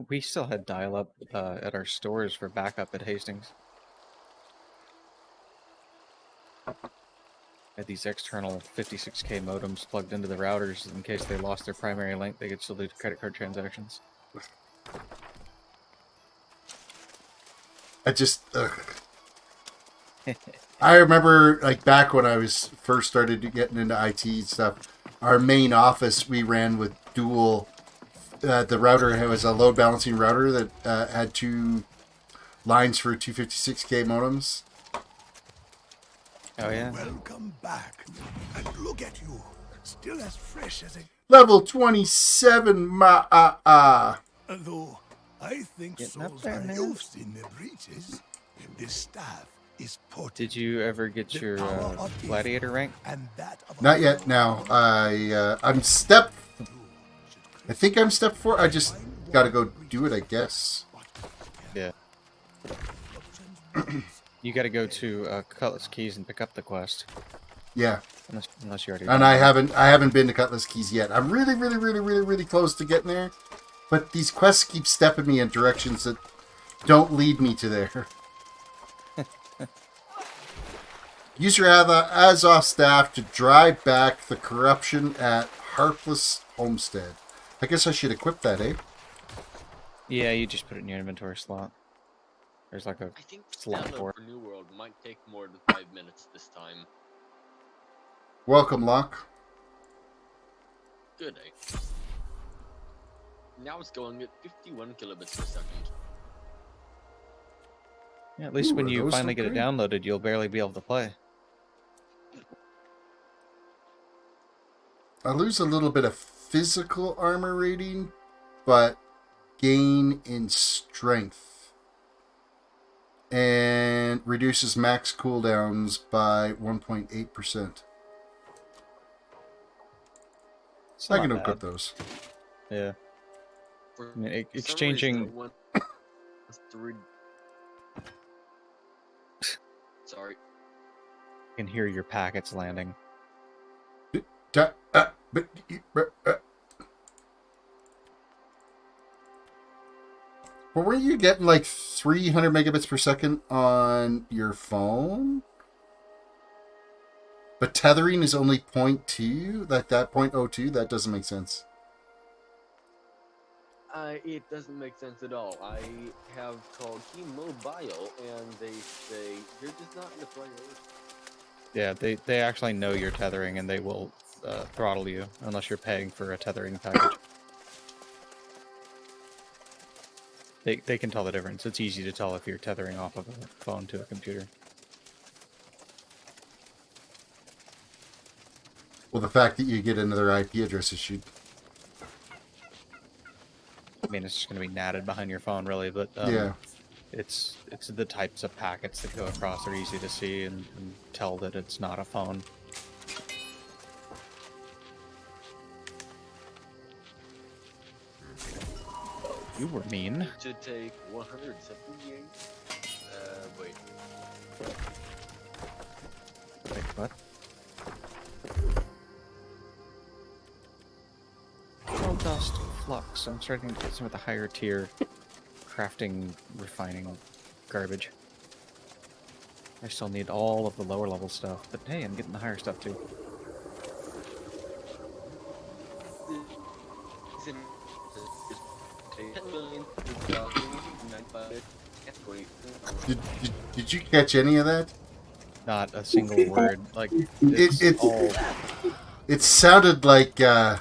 We still had dial-up at our stores for backup at Hastings. Had these external 56K modems plugged into the routers in case they lost their primary link, they could still do credit card transactions. I just... I remember, like, back when I was first started getting into IT and stuff, our main office we ran with dual... the router was a load balancing router that had 2 lines for 256K modems. Oh, yeah? Welcome back. And look at you. Still as fresh as a... Level 27, Although, I think Getting up souls there, are man. youths in their breeches. This staff is potent. Did you ever get your gladiator rank? And that of Not yet, now. I'm step... I think I'm step 4. I just gotta go do it, I guess. Yeah. You gotta go to Cutlass Keys and pick up the quest. Yeah. Unless you already And done I it. haven't been to Cutlass Keys yet. I'm really close to getting there. But these quests keep stepping me in directions that don't lead me to there. Use your Azov staff to drive back the corruption at Harpless Homestead. I guess I should equip that, eh? Yeah, you just put it in your inventory slot. There's like a I think slot standard for it. for New World might take more than 5 minutes this time. Welcome, Locke. Good, eh? Now it's going at 51 kilobits per second. Yeah, at least Ooh, when are you those finally so get it great? downloaded, you'll barely be able to play. I lose a little bit of physical armor rating, but gain in strength. And reduces max cooldowns by 1.8%. It's I not can bad. equip those. Yeah. For I mean, some exchanging... reason, it wants to Sorry. You can hear your packets landing. Well, were you getting like 300 megabits per second on your phone? But tethering is only 0.2? That 0.02? That doesn't make sense. It doesn't make sense at all. I have called Team Mobile, and they say you're just not in the play order. Yeah, they actually know you're tethering, and they will throttle you unless you're paying for a tethering package. They can tell the difference. It's easy to tell if you're tethering off of a phone to a computer. Well, the fact that you get another IP address issued. I mean, it's just going to be natted behind your phone, really, but Yeah. it's the types of packets that go across are easy to see and tell that it's not a phone. You were mean. To take 178. Wait. Wait, what? Well, dust, flux. I'm starting to get some of the higher tier crafting, refining garbage. I still need all of the lower level stuff, but hey, I'm getting the higher stuff too. That's great. Did you catch any of that? Not a single word. Like it's all. It sounded like I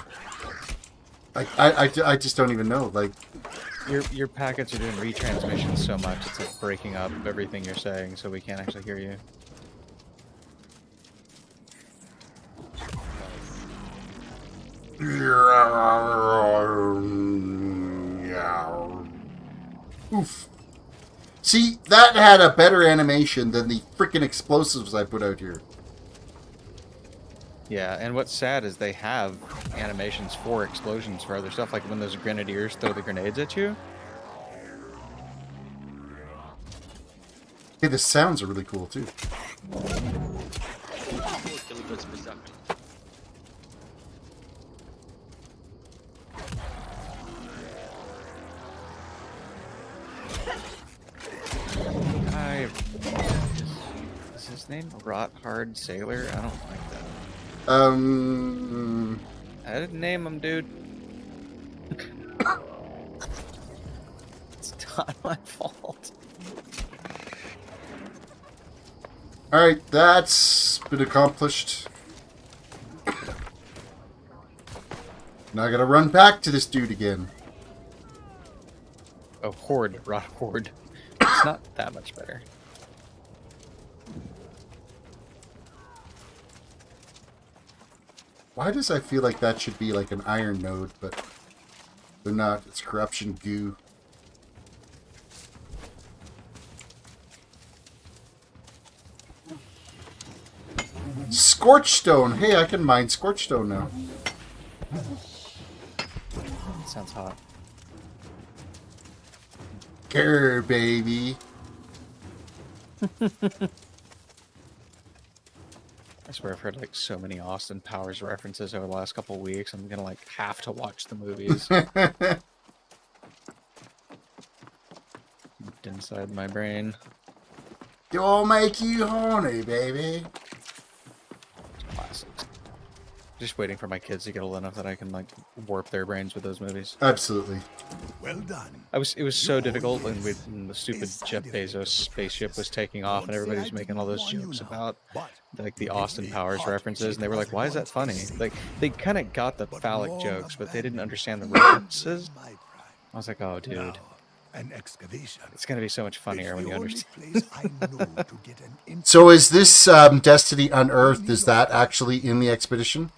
just don't even know. Like Your packets are doing retransmissions so much, it's like breaking up everything you're saying, so we can't actually hear you. Oof. See, that had a better animation than the freaking explosives I put out here. Yeah, and what's sad is they have animations for explosions for other stuff, like when those grenadiers throw the grenades at you. Hey, the sounds are really cool too. Is his name Rot Hard Sailor? I don't like that. I didn't name him, dude. It's not my fault. Alright, that's been accomplished. Now I gotta run back to this dude again. Oh, Horde. Rot Horde. It's not that much better. Why does I feel like that should be like an iron node, but they're not. It's corruption goo. Scorchstone! Hey, I can mine Scorchstone now. Sounds hot. Grr, baby. I swear I've heard like so many Austin Powers references over the last couple of weeks. I'm gonna like have to watch the movies. Inside my brain. Don't make you horny, baby. Classics. Just waiting for my kids to get old enough that I can like warp their brains with those movies. Absolutely. Well done. It was so difficult when the stupid Jeff Bezos spaceship was taking off and everybody was making all those jokes about like the Austin Powers references, and they were like, "Why is that funny?" Like they kind of got the phallic jokes, but they didn't understand the references. I was like, "Oh, dude." It's gonna be so much funnier when you understand. So is this Destiny Unearthed, is that actually in the expedition?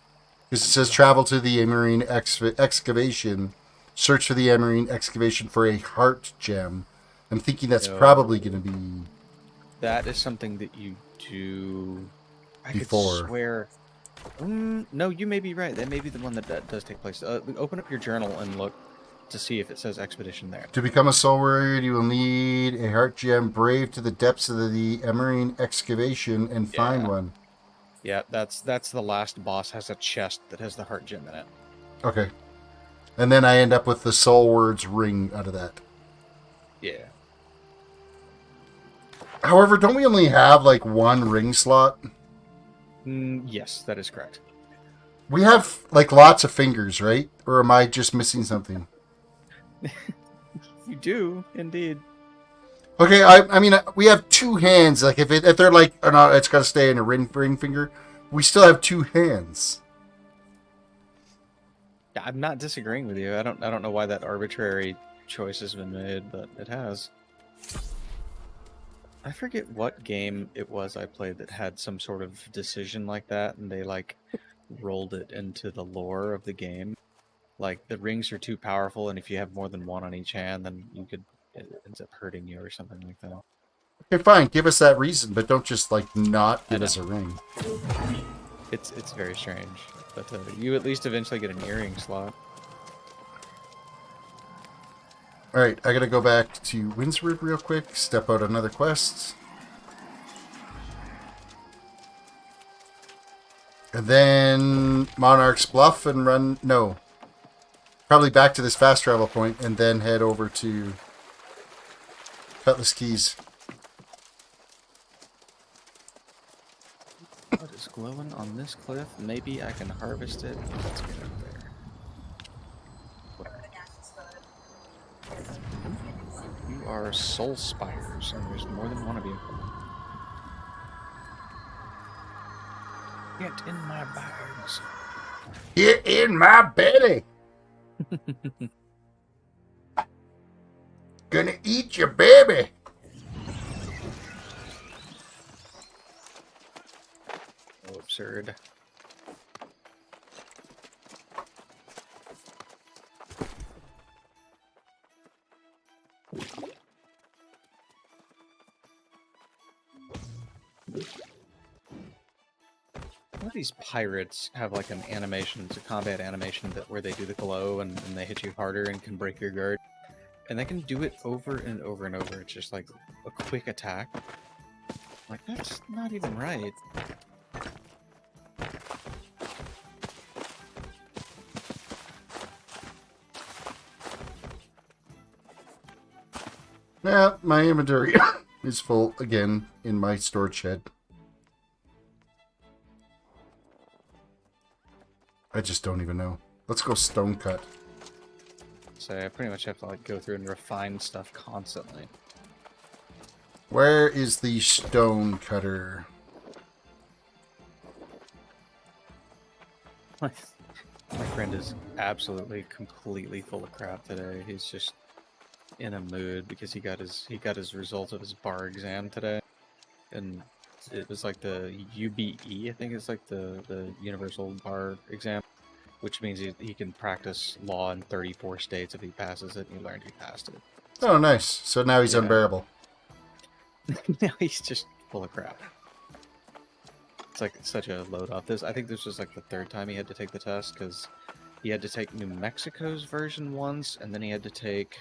Because it says travel to the Marine excavation, search for the Marine excavation for a heart gem. I'm thinking that's probably going to be... That is something that you do... Before. I could swear... no, you may be right. That may be the one that does take place. Open up your journal and look to see if it says expedition there. To become a soul warrior, you will need a heart gem. Brave to the depths of the Marine excavation and find one. Yeah, that's the last boss has a chest that has the heart gem in it. Okay. And then I end up with the soul words ring out of that. Yeah. However, don't we only have like one ring slot? Yes, that is correct. We have like lots of fingers, right? Or am I just missing something? You do, indeed. Okay, I mean, we have two hands. Like, if they're like, or no, it's got to stay in a ring finger. We still have two hands. Yeah, I'm not disagreeing with you. I don't know why that arbitrary choice has been made, but it has. I forget what game it was I played that had some sort of decision like that, and they like rolled it into the lore of the game. Like, the rings are too powerful, and if you have more than one on each hand, then it ends up hurting you or something like that. Okay, fine. Give us that reason, but don't just, like, not give us a ring. It's very strange. But you at least eventually get an earring slot. Alright, I gotta go back to Windsward real quick, step out another quest. And then Monarch's Bluff and run... No. Probably back to this fast travel point and then head over to Cutlass Keys. What is glowing on this cliff? Maybe I can harvest it. Let's get up there. are soul spires, and there's more than one of you. Get in my bags. Get in my belly. Gonna eat your baby. Oh, absurd. All these pirates have like an animation, it's a combat animation that where they do the glow and they hit you harder and can break your guard. And they can do it over and over and over. It's just like a quick attack. Like, that's not even right. Yeah, my inventory is full again in my storage shed. I just don't even know. Let's go stone cut. So I pretty much have to like go through and refine stuff constantly. Where is the stone cutter? My friend is absolutely, completely full of crap today. He's just in a mood because he got his results of his bar exam today, and it was like the UBE, I think it's like the Universal Bar Exam, which means he can practice law in 34 states if he passes it, and he learned he passed it. Oh, nice. So now he's unbearable. Now he's just full of crap. It's like such a load off. I think this was like the third time he had to take the test, because he had to take New Mexico's version once, and then he had to take,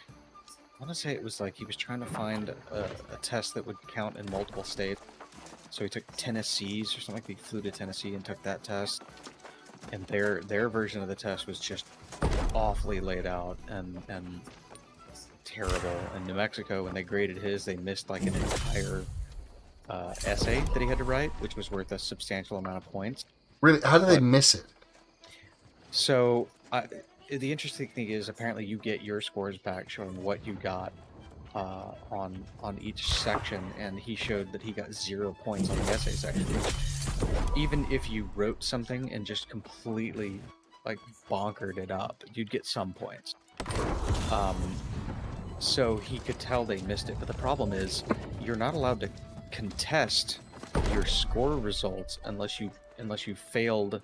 I want to say it was like he was trying to find a test that would count in multiple states. So he took Tennessee's or something. Like he flew to Tennessee and took that test, and their version of the test was just awfully laid out and terrible. In New Mexico, when they graded his, they missed like an entire essay that he had to write, which was worth a substantial amount of points. Really? How do they miss it? So the interesting thing is, apparently you get your scores back showing what you got on each section, and he showed that he got 0 points on the essay section, which even if you wrote something and just completely like bonkered it up, you'd get some points. So he could tell they missed it, but the problem is you're not allowed to contest your score results unless you failed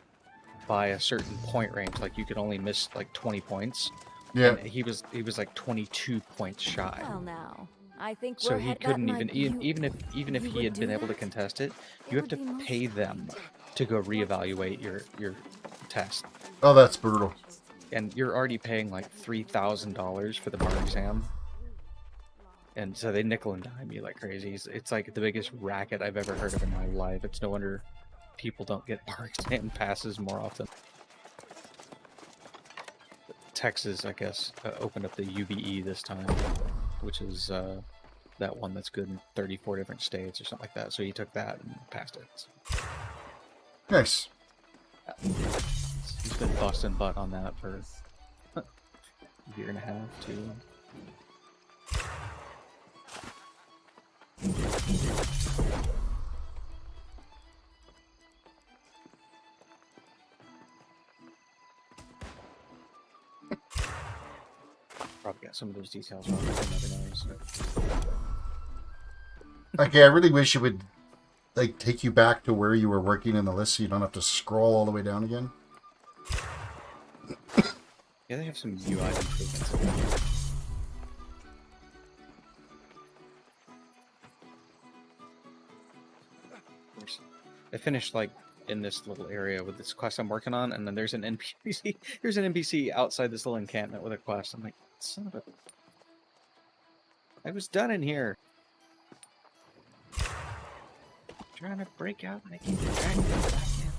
by a certain point range. Like you could only miss like 20 points. Yeah. And he was like 22 points shy. Well, now I think So he couldn't even if he had been able to contest it, you have to pay them to go reevaluate your test. Oh, that's brutal. And you're already paying like $3,000 for the bar exam. And so they nickel and dime you like crazy. It's like the biggest racket I've ever heard of in my life. It's no wonder people don't get bar exam passes more often. Texas, I guess, opened up the UBE this time, which is that one that's good in 34 different states or something like that. So he took that and passed it. So. Nice. He's been busting butt on that for a year and a half, too. Probably got some of those details wrong, but never knows. Okay, I really wish it would like take you back to where you were working in the list, so you don't have to scroll all the way down again. Yeah, they have some UI improvements. I finished like in this little area with this quest I'm working on, and then there's an NPC. There's an NPC outside this little encampment with a quest. I'm like, son of a! I was done in here. Trying to break out, and I keep dragging me back in.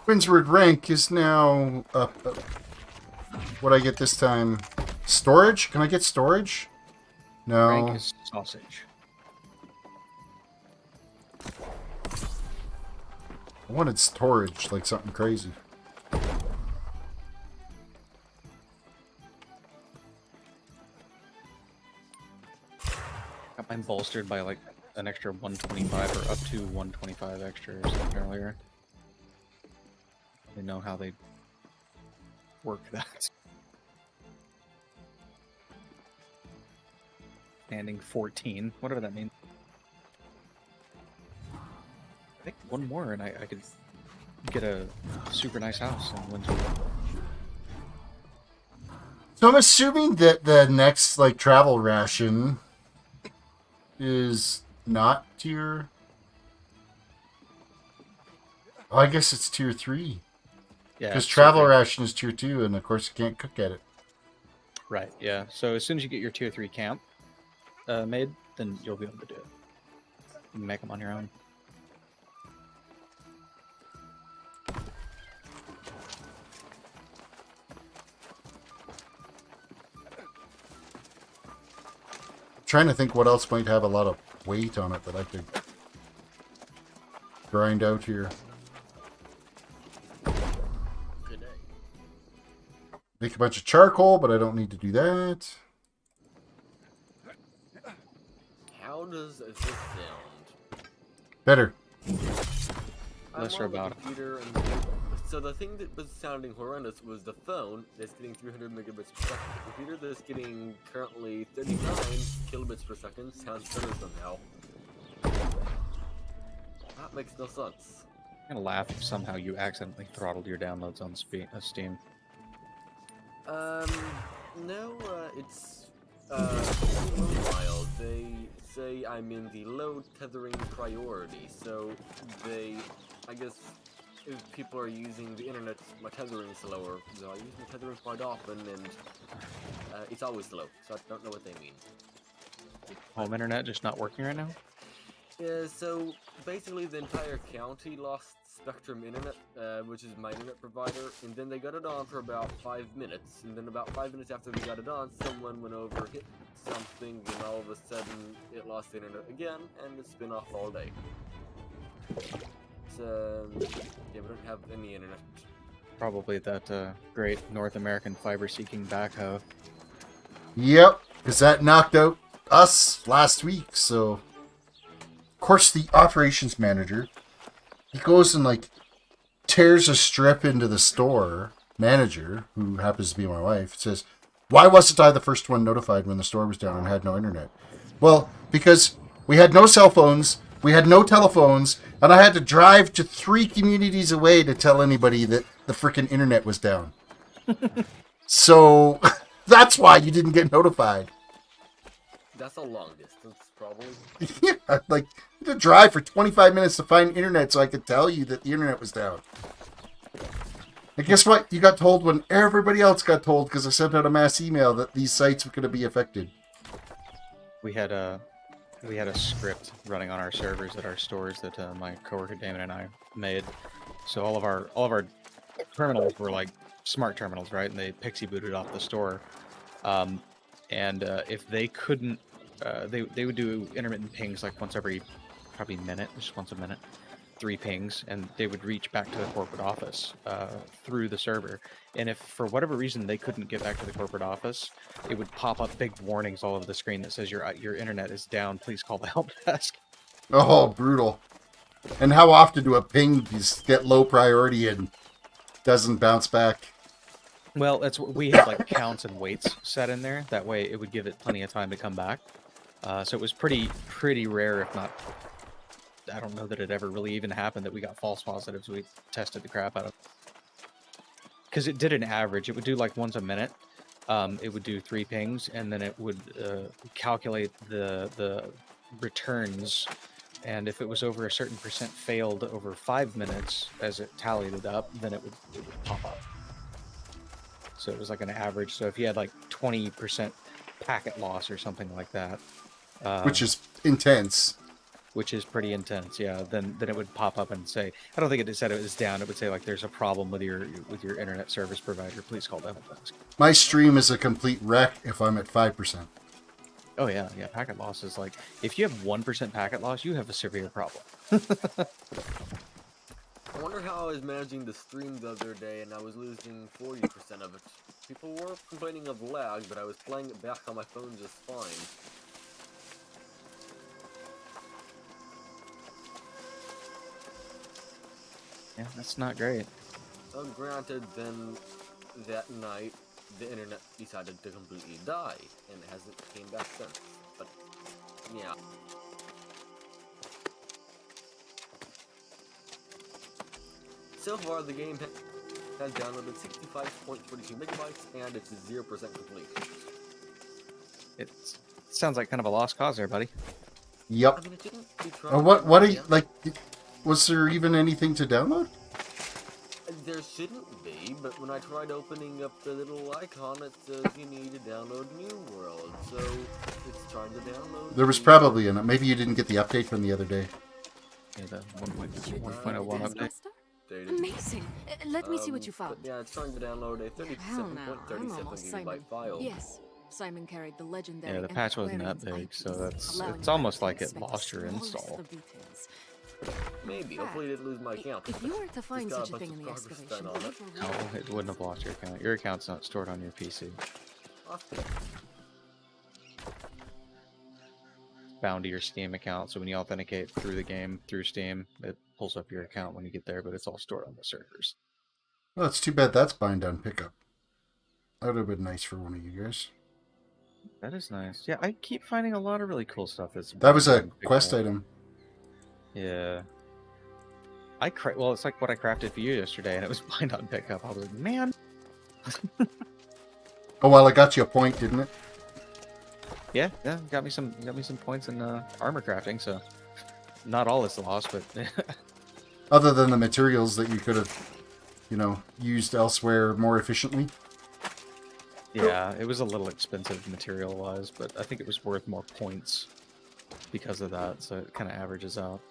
Winsward rank is now up. What I get this time? Storage? Can I get storage? No. Rank is sausage. I wanted storage, like something crazy. Got mine bolstered by like an extra 125 or up to 125 extra or something earlier. I don't know how they work that. Standing 14, whatever that means. I think one more and I could get a super nice house in Windsor. So I'm assuming that the next like travel ration is not tier. Oh, I guess it's tier 3. Yeah. Because travel ration is tier 2, and of course you can't cook at it. Right. Yeah. So as soon as you get your tier 3 camp made, then you'll be able to do it. You can make them on your own. Trying to think what else might have a lot of weight on it that I could grind out here. Good day. Make a bunch of charcoal, but I don't need to do that. How does this sound? Better. Less I'm on the about it. computer and so the thing that was sounding horrendous was the phone that's getting 300 megabits per second. The computer that's getting currently 39 kilobits per second sounds better somehow. That makes no sense. I'm gonna laugh if somehow you accidentally throttled your downloads on Steam. No, it's Mobile. They say I'm in the low tethering priority, so I guess if people are using the internet, my tethering is slower. So I use my tethering quite often, and it's always slow, so I don't know what they mean. Home internet just not working right now? Yeah, so basically the entire county lost Spectrum Internet, which is my internet provider, and then they got it on for about 5 minutes, and then about 5 minutes after they got it on, someone went over, hit something, and all of a sudden it lost the internet again, and it's been off all day. So, yeah, we don't have any internet. Probably that great North American fiber-seeking backhoe. Yep, because that knocked out us last week, so... Of course, the operations manager, he goes and, like, tears a strip into the store manager, who happens to be my wife, says, why wasn't I the first one notified when the store was down and had no internet? Well, because we had no cell phones, we had no telephones, and I had to drive to 3 communities away to tell anybody that the frickin' internet was down. So, that's why you didn't get notified. That's a long distance, probably. Yeah, like, I had to drive for 25 minutes to find internet so I could tell you that the internet was down. And guess what? You got told when everybody else got told because I sent out a mass email that these sites were going to be affected. We had a script running on our servers at our stores that my coworker Damon and I made. So all of our terminals were like smart terminals, right? And they pixie booted off the store. If they couldn't, they would do intermittent pings like once every probably minute, just once a minute, 3 pings, and they would reach back to the corporate office through the server. And if for whatever reason they couldn't get back to the corporate office, it would pop up big warnings all over the screen that says your internet is down. Please call the help desk. Oh, brutal! And how often do a ping just get low priority and doesn't bounce back? Well, we had like counts and weights set in there. That way, it would give it plenty of time to come back. So it was pretty rare, if not. I don't know that it ever really even happened that we got false positives. We tested the crap out of. Because it did an average. It would do like once a minute. It would do 3 pings, and then it would calculate the returns. And if it was over a certain percent failed over 5 minutes, as it tallied it up, then it would pop up. So it was like an average. So if you had like 20% packet loss or something like that, which is intense. Which is pretty intense, yeah. Then it would pop up and say, I don't think it said it was down. It would say like, there's a problem with your internet service provider. Please call the help desk. My stream is a complete wreck if I'm at 5%. Oh yeah. Packet loss is like, if you have 1% packet loss, you have a severe problem. I wonder how I was managing the stream the other day and I was losing 40% of it. People were complaining of lag, but I was playing it back on my phone just fine. Yeah, that's not great. Granted, then that night, the internet decided to completely die, and it hasn't came back since. But, yeah. So far, the game has downloaded 65.42 megabytes, and it's 0% complete. It sounds like kind of a lost cause there, buddy. Yep. I mean, it didn't be What are you, like, was there even anything to download? There shouldn't be, but when I tried opening up the little icon, it says you need to download New World, so it's trying to download. There was probably in it. Maybe you didn't get the update from the other day. Yeah, the 1.01 update. Amazing. Let me see what you found. But yeah, it's trying to download a 37.37 gigabyte file. Yes, Simon carried the legendary. Yeah, the patch wasn't that big, so it's almost like it lost your install. Maybe. Hopefully, it didn't lose my account. If you were to find such a thing in the excavation, on it. No, it wouldn't have lost your account. Your account's not stored on your PC. Bound to your Steam account, so when you authenticate through the game, through Steam, it pulls up your account when you get there, but it's all stored on the servers. Well, it's too bad that's bind on pickup. That would have been nice for one of you guys. That is nice. Yeah, I keep finding a lot of really cool stuff. That was a quest item. Yeah. Well, it's like what I crafted for you yesterday, and it was bind on pickup. I was like, man. Oh well, it got you a point, didn't it? Yeah, got me some points in armor crafting. So, not all is lost, but other than the materials that you could have, used elsewhere more efficiently. Yeah, it was a little expensive material-wise, but I think it was worth more points because of that. So it kind of averages out.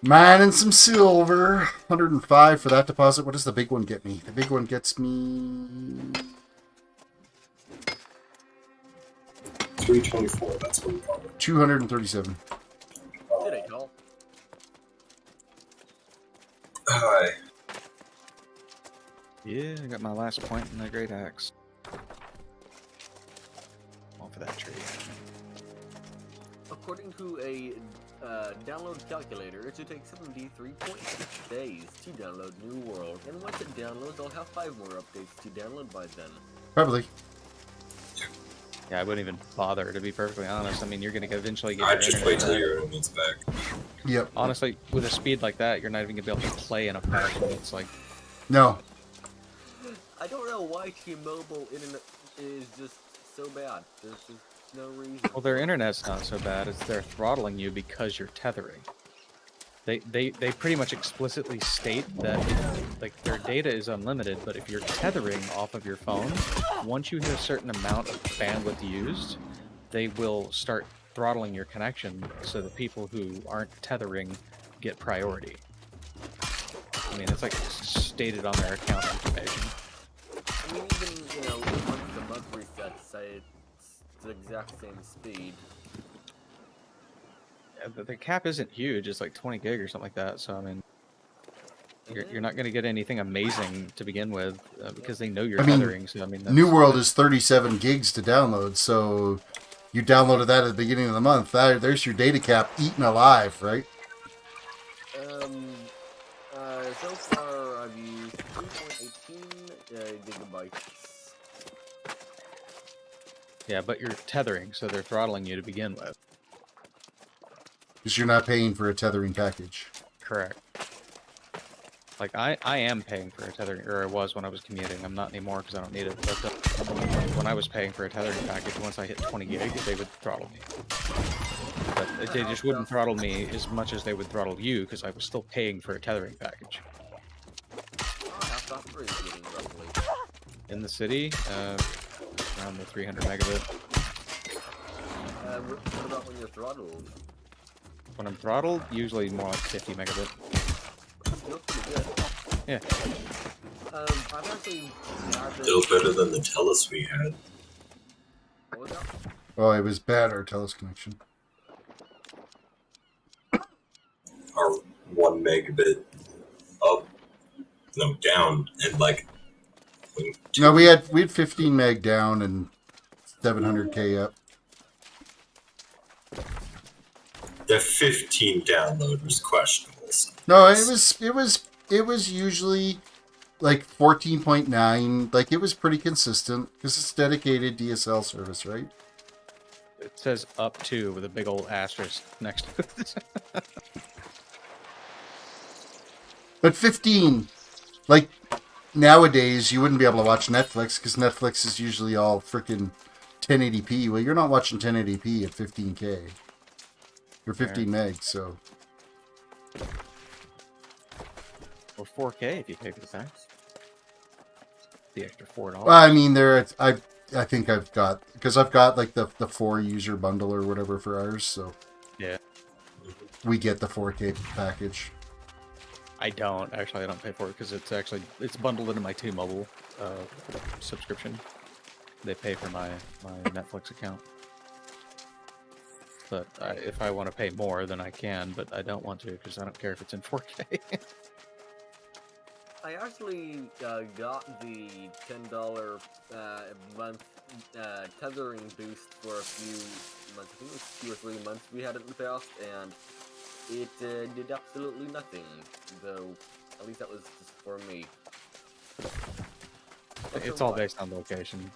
Mining some silver. 105 for that deposit. What does the big one get me? The big one gets me 324. That's what we call it. 237. Did I call? Hi. Yeah, I got my last point in the great axe. All for that tree. According to a download calculator, it should take 73.6 days to download New World, and once it downloads, I'll have 5 more updates to download by then. Probably. Yeah, I wouldn't even bother, to be perfectly honest. I mean, you're going to eventually get I'd just wait till your internet's back. Yep. Honestly, with a speed like that, you're not even going to be able to play in a patch. It's like... No. I don't know why T-Mobile internet is just so bad. There's just no reason. Well, their internet's not so bad. It's they're throttling you because you're tethering. They pretty much explicitly state that their data is unlimited, but if you're tethering off of your phone, once you hit a certain amount of bandwidth used, they will start throttling your connection so that people who aren't tethering get priority. I mean, it's like stated on their account information. I mean, even, once the month resets, say it's the exact same speed. Yeah, the cap isn't huge, it's like 20 gig or something like that, so I mean, you're not going to get anything amazing to begin with, because they know you're tethering, so I mean... New World is 37 gigs to download, so you downloaded that at the beginning of the month. There's your data cap eaten alive, right? So far I've used 2.18 gigabytes. Yeah, but you're tethering, so they're throttling you to begin with. Because you're not paying for a tethering package. Correct. Like, I am paying for a tethering, or I was when I was commuting. I'm not anymore because I don't need it. But when I was paying for a tethering package, once I hit 20 gig, they would throttle me. But they just wouldn't throttle me as much as they would throttle you, because I was still paying for a tethering package. In the city, around the 300 megabit. What about when you're throttled? When I'm throttled, usually more like 50 megabit. Still pretty good. Yeah. I've actually... Still better than the Telus we had. What was that? Well, it was bad, our Telus connection. are 1 megabit up, no, down, and like. No, we had 15 meg down and 700k up. The 15 download was questionable. No, it was usually like 14.9. Like, it was pretty consistent because it's dedicated DSL service, right? It says up to with a big old asterisk next to it. But 15, like, nowadays you wouldn't be able to watch Netflix because Netflix is usually all freaking 1080p. Well, you're not watching 1080p at 15k. Or 15 meg, so. Or 4K if you pay for the packs. The extra $4. Well, I mean, I think I've got, because I've got like the 4 user bundle or whatever for ours, so. Yeah. We get the 4K package. I don't pay for it because it's bundled into my T-Mobile subscription. They pay for my Netflix account. But if I want to pay more, then I can, but I don't want to because I don't care if it's in 4K. I actually got the $10 month tethering boost for a few months. I think it was 2 or 3 months we had it in the past, and it did absolutely nothing, though at least that was just for me. It's all based on location.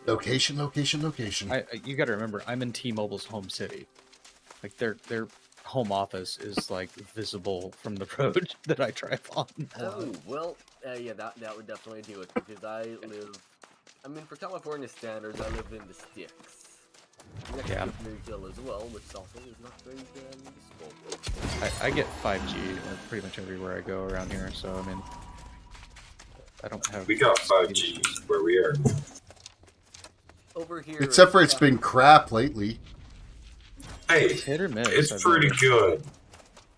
Location. You got to remember, I'm in T-Mobile's home city. Like their home office is like visible from the road that I drive on. Oh well, yeah, that would definitely do it because I mean, for California standards, I live in the sticks. Yeah. Hill as well, which also is not very useful. I get 5G pretty much everywhere I go around here, so I mean, I don't have. We got 5G where we are. Over here, except for it's been crap lately. Hey, hit or miss, it's pretty good.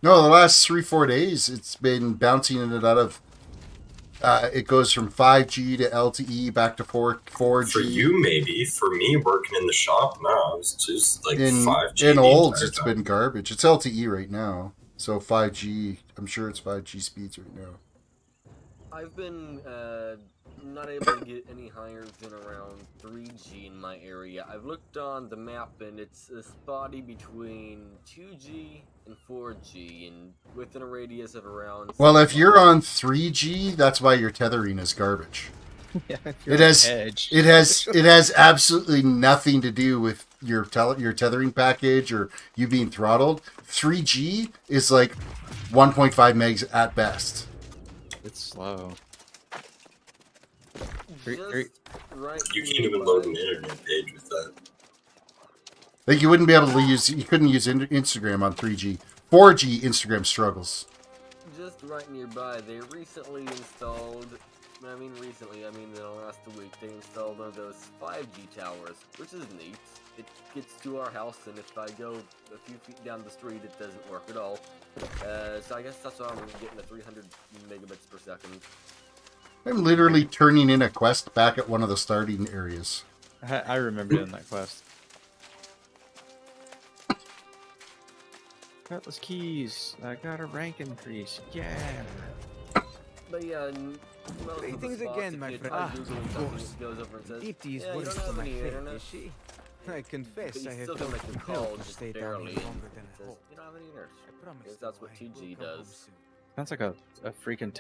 No, the last 3-4 days it's been bouncing in and out of. It goes from 5G to LTE back to 4G. For you, maybe. For me, working in the shop, no, it's just like 5G. In olds, it's been garbage. It's LTE right now, so 5G. I'm sure it's 5G speeds right now. I've been not able to get any higher than around 3G in my area. I've looked on the map and it's spotty between 2G and 4G and within a radius of around... Well, if you're on 3G, that's why your tethering is garbage. Yeah, it has absolutely nothing to do with your tethering package or you being throttled. 3G is like 1.5 megs at best. It's slow. Right, you can't even load an internet page with that. Like you wouldn't be able to you couldn't use Instagram on 3G. 4G Instagram struggles. Just right nearby, they recently installed, I mean in the last week, they installed one of those 5G towers, which is neat. It gets to our house, and if I go a few feet down the street, it doesn't work at all. So I guess that's why I'm getting the 300 megabits per second. I'm literally turning in a quest back at one of the starting areas. I remember doing that quest. Cutlass keys. I got a rank increase. Yeah. But yeah, Greetings again, my friend. Of course. Deepti is worse for my faith, is she? I confess I have felt compelled to stay down here longer than I hoped. You don't have any internet. I promise that's what 2G does. Sounds like a freaking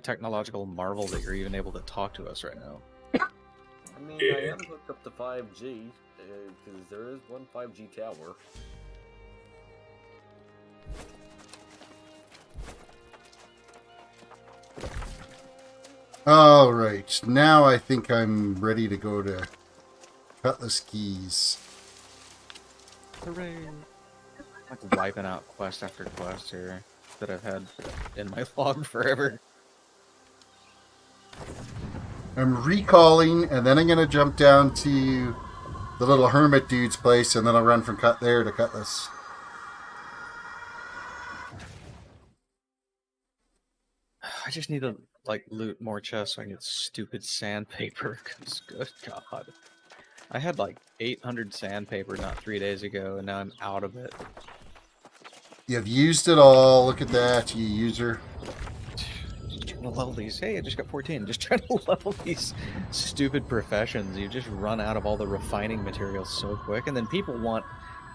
technological marvel that you're even able to talk to us right now. I mean, I am hooked up to 5G, because there is one 5G tower. Alright, now I think I'm ready to go to Cutlass Keys. Hooray! Like wiping out quest after quest here that I've had in my log forever. I'm recalling, and then I'm going to jump down to the little hermit dude's place, and then I'll run from there to Cutlass. I just need to like loot more chests so I can get stupid sandpaper. Cause good God, I had like 800 sandpaper not 3 days ago, and now I'm out of it. You've used it all. Look at that, you user. Just trying to level these. Hey, I just got 14. Just trying to level these stupid professions. You just run out of all the refining materials so quick, and then people want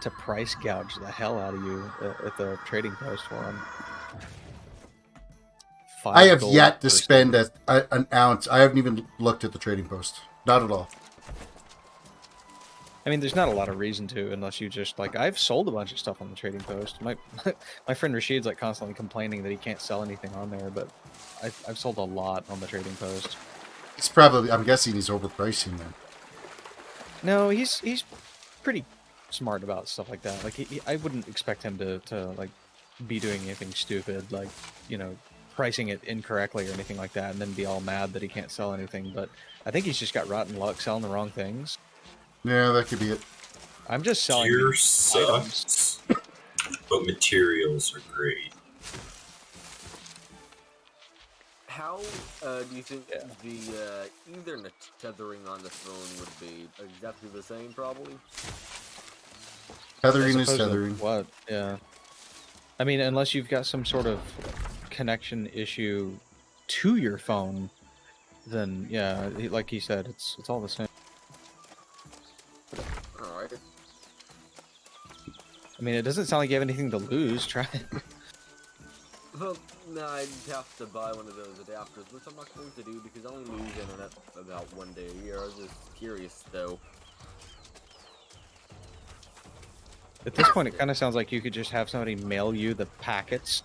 to price gouge the hell out of you at the trading post for them. I have yet to spend an ounce. I haven't even looked at the trading post. Not at all. I mean, there's not a lot of reason to, unless you just, like, I've sold a bunch of stuff on the trading post. My friend Rashid's, like, constantly complaining that he can't sell anything on there, but I've sold a lot on the trading post. It's probably, I'm guessing he's overpricing them. No, he's pretty smart about stuff like that. Like, I wouldn't expect him to, like, be doing anything stupid, like, you know, pricing it incorrectly or anything like that, and then be all mad that he can't sell anything, but I think he's just got rotten luck selling the wrong things. Yeah, that could be it. I'm just selling Gear sucks, but materials are great. How do you think the Ethernet tethering on the phone would be? Exactly the same, probably? Tethering is tethering. What? Yeah. I mean, unless you've got some sort of connection issue to your phone, then yeah, like he said, it's all the same. Alright. I mean, it doesn't sound like you have anything to lose. Try it. Well, no, I'd have to buy one of those adapters, which I'm not going to do because I only lose internet about 1 day a year. I was just curious, though. At this point, it kind of sounds like you could just have somebody mail you the packets,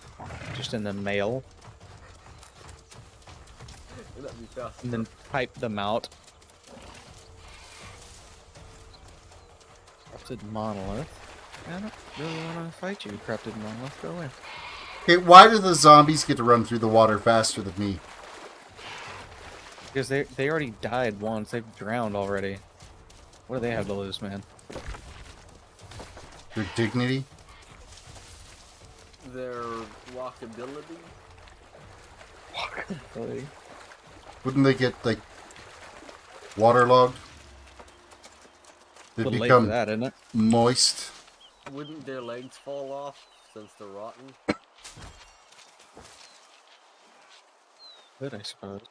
just in the mail, That'd be fast. and then type them out. Corrupted monolith. I don't really want to fight you, corrupted monolith. Go away. Okay, why do the zombies get to run through the water faster than me? Because they already died once. They've drowned already. What do they have to lose, man? Their dignity? Their walkability? Walkability? Wouldn't they get, like, waterlogged? They'd become that, isn't it? moist. Wouldn't their legs fall off since they're rotten? Good, I suppose.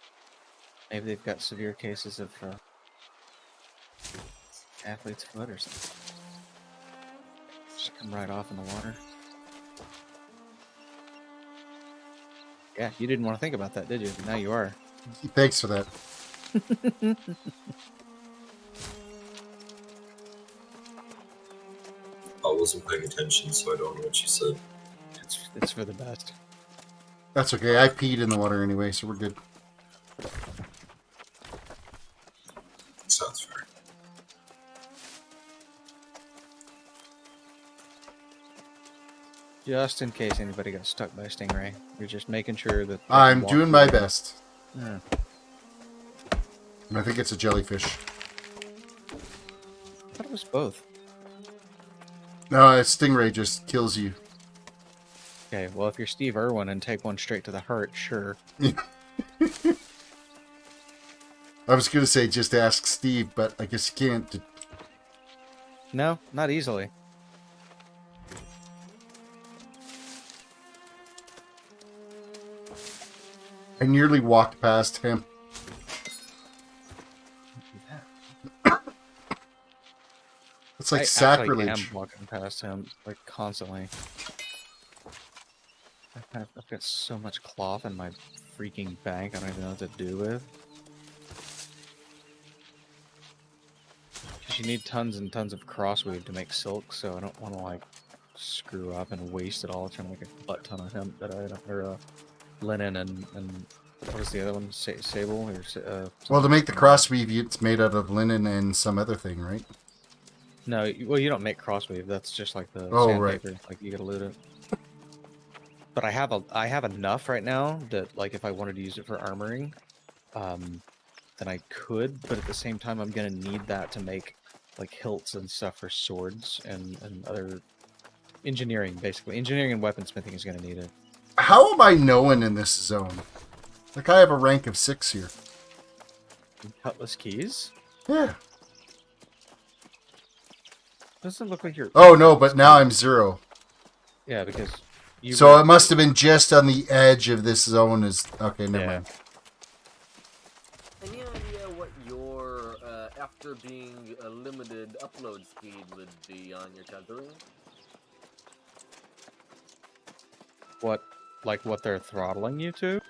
Maybe they've got severe cases of athlete's foot or something. Just come right off in the water. Yeah, you didn't want to think about that, did you? Now you are. Thanks for that. I wasn't paying attention, so I don't know what you said. It's for the best. That's okay. I peed in the water anyway, so we're good. Sounds fair. Just in case anybody got stuck by a stingray. You're just making sure that... I'm doing my best. Yeah. And I think it's a jellyfish. I thought it was both. No, a stingray just kills you. Okay, well, if you're Steve Irwin and take one straight to the heart, sure. I was going to say just ask Steve, but I guess you can't. No, not easily. I nearly walked past him. It's like sacrilege. I am walking past him, like, constantly. I've got so much cloth in my freaking bank, I don't even know what to do with. Because you need tons and tons of crossweave to make silk, so I don't want to, like, screw up and waste it all trying to make a butt ton of hemp that I don't, or linen and what was the other one? Sable? Or, well, to make the crossweave, it's made out of linen and some other thing, right? No, well, you don't make crossweave. That's just like the right. sandpaper. Like, you gotta loot it. But I have enough right now that, like, if I wanted to use it for armoring, then I could. But at the same time, I'm gonna need that to make, like, hilts and stuff for swords and other engineering, basically. Engineering and weaponsmithing is gonna need it. How am I knowing in this zone? Like, I have a rank of 6 here. Cutlass keys? Yeah. Doesn't look like you're... Oh, no, but now I'm 0. Yeah, because you. So it must have been just on the edge of this zone. Is okay. Never mind. Any idea what your after being a limited upload speed would be on your tethering? What, like what they're throttling you to?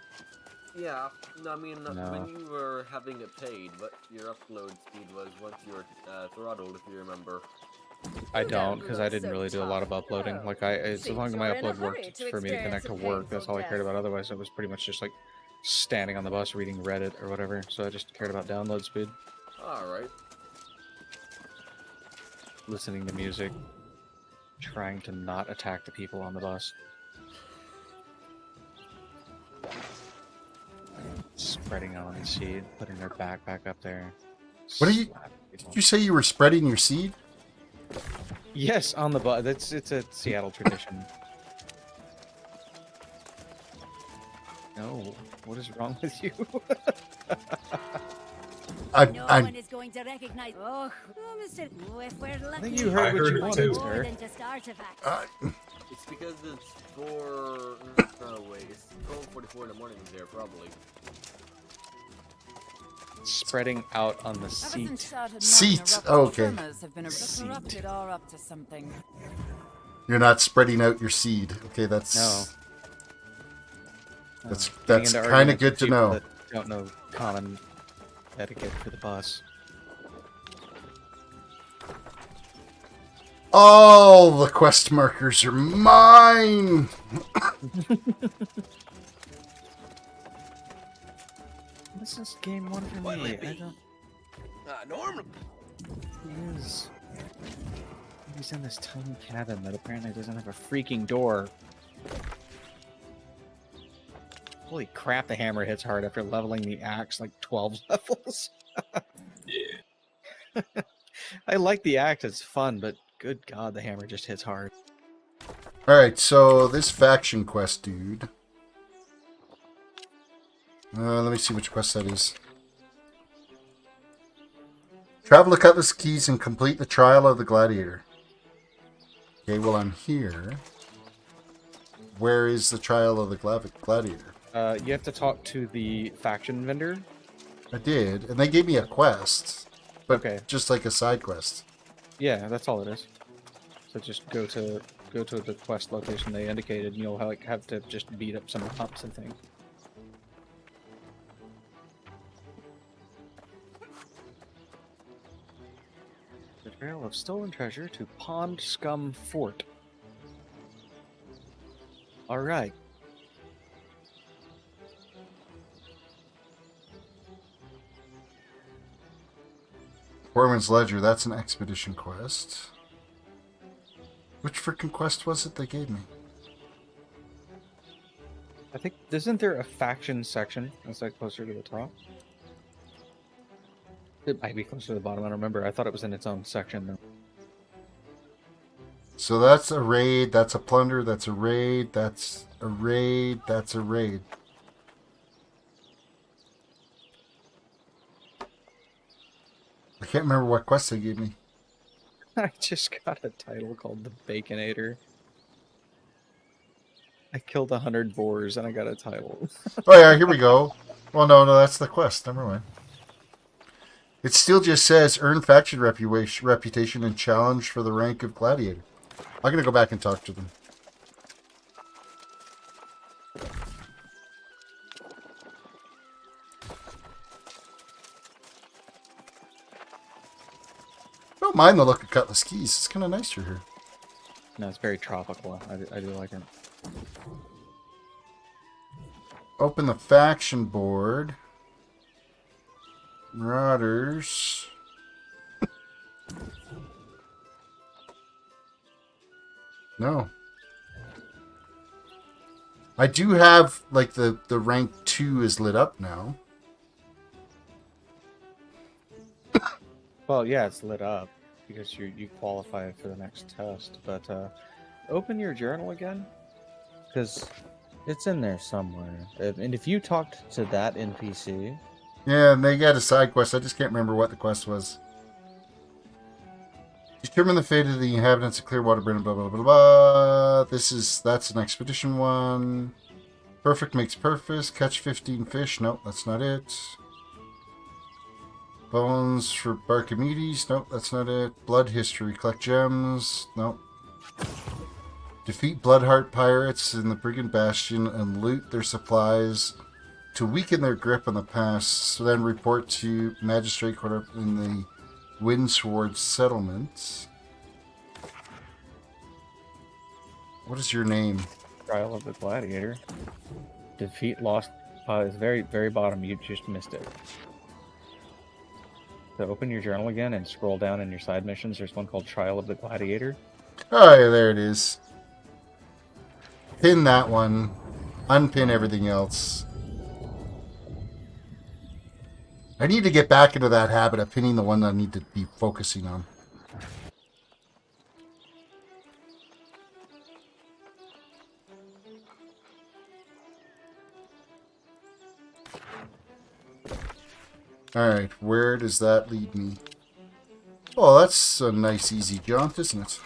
Yeah, no, I mean, No. when you were having it paid, what your upload speed was once you were throttled, if you remember. I don't, because I didn't really do a lot of uploading. Like, as long as my upload worked for me to connect to work, that's all I cared about. Otherwise, it was pretty much just like standing on the bus reading Reddit or whatever. So I just cared about download speed. Alright. Listening to music. Trying to not attack the people on the bus. Spreading out on the seat, putting their backpack up there. What are you? Did you say you were spreading your seed? Yes, on the bus. It's a Seattle tradition. No, what is wrong with you? No one is going to recognize. Oh, Mr. If we're lucky. I think you heard what you wanted, more sir. than just artifacts. It's because it's 4... No, wait, it's 12:44 in the morning there, probably. Spreading out on the seat. Seat. Oh, okay. Seat. Or up to something. You're not spreading out your seed. Okay, that's No. That's Getting into kind of arguments good with to people know. that don't know common etiquette for the bus. All the quest markers are mine. This is game one for me. I don't. Normal. He is. He's in this tiny cabin that apparently doesn't have a freaking door. Holy crap, the hammer hits hard after leveling the axe like 12 levels. Yeah. I like the axe, it's fun, but good god, the hammer just hits hard. Alright, so this faction quest, dude. Let me see which quest that is. Travel to Cutlass Keys and complete the Trial of the Gladiator. Okay, well, I'm here. Where is the Trial of the Gladiator? You have to talk to the faction vendor. I did, and they gave me a quest. But Okay. just like a side quest. Yeah, that's all it is. So just go to the quest location they indicated, and you'll have to just beat up some humps, I think. The trail of stolen treasure to Pond Scum Fort. Alright. Foreman's Ledger, that's an expedition quest. Which freaking quest was it they gave me? I think, isn't there a faction section? Is that closer to the top? It might be closer to the bottom, I don't remember. I thought it was in its own section, though. So that's a raid, that's a plunder, that's a raid, that's a raid, that's a raid. I can't remember what quest they gave me. I just got a title called the Baconator. I killed 100 boars and I got a title. Oh yeah, here we go. Well, no, that's the quest. Never mind. It still just says earn faction reputation and challenge for the rank of gladiator. I'm gonna go back and talk to them. I don't mind the look of Cutlass Keys. It's kind of nicer here. No, it's very tropical. I do like it. Open the faction board. Marauders. No. I do have, like, the rank 2 is lit up now. Well, yeah, it's lit up because you qualify for the next test. But open your journal again, because it's in there somewhere. And if you talked to that NPC, Yeah, and they got a side quest. I just can't remember what the quest was. Determine the fate of the inhabitants of Clearwater, blah, blah, blah, blah, blah. That's an expedition one. Perfect makes perfect. Catch 15 fish. Nope, that's not it. Bones for Barkimedes. Nope, that's not it. Blood history. Collect gems. Nope. Defeat Bloodheart pirates in the Brigand Bastion and loot their supplies to weaken their grip on the pass. So then report to Magistrate Court in the Windsward Settlement. What is your name? Trial of the Gladiator. Defeat lost. It's very, very bottom. You just missed it. So open your journal again and scroll down in your side missions. There's one called Trial of the Gladiator. Oh, yeah, there it is. Pin that one. Unpin everything else. I need to get back into that habit of pinning the one that I need to be focusing on. Alright, where does that lead me? Oh, that's a nice easy jaunt, isn't it?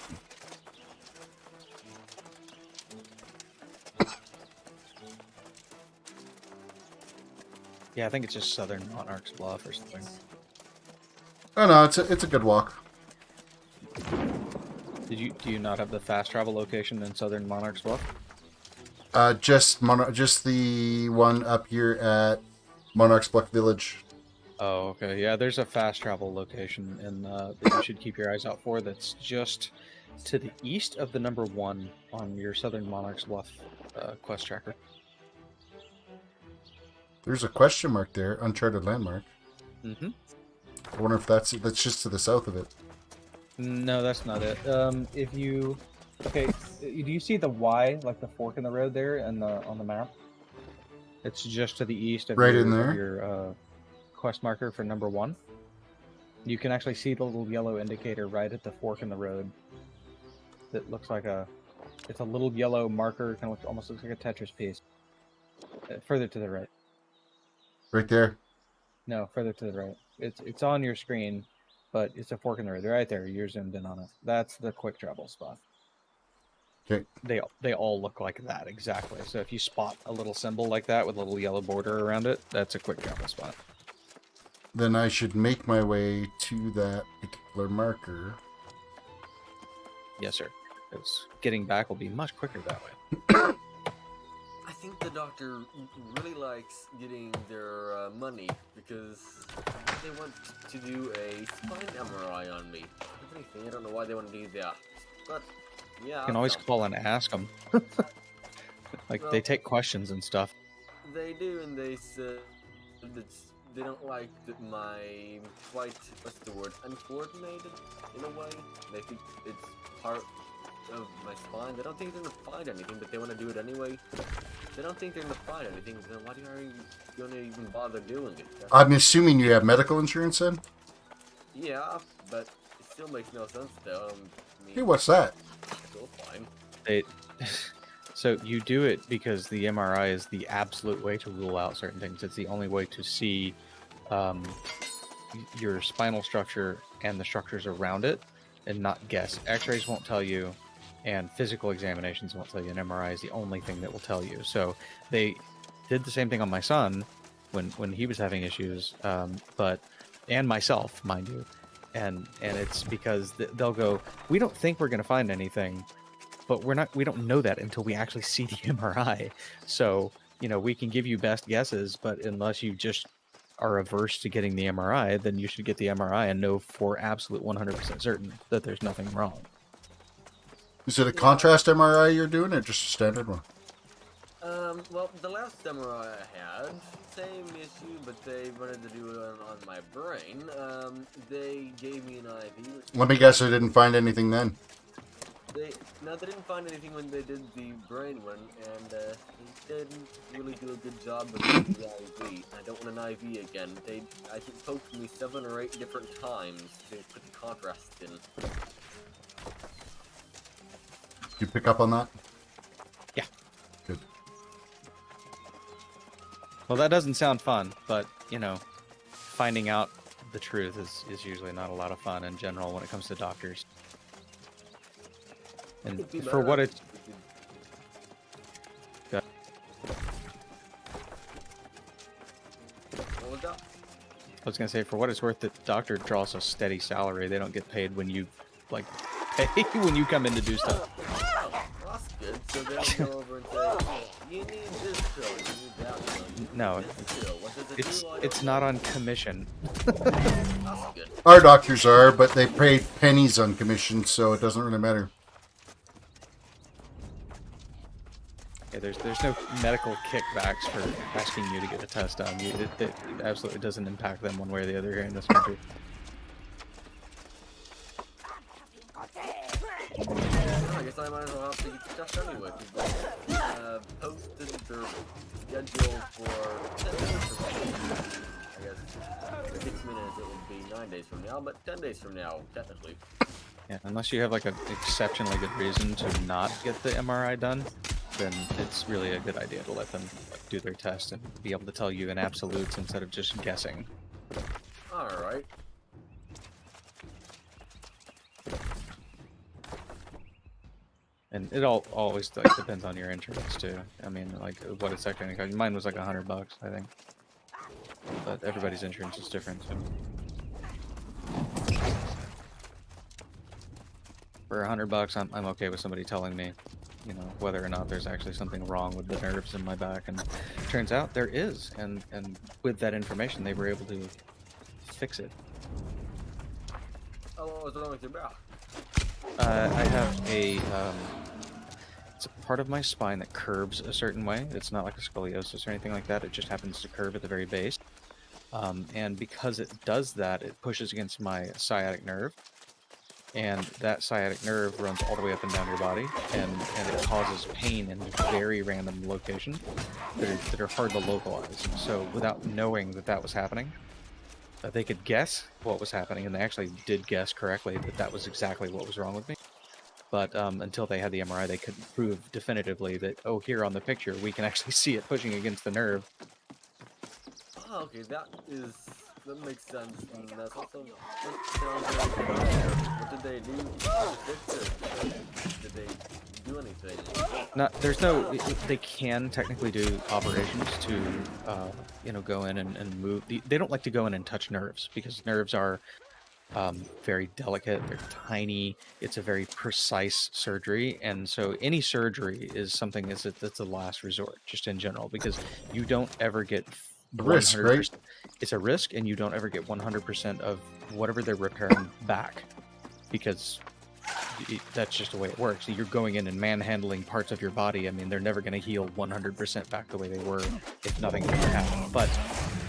Yeah, I think it's just Southern Monarch's Bluff or something. Oh no, it's a good walk. Do you not have the fast travel location in Southern Monarch's Bluff? Just the one up here at Monarch's Bluff Village. Oh, okay. Yeah, there's a fast travel location that you should keep your eyes out for. That's just to the east of the number 1 on your Southern Monarch's Bluff quest tracker. There's a question mark there, uncharted landmark. Mm-hmm. I wonder if that's just to the south of it. No, that's not it. If you... Okay, do you see the Y, like the fork in the road there on the map? It's just to the east of your quest marker for number 1. You can actually see the little yellow indicator right at the fork in the road. That looks like it's a little yellow marker, kind of almost looks like a Tetris piece. Further to the right. Right there? No, further to the right. It's on your screen, but it's a fork in the road. Right there, you're zoomed in on it. That's the quick travel spot. Okay. They all look like that, exactly. So if you spot a little symbol like that with a little yellow border around it, that's a quick travel spot. Then I should make my way to that particular marker. Yes, sir. Because getting back will be much quicker that way. I think the doctor really likes getting their money because they want to do a spine MRI on me. If anything, I don't know why they want to do that. But, yeah. You can always call and ask them. Like, well, they take questions and stuff. They do, and they said that they don't like my quite, what's the word, uncoordinated in a way. They think it's part of my spine. They don't think they're going to find anything, but they want to do it anyway. They don't think they're going to find anything, then why are you going to even bother doing it? I'm assuming you have medical insurance then? Yeah, but it still makes no sense though. Hey, what's that? Still fine. So you do it because the MRI is the absolute way to rule out certain things. It's the only way to see your spinal structure and the structures around it and not guess. X-rays won't tell you, and physical examinations won't tell you. An MRI is the only thing that will tell you. So they did the same thing on my son when he was having issues, and myself, mind you. And it's because they'll go, we don't think we're going to find anything, but we don't know that until we actually see the MRI. So, we can give you best guesses, but unless you just are averse to getting the MRI, then you should get the MRI and know for absolute 100% certain that there's nothing wrong. Is it a contrast MRI you're doing, or just a standard one? Well, the last MRI I had, same issue, but they wanted to do it on my brain. They gave me an IV. Let me guess, they didn't find anything then. They didn't find anything when they did the brain one, and they didn't really do a good job with the IV. I don't want an IV again. I think poked me 7 or 8 different times to put the contrast in. Did you pick up on that? Yeah. Good. Well, that doesn't sound fun, but, finding out the truth is usually not a lot of fun in general when it comes to doctors. And for what it's... What was that? I was gonna say, for what it's worth, the doctor draws a steady salary. They don't get paid when you, like, pay when you come in to do stuff. That's good. So they'll go over and say, you need this pill, you need that pill, you need No, this pill. What does it do? it's not on commission. That's good. Our doctors are, but they pay pennies on commission, so it doesn't really matter. Yeah, there's no medical kickbacks for asking you to get a test done. It absolutely doesn't impact them one way or the other here in this country. I guess I might as well have to get the test anyway. Posted their schedule for 10 days from now. I guess 6 minutes it would be 9 days from now, but 10 days from now, technically. Yeah, unless you have like an exceptionally good reason to not get the MRI done, then it's really a good idea to let them like, do their test and be able to tell you in absolutes instead of just guessing. Alright. And it always like depends on your insurance too. I mean, like what it's actually going to cost. Mine was like $100, I think. But everybody's insurance is different. So. For $100, I'm okay with somebody telling me, you know, whether or not there's actually something wrong with the nerves in my back. And turns out there is. And with that information, they were able to fix it. Oh, what was wrong with your back? I have a it's a part of my spine that curves a certain way. It's not like a scoliosis or anything like that. It just happens to curve at the very base. And because it does that, it pushes against my sciatic nerve. And that sciatic nerve runs all the way up and down your body, and it causes pain in very random locations that are hard to localize. So without knowing that was happening, they could guess what was happening, and they actually did guess correctly that was exactly what was wrong with me. But until they had the MRI, they couldn't prove definitively that, oh, here on the picture, we can actually see it pushing against the nerve. Oh, okay, that makes sense, and that's also, what did they do to fix it? Did they do anything? No, there's no, they can technically do operations to, you know, go in and move. They don't like to go in and touch nerves, because nerves are very delicate, they're tiny, it's a very precise surgery, and so any surgery is something that's a last resort, just in general, because you don't ever get risk, right? It's a risk, and you don't ever get 100% of whatever they're repairing back, because that's just the way it works. You're going in and manhandling parts of your body. I mean, they're never going to heal 100% back the way they were if nothing ever happened. But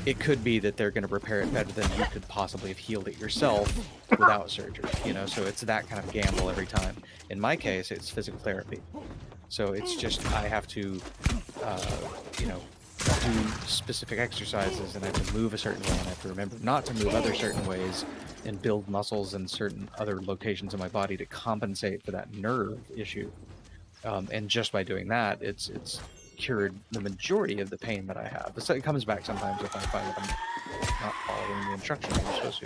it could be that they're going to repair it better than you could possibly have healed it yourself without surgery. You know, so it's that kind of gamble every time. In my case, it's physical therapy. So it's just I have to, you know, do specific exercises, and I have to move a certain way, and I have to remember not to move other certain ways, and build muscles in certain other locations in my body to compensate for that nerve issue. And just by doing that, it's cured the majority of the pain that I have. So it comes back sometimes if I find that I'm not following the instructions I'm supposed to.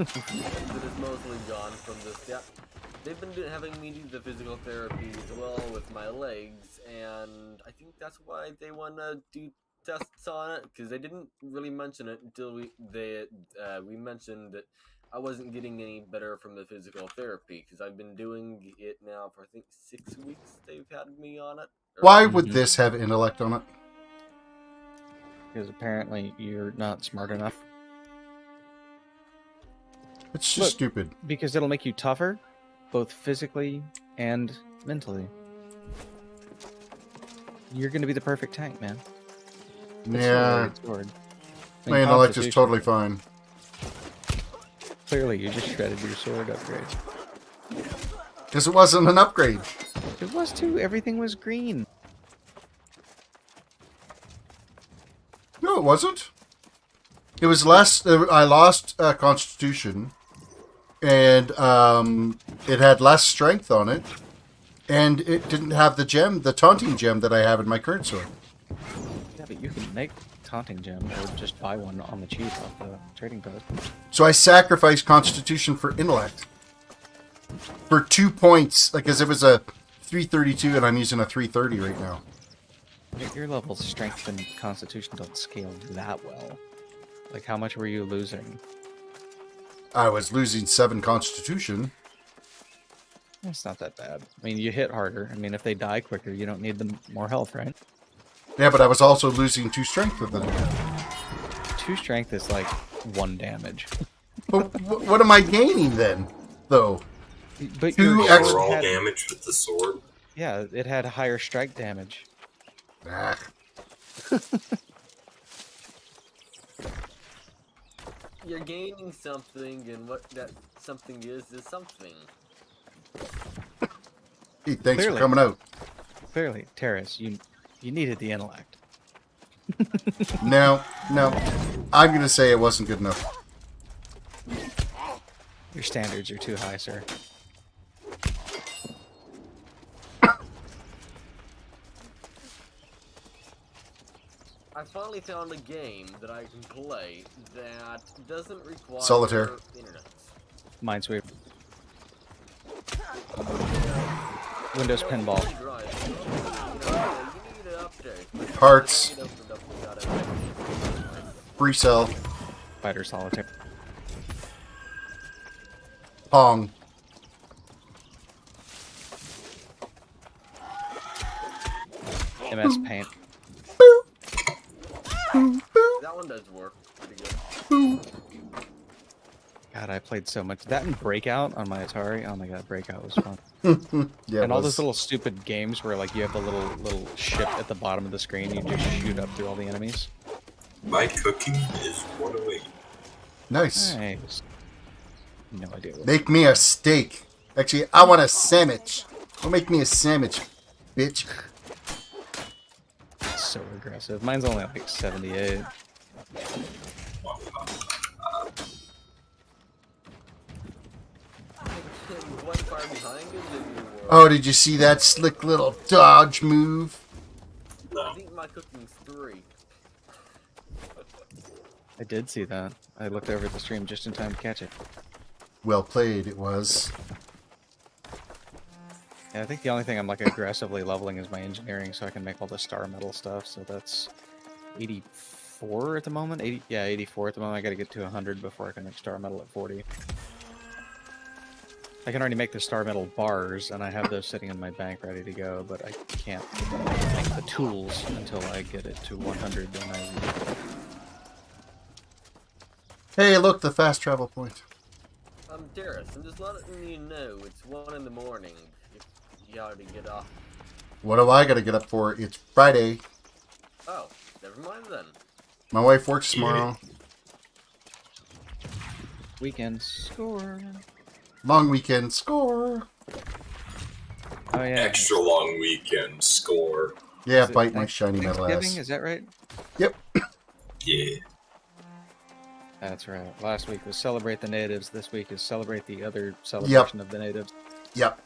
It is mostly gone from this. Yeah, they've been having me do the physical therapy as well with my legs, and I think that's why they want to do tests on it, because they didn't really mention it until we mentioned that I wasn't getting any better from the physical therapy, because I've been doing it now for I think 6 weeks. They've had me on it. Why would this have intellect on it? Because apparently you're not smart enough. It's just stupid. Because it'll make you tougher, both physically and mentally. You're going to be the perfect tank, man. Yeah. My intellect is totally fine. Clearly, you just shredded your sword upgrade. Because it wasn't an upgrade. It was too. Everything was green. No, it wasn't. It was less. I lost Constitution, and it had less strength on it, and it didn't have the gem, the taunting gem that I have in my current sword. Yeah, but you can make taunting gem or just buy one on the cheap off the trading post. So I sacrificed Constitution for intellect. for 2 points, like, because it was a 332 and I'm using a 330 right now. Your level's strength and constitution don't scale that well. Like, how much were you losing? I was losing 7 constitution. It's not that bad. I mean, you hit harder. I mean, if they die quicker, you don't need them more health, right? Yeah, but I was also losing 2 strength with it. 2 strength is like 1 damage. But what am I gaining then, though? But 2 extra overall damage with the sword. Yeah, it had higher strike damage. Ah. You're gaining something, and what that something is something. Hey, thanks Clearly. for coming out. Clearly, Terris, you needed the intellect. No, I'm gonna say it wasn't good enough. Your standards are too high, sir. I finally found a game that I can play that doesn't require Solitaire. internet. Minesweeper. Windows pinball. Hearts. Free cell. Fighter solitaire. Pong. MS Paint. That one does work pretty good. God, I played so much. That and Breakout on my Atari. Oh my god, Breakout was fun. Yeah, and all those little stupid games where like you have a little ship at the bottom of the screen, you just shoot up through all the enemies. My cooking is 108. Nice. Nice. No idea. Make me a steak. Actually, I want a sandwich. Don't make me a sandwich, bitch. So aggressive. Mine's only like 78. Oh, did you see that slick little dodge move? I think my cooking's 3. I did see that. I looked over at the stream just in time to catch it. Well played, it was. Yeah, I think the only thing I'm like aggressively leveling is my engineering, so I can make all the star metal stuff. So that's 84 at the moment. 84 at the moment. I got to get to 100 before I can make star metal at 40. I can already make the star metal bars, and I have those sitting in my bank ready to go. But I can't make the tools until I get it to 100. Then I. Hey, look, the fast travel point. Terris, I'm just letting you know it's 1 in the morning. You gotta get up. What do I gotta get up for? It's Friday. Oh, never mind then. My wife works tomorrow. Weekend score. Long weekend score. Oh yeah. Extra long weekend score. Yeah, bite my shiny metal ass. Is that right? Yep. Yeah. That's right. Last week was celebrate the natives. This week is celebrate the other celebration of the natives. Yep.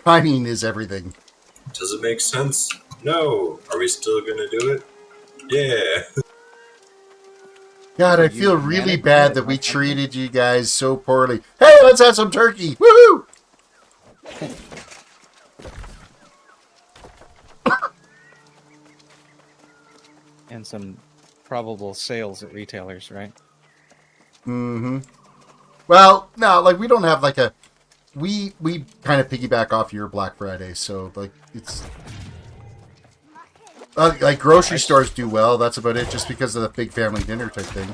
Timing is everything. Does it make sense? No. Are we still gonna do it? Yeah. God, I feel really bad that we treated you guys so poorly. Hey, let's have some turkey! Woohoo! And some probable sales at retailers, right? Mm-hmm. Well, no, like we don't have like a we kind of piggyback off your Black Friday, so like it's like grocery stores do well. That's about it, just because of the big family dinner type thing.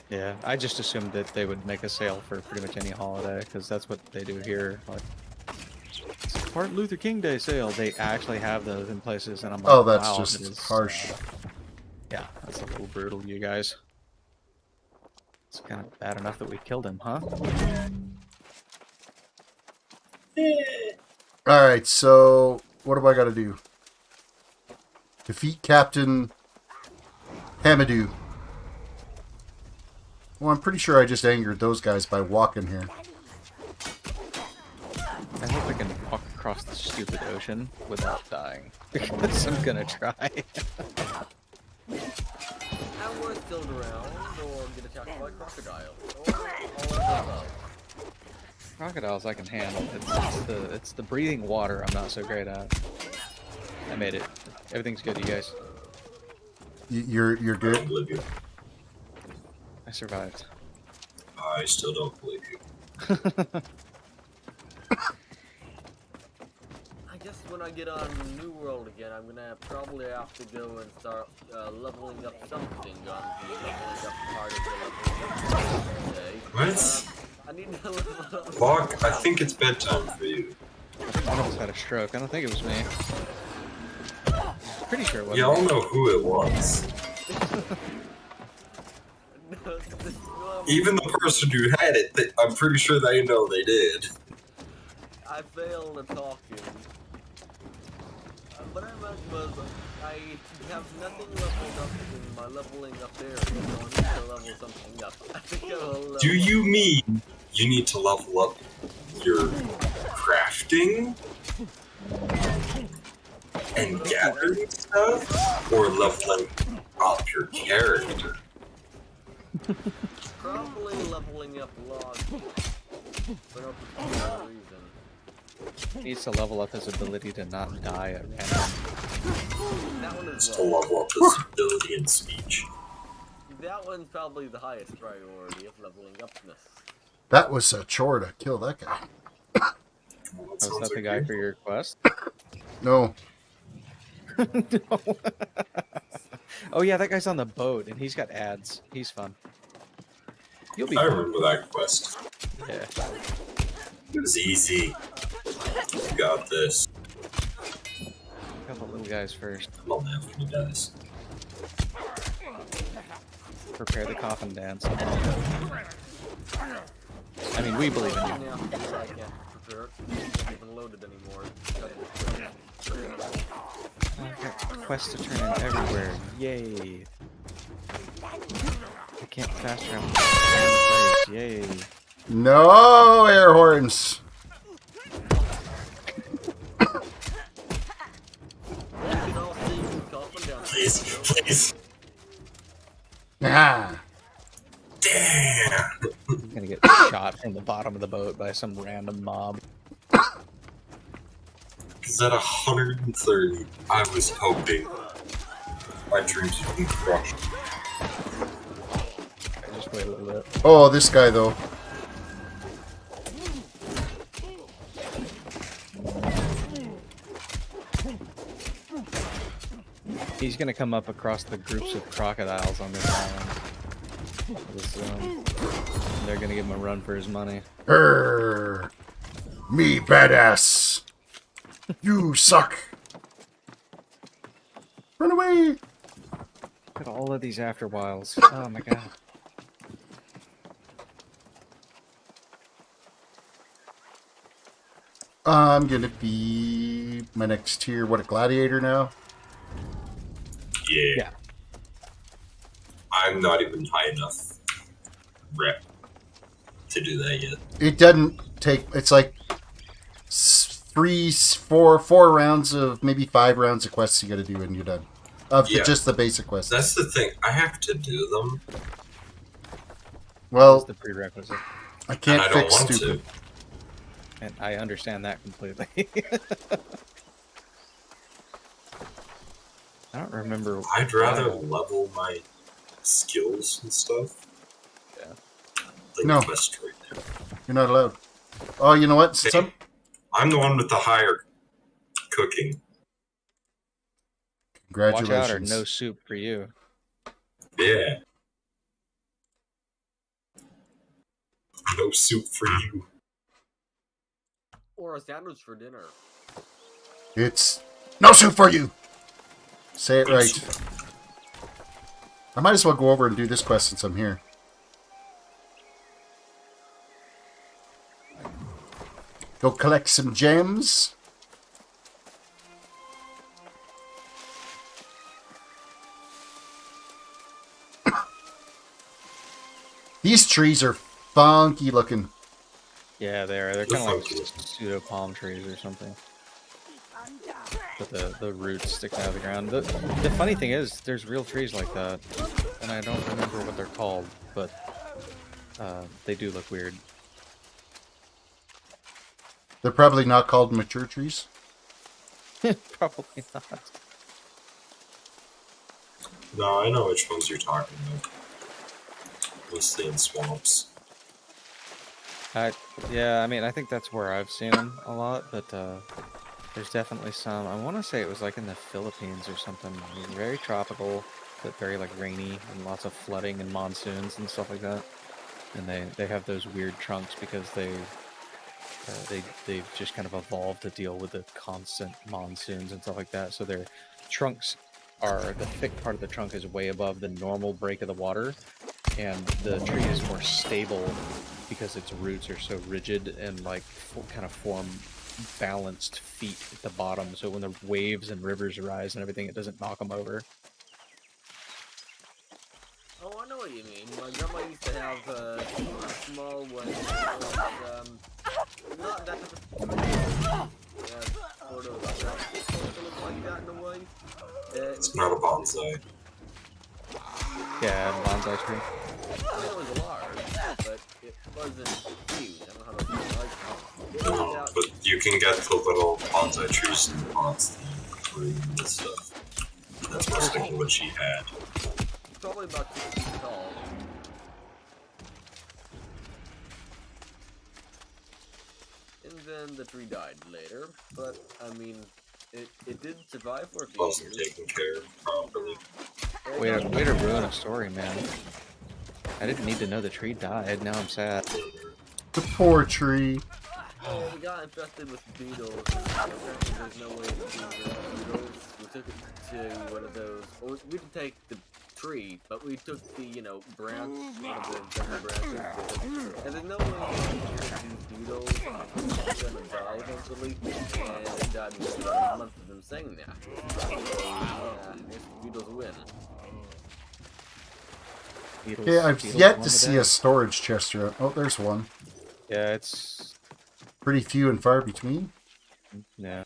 Yeah, I just assumed that they would make a sale for pretty much any holiday, because that's what they do here. Like, it's Martin Luther King Day sale. They actually have those in places, and I'm like, oh, that's wow, just harsh. Yeah, that's a little brutal, you guys. It's kind of bad enough that we killed him, huh? Alright, so what do I gotta do? Defeat Captain Hamadou. Well, I'm pretty sure I just angered those guys by walking here. I hope I can walk across the stupid ocean without dying, because I'm gonna try. I'm worth killed around, or get attacked by a crocodile, or all of the above. Crocodiles I can handle. It's the breathing water I'm not so great at. I made it. Everything's good, you guys. You're I don't good. believe you. I survived. I still don't believe you. I guess when I get on New World again, I'm gonna probably have to go and start leveling up something on the leveling up part of the leveling up day. What? I need to level up. Locke, I think it's bedtime for you. I almost had a stroke. I don't think it was me. Pretty sure it wasn't. Y'all know who it was. Even the person who had it, I'm pretty sure they know they did. I failed at talking. What I meant was, I have nothing leveled up in my leveling up area, so I need to level something up. I think I will level Do you mean you need to level up your crafting and gathering stuff, or leveling up your character? Probably leveling up logs for no particular reason. He needs to level up his ability to not die at random. That one is Just to level up his ability and speech. That one's probably the highest priority of leveling upness. That was a chore to kill that guy. Was that the guy for your quest? No. No. Oh yeah, that guy's on the boat and he's got ads. He's fun. You'll be I fun. remember that quest. Yeah. It was easy. You got this. Got the little guys first. Come on after he dies. Prepare the coffin dance. I mean, we believe in you. Yeah, I can't prepare it. It's not even loaded anymore. I've got quests to turn in everywhere. Yay. I can't fast travel to the place. Yay. No air horns. Please, please. Ah. Damn. I'm gonna get shot from the bottom of the boat by some random mob. Because at 130, I was hoping my dreams would be crushed. I just wait a little bit. Oh, this guy though. He's gonna come up across the groups of crocodiles on this island. They're gonna give him a run for his money. Err. Me badass. You suck. Run away. Look at all of these afterwilds. Oh my god. I'm gonna be my next tier. What, a gladiator now? Yeah. I'm not even high enough rep to do that yet. It doesn't take. It's like 4 rounds of maybe 5 rounds of quests you got to do, and you're done. Of just the basic quests. That's the thing. I have to do them. Well, That's the prerequisite. I can't and I fix don't want stupid. to. And I understand that completely. I don't remember. I'd rather level my skills and stuff. Yeah. Like No. quest right now. You're not allowed. Oh, you know what? Hey, I'm the one with the higher cooking. Congratulations. Watch out or no soup for you. Yeah. No soup for you. Or a sandwich for dinner. It's no soup for you. Say it right. I might as well go over and do this quest since I'm here. Go collect some gems. These trees are funky looking. Yeah, they are. They're kind of like pseudo palm trees or something. But the roots sticking out of the ground. The funny thing is, there's real trees like that, and I don't remember what they're called, but they do look weird. They're probably not called mature trees. Probably not. No, I know which ones you're talking about. Mostly in swamps. Yeah, I mean, I think that's where I've seen them a lot, but there's definitely some. I want to say it was like in the Philippines or something. Very tropical, but very like rainy and lots of flooding and monsoons and stuff like that. And they have those weird trunks because they've just kind of evolved to deal with the constant monsoons and stuff like that. So their trunks are, the thick part of the trunk is way above the normal break of the water, and the tree is more stable because its roots are so rigid and like kind of form balanced feet at the bottom. So when the waves and rivers rise and everything, it doesn't knock them over. Oh, I know what you mean. My grandma used to have a small one. Not that sort of like that in a way. It's not a bonsai. Yeah, bonsai tree. I know it was large, but it wasn't huge. I don't know how to explain it. No, but you can get the little bonsai trees in the pots, the green and stuff. That's most likely what she had. Probably about 6 feet tall. And then the tree died later, but I mean, it did survive for a few Wasn't years. taken care of properly. Way to ruin a story, man. I didn't need to know the tree died. Now I'm sad. The poor tree. Oh, we got infested with beetles. There's no way to do the beetles. We took it to one of those. Or we didn't take the tree, but we took the, branch, one of the infested branches. And there's no way to get these beetles. It's gonna die eventually. And it died within about a month of them saying that. So, yeah, I guess the beetles win. Yeah, I've yet to see a storage chest around. Oh, there's one. Yeah, it's pretty few and far between. Yeah.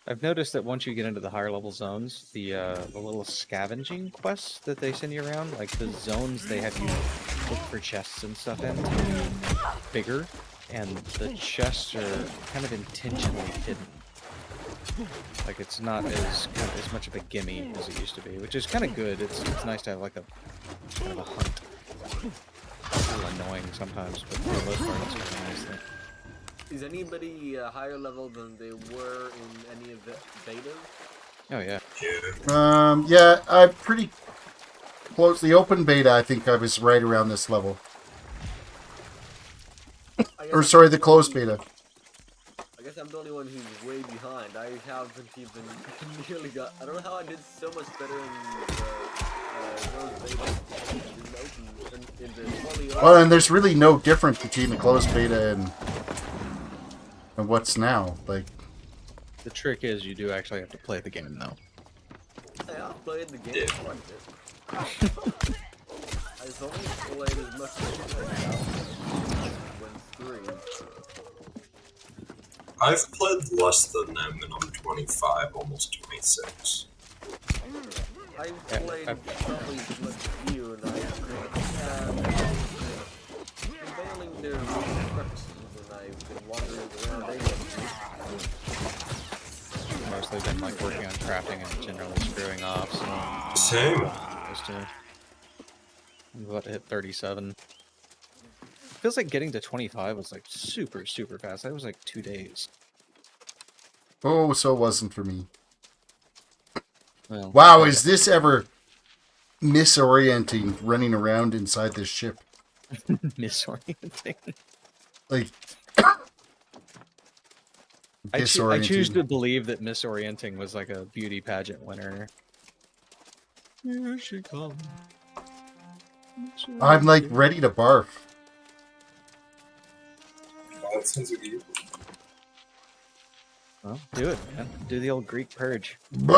I've noticed that once you get into the higher level zones, the little scavenging quests that they send you around, like the zones they have you look for chests and stuff in, bigger, and the chests are kind of intentionally hidden. Like it's not as much of a gimme as it used to be, which is kind of good. It's nice to have like a kind of a hunt. It's a little annoying sometimes, but for the most part, it's kind of nice thing. Is anybody higher level than they were in any of the betas? Oh yeah. Yeah, I'm pretty close. The open beta, I think I was right around this level. Or sorry, the closed beta. I guess I'm the only one who's way behind. I haven't even nearly got. I don't know how I did so much better in those betas in the fully. Well, and there's really no difference between the closed beta and what's now. Like, the trick is you do actually have to play the game though. Hey, I've played the game quite a bit. I've only played as much as I when streamed. I've played less than them, and I'm 25, almost 26. I've played probably as much as you, and I've been failing their instructions, and I've been wandering around Mostly been like working on crafting and generally screwing off. So same. I'm about to hit 37. Feels like getting to 25 was like super fast. That was like 2 days. oh, so it wasn't for me. Well, Wow, is this ever misorienting running around inside this ship? Misorienting. Like, I disorienting. choose to believe that misorienting was like a beauty pageant winner. Here she comes. I'm like ready to barf. That sounds like you. Well, do it, man. Do the old Greek purge. Okay,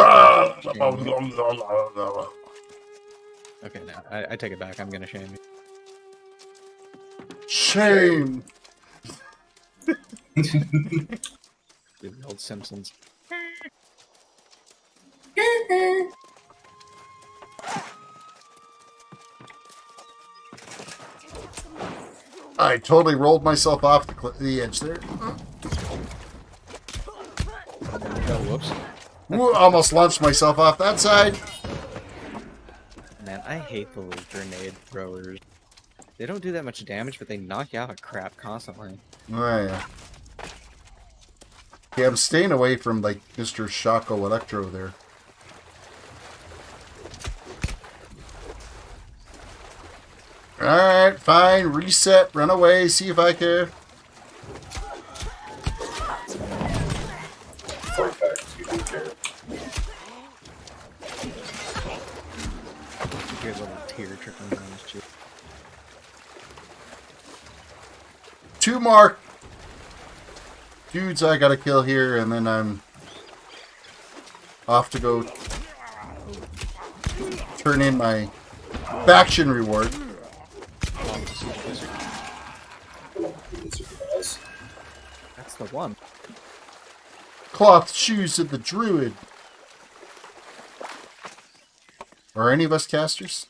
Okay, now I take it back. I'm gonna shame you. shame. Do the old Simpsons. I totally rolled myself off the edge there. Whoops. Ooh, almost launched myself off that side. Man, I hate the little grenade throwers. They don't do that much damage, but they knock you out of crap constantly. Oh, yeah. Okay, I'm staying away from, like, Mr. Shocko Electro there. Alright, fine. Reset. Run away. See if I care. Here's a little tear trickling down his cheek. 2 more dudes I gotta kill here, and then I'm off to go turn in my faction reward. That's the one. Cloth shoes of the druid. Are any of us casters?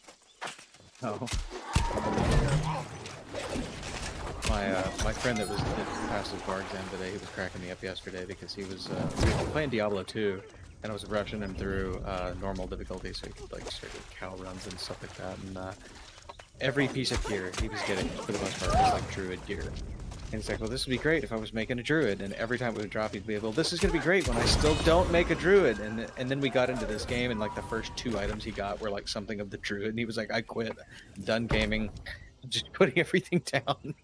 Oh. My friend that passed his bar exam today, he was cracking me up yesterday because he was playing Diablo 2, and I was rushing him through normal difficulty so he could like start with cow runs and stuff like that. And every piece of gear he was getting, for the most part, was like druid gear. And he's like, well, this would be great if I was making a druid. And every time we would drop, he'd be, well, this is going to be great when I still don't make a druid. And then we got into this game, and like the first 2 items he got were like something of the druid. And he was like, I quit. I'm done gaming. I'm just putting everything down.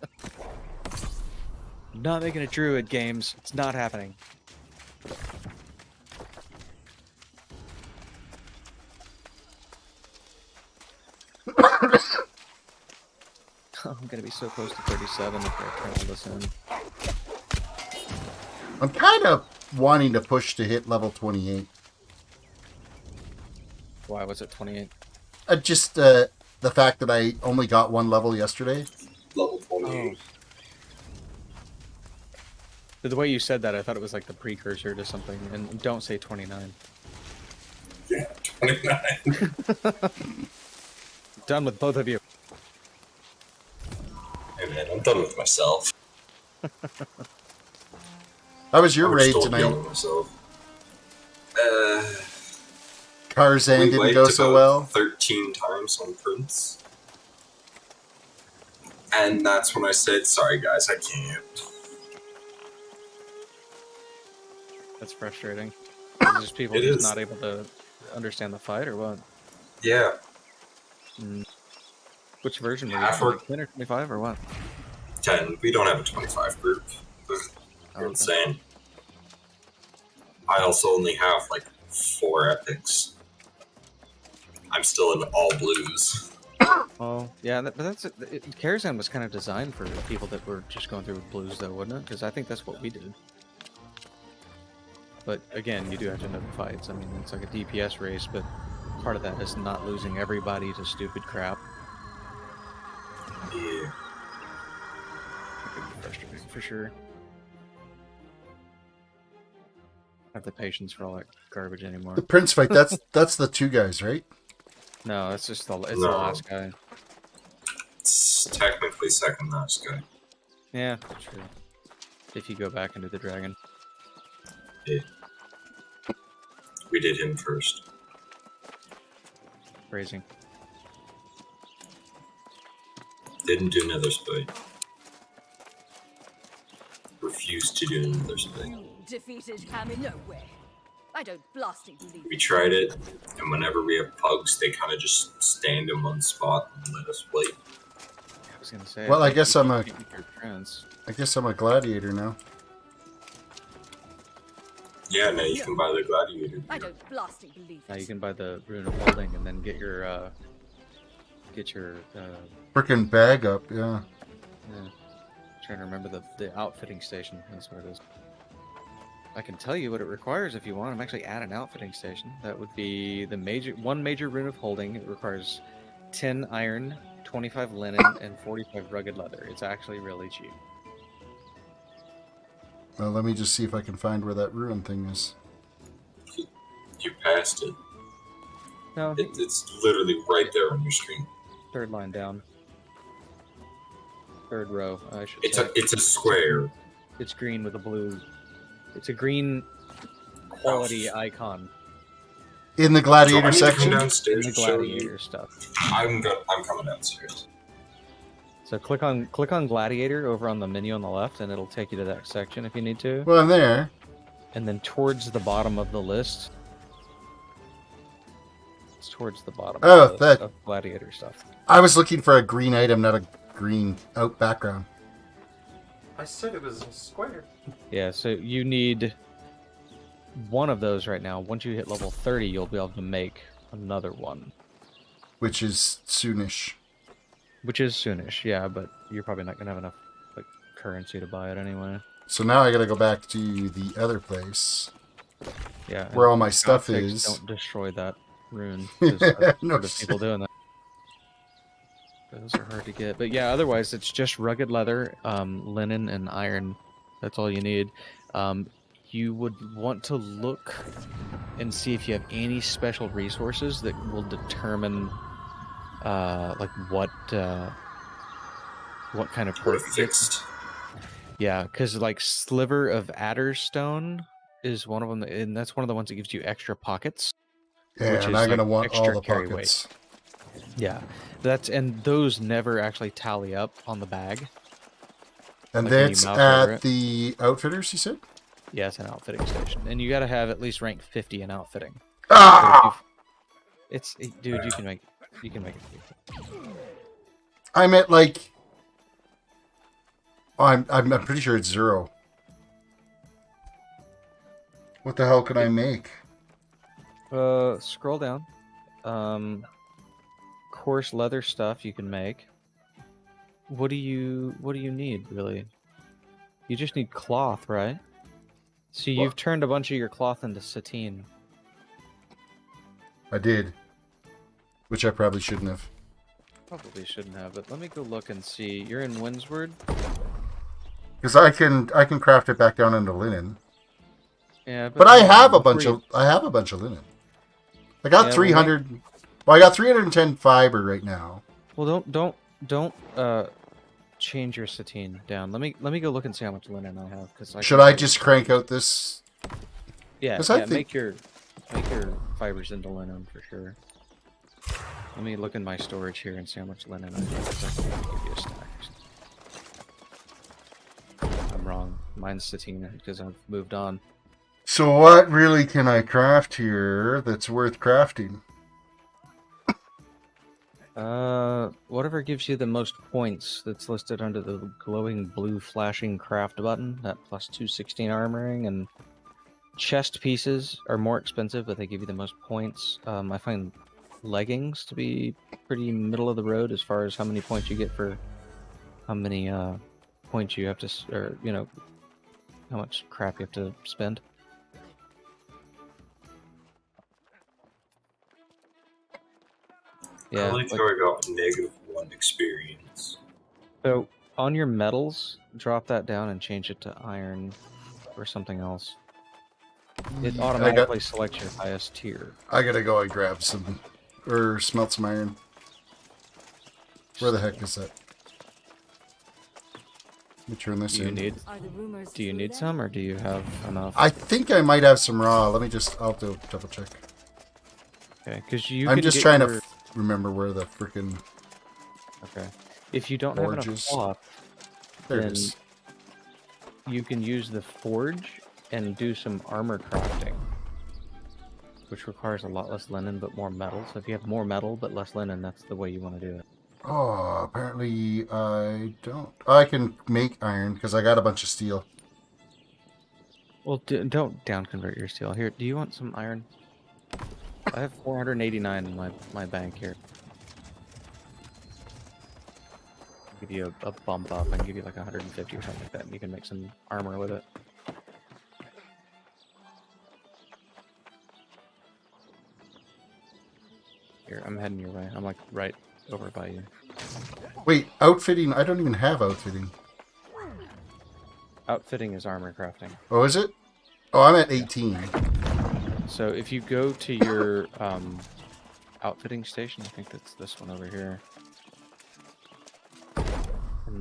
I'm not making a druid, games. It's not happening. I'm gonna be so close to 37 if I try to listen. I'm kind of wanting to push to hit level 28. Why was it 28? Just the fact that I only got 1 level yesterday. Level 28. Oh. The way you said that, I thought it was like the precursor to something. And don't say 29. Yeah, 29. Done with both of you. Hey man, I'm done with myself. How was your I'm raid still tonight? killing myself. Tarzan We didn't wiped go so about well. 13 times on Prince. And that's when I said, sorry guys, I can't. That's frustrating. Is just people It just is. not able to understand the fight, or what? Yeah. Which version were you Half on? or- Like 10 or 25 or what? 10. We don't have a 25 group. You're insane. I also only have like 4 epics. I'm still in all blues. Oh, yeah, but that's Karazhan was kind of designed for people that were just going through blues, though, wasn't it? Because I think that's what we did. But again, you do have to know the fights. I mean, it's like a DPS race, but part of that is not losing everybody to stupid crap. Yeah. It could be frustrating for sure. I have the patience for all that garbage anymore. The Prince fight, that's the 2 guys, right? No, it's just the No. last guy. It's technically second last guy. Yeah, true. If you go back into the dragon. Yeah. We did him first. Phrasing. Didn't do another spite. Refused to do another spite. Defeated Hammy nowhere. I don't blasting believe We tried it, and whenever we have pugs, they kind of just stand in one spot and let us wait. I was gonna say. Well, I think guess you I'm a- can keep your trance. I guess I'm a gladiator now. Yeah, now you can buy the gladiator. I don't blasting believe Now you can buy the Rune of Holding and then get your Frickin' bag up, yeah. yeah. Trying to remember the outfitting station. That's what it is. I can tell you what it requires if you want. I'm actually at an outfitting station. That would be the one major Rune of Holding. It requires 10 iron, 25 linen, and 45 rugged leather. It's actually really cheap. Well, let me just see if I can find where that ruin thing is. You passed it. No, It's literally right there on your screen. third line down. Third row, I should It's say. a square. It's green with a blue. It's a green quality icon. In the Do I gladiator need to come section? downstairs In the to show you? gladiator stuff. I'm coming downstairs. So click on gladiator over on the menu on the left, and it'll take you to that section if you need to. Well, I'm there. And then towards the bottom of the list. It's towards the bottom of the list of gladiator stuff. I was looking for a green item, not a green out background. I said it was a square. Yeah, so you need one of those right now. Once you hit level 30, you'll be able to make another one. Which is soonish. Which is soonish, yeah, but you're probably not going to have enough like currency to buy it anyway. So now I gotta go back to the other place. Yeah. Where all my stuff outfits is. Don't destroy that rune. There's No people doing that. Those are hard to get. But yeah, otherwise it's just rugged leather, linen, and iron. That's all you need. You would want to look and see if you have any special resources that will determine like what kind of perk fixed. Yeah, because like Sliver of Adderstone is one of them, and that's one of the ones that gives you extra pockets. Yeah, which and is I'm gonna like want extra all the carry pockets. weight. Yeah, and those never actually tally up on the bag. And like when you that's mouse over at it. the outfitters, you said? Yeah, it's an outfitting station, and you got to have at least rank 50 in outfitting. Ah! Dude, you can make it. I'm at like. Oh, I'm pretty sure it's 0. What the hell can I make? Scroll down. Coarse leather stuff you can make. What do you need really? You just need cloth, right? So you've turned a bunch of your cloth into sateen. I did. Which I probably shouldn't have. Probably shouldn't have, but let me go look and see. You're in Windsward? Because I can craft it back down into linen. Yeah, but I have a bunch of linen. I got 300. Well, I got 310 fiber right now. Well, don't change your sateen down. Let me go look and see how much linen I have. Should I just crank out this? Yeah, make your fibers into linen for sure. Let me look in my storage here and see how much linen I have. I can give you a stack. I'm wrong. Mine's sateen because I've moved on. So what really can I craft here that's worth crafting? Whatever gives you the most points that's listed under the glowing blue flashing craft button, that plus 216 armoring, and chest pieces are more expensive, but they give you the most points. I find leggings to be pretty middle of the road as far as how many points you get for how many points you have to, or you know, how much crap you have to spend. Yeah, I like how I got -1 experience. So on your metals, drop that down and change it to iron or something else. It automatically selects your highest tier. I gotta go and grab some, or smelt some iron. Where the heck is that? Let me turn this in. Do you need some, or do you have enough? I think I might have some raw. Let me just, I'll do double check. Okay, because you. I'm just trying to remember where the freaking. Okay. If you don't have enough cloth, then you can use the forge and do some armor crafting, which requires a lot less linen but more metal. So if you have more metal but less linen, that's the way you want to do it. Oh, apparently I don't. I can make iron because I got a bunch of steel. Well, don't down convert your steel. Here, do you want some iron? I have 489 in my bank here. I'll give you a bump up and give you like 150 or something like that, and you can make some armor with it. Here, I'm heading your way. I'm like right over by you. Wait, outfitting? I don't even have outfitting. Outfitting is armor crafting. Oh, is it? Oh, I'm at 18. So if you go to your outfitting station, I think that's this one over here.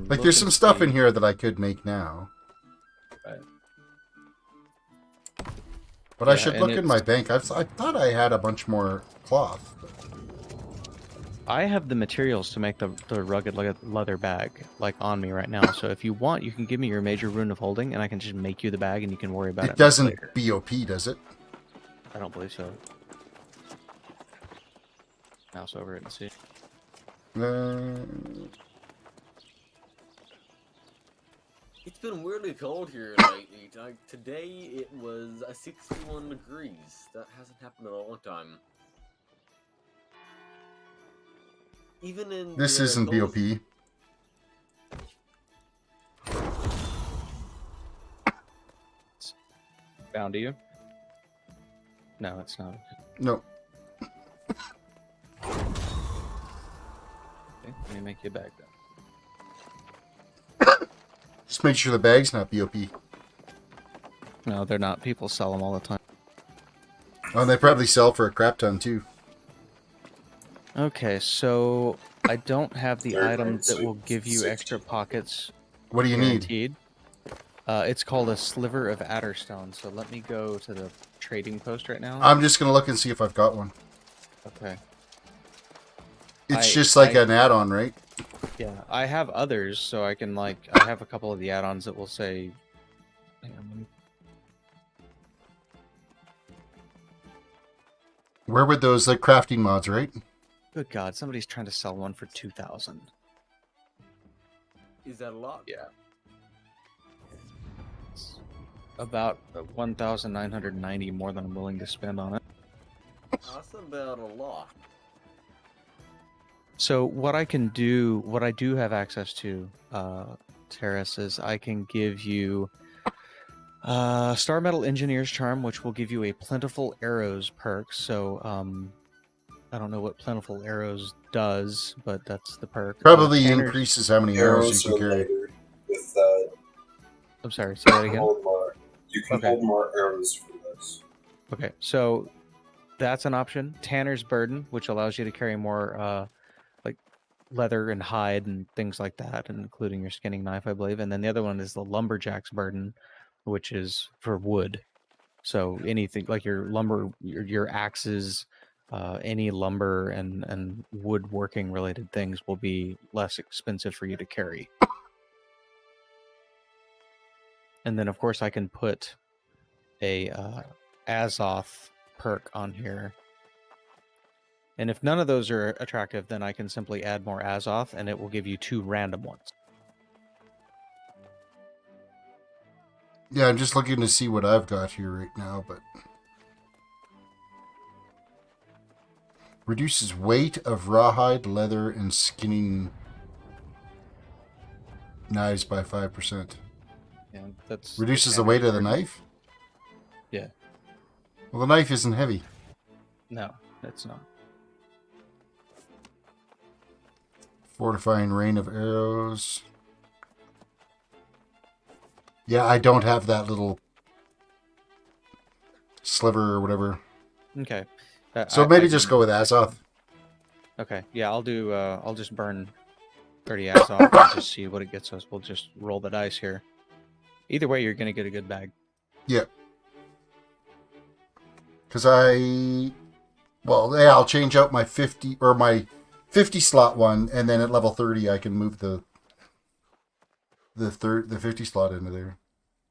Like there's some stuff in here that I could make now. Right. But I should look in my bank. I thought I had a bunch more cloth. I have the materials to make the rugged leather bag, like, on me right now. So if you want, you can give me your major rune of holding, and I can just make you the bag, and you can worry about it. It doesn't later. BOP, does it? I don't believe so. Mouse over it and see. It's been weirdly cold here lately. Today it was 61 degrees. That hasn't happened in a long time. Even in This isn't BOP. Bound to you? No, it's not. No. Okay, let me make you a bag then. Just make sure the bag's not BOP. No, they're not. People sell them all the time. Oh, and they probably sell for a crap ton too. Okay, so I don't have the item that will give you extra pockets. What do you need? It's called a sliver of Adderstone. So let me go to the trading post right now. I'm just gonna look and see if I've got one. Okay. It's just like an add-on, right? Yeah, I have others, so I can I have a couple of the add-ons that will say. Hang on, let me... Where would those crafting mods, right? Good God, somebody's trying to sell one for 2,000. Is that a lot? Yeah. It's about 1,990 more than I'm willing to spend on it. That's about a lot. So what I can do, what I do have access to, Terris, is I can give you Star Metal Engineer's Charm, which will give you a Plentiful Arrows perk. So I don't know what Plentiful Arrows does, but that's the perk. Probably increases how many arrows you can carry. With that, I'm sorry, say that again. You can hold more arrows for this. Okay, so that's an option. Tanner's Burden, which allows you to carry more like leather and hide and things like that, and including your skinning knife, I believe. And then the other one is the Lumberjack's Burden, which is for wood. So anything like your lumber, your axes, any lumber and woodworking related things will be less expensive for you to carry. And then, of course, I can put a Azoth perk on here. And if none of those are attractive, then I can simply add more Azoth, and it will give you 2 random ones. Yeah, I'm just looking to see what I've got here right now, but... Reduces weight of rawhide, leather, and skinning knives by 5%. Yeah, that's reduces the weight of the knife? Yeah. Well, the knife isn't heavy. No, it's not. Fortifying rain of arrows. Yeah, I don't have that little sliver or whatever. Okay. So maybe just go with Azoth. Okay. Yeah, I'll do. I'll just burn 30 Azoth and just see what it gets us. We'll just roll the dice here. Either way, you're gonna get a good bag. Yeah. Because I'll change out my 50 or my 50 slot one, and then at level 30 I can move the 50 slot into there.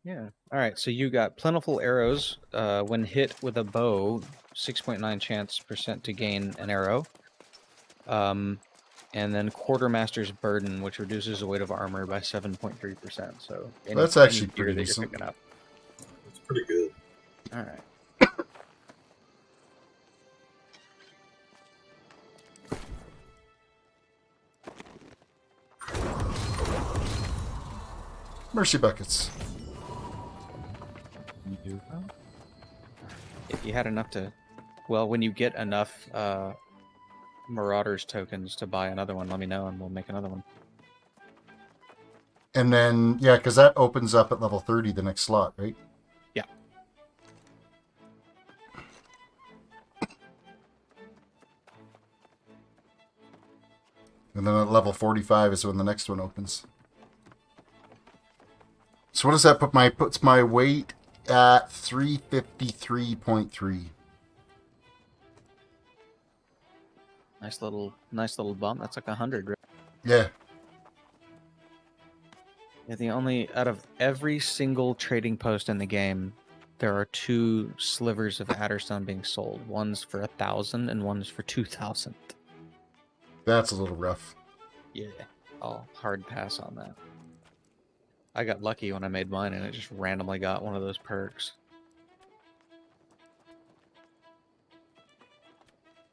Yeah. All right. So you got Plentiful Arrows. When hit with a bow, 6.9 chance % to gain an arrow. And then Quartermaster's Burden, which reduces the weight of armor by 7.3%. So that's actually pretty decent. That's pretty good. All right. Mercy buckets. If you had enough to, well, when you get enough Marauders tokens to buy another one, let me know and we'll make another one. And then, yeah, because that opens up at level 30 the next slot, right? Yeah. And then at level 45 is when the next one opens. So what does that puts my weight at 353.3. Nice little bump. That's like 100, right? Yeah. Yeah, the only out of every single trading post in the game, there are 2 slivers of Adderstone being sold. One's for 1,000 and one's for 2,000. That's a little rough. Yeah, I'll hard pass on that. I got lucky when I made mine, and it just randomly got one of those perks.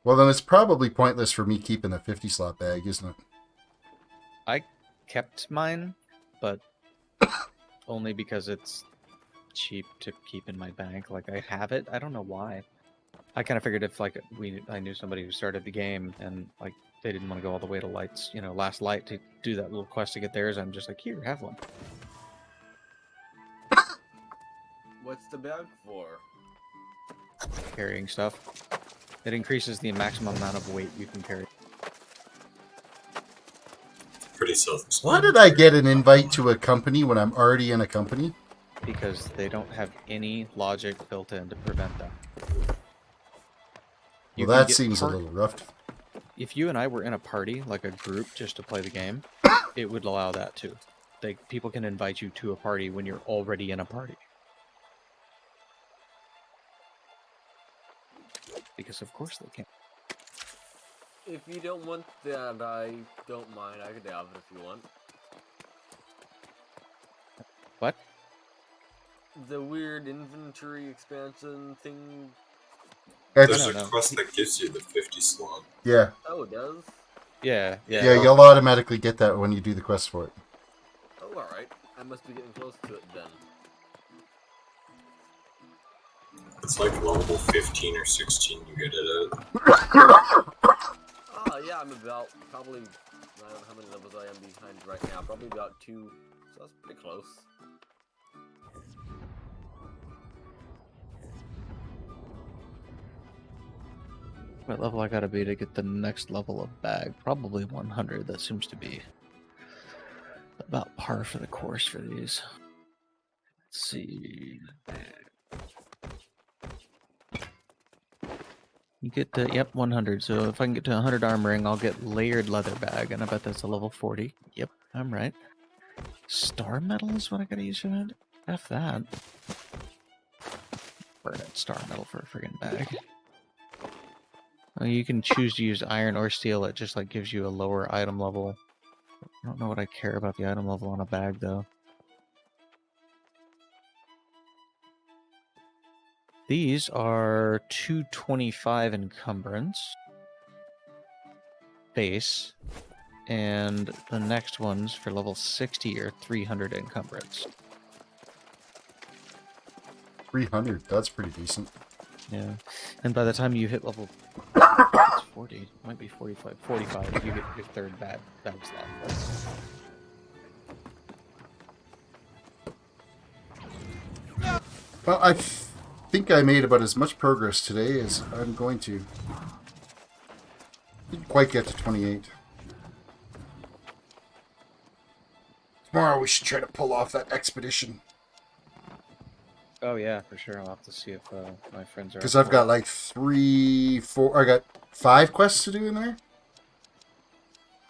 Well, then it's probably pointless for me keeping the 50 slot bag, isn't it? I kept mine, but only because it's cheap to keep in my bank. Like, I have it. I don't know why. I kind of figured if like I knew somebody who started the game and like they didn't want to go all the way to lights, last light to do that little quest to get theirs, I'm just like, here, have one. What's the bag for? Carrying stuff. It increases the maximum amount of weight you can carry. Pretty self-explanatory. Why did I get an invite to a company when I'm already in a company? Because they don't have any logic built in to prevent that. Well, that seems a little rough. If you and I were in a party, like a group, just to play the game, it would allow that too. People can invite you to a party when you're already in a party. Because of course they can. If you don't want that, I don't mind. I could have it if you want. What? The weird inventory expansion thing. There's a quest that gives you the 50 slot. Yeah. Oh, it does? Yeah. Yeah, you'll automatically get that when you do the quest for it. Oh, alright. I must be getting close to it then. It's like level 15 or 16 you get it at. Oh, yeah, I'm about, probably, I don't know how many levels I am behind right now. Probably about 2, so that's pretty close. What level I gotta be to get the next level of bag? Probably 100. That seems to be about par for the course for these. Let's see. You get to, yep, 100. So if I can get to 100 armoring, I'll get layered leather bag, and I bet that's a level 40. Yep, I'm right. Star metal is what I gotta use for that? F that. Burn it, star metal for a friggin' bag. Well, you can choose to use iron or steel. It just like gives you a lower item level. I don't know what I care about the item level on a bag though. These are 225 encumbrance base, and the next ones for level 60 are 300 encumbrance. 300, that's pretty decent. Yeah, and by the time you hit level, it's 40, it might be 45, you get your third bag slot. Well, I think I made about as much progress today as I'm going to. Didn't quite get to 28. Tomorrow we should try to pull off that expedition. Oh yeah, for sure. I'll have to see if my friends are. Because I've got like 3, 4. I got 5 quests to do in there.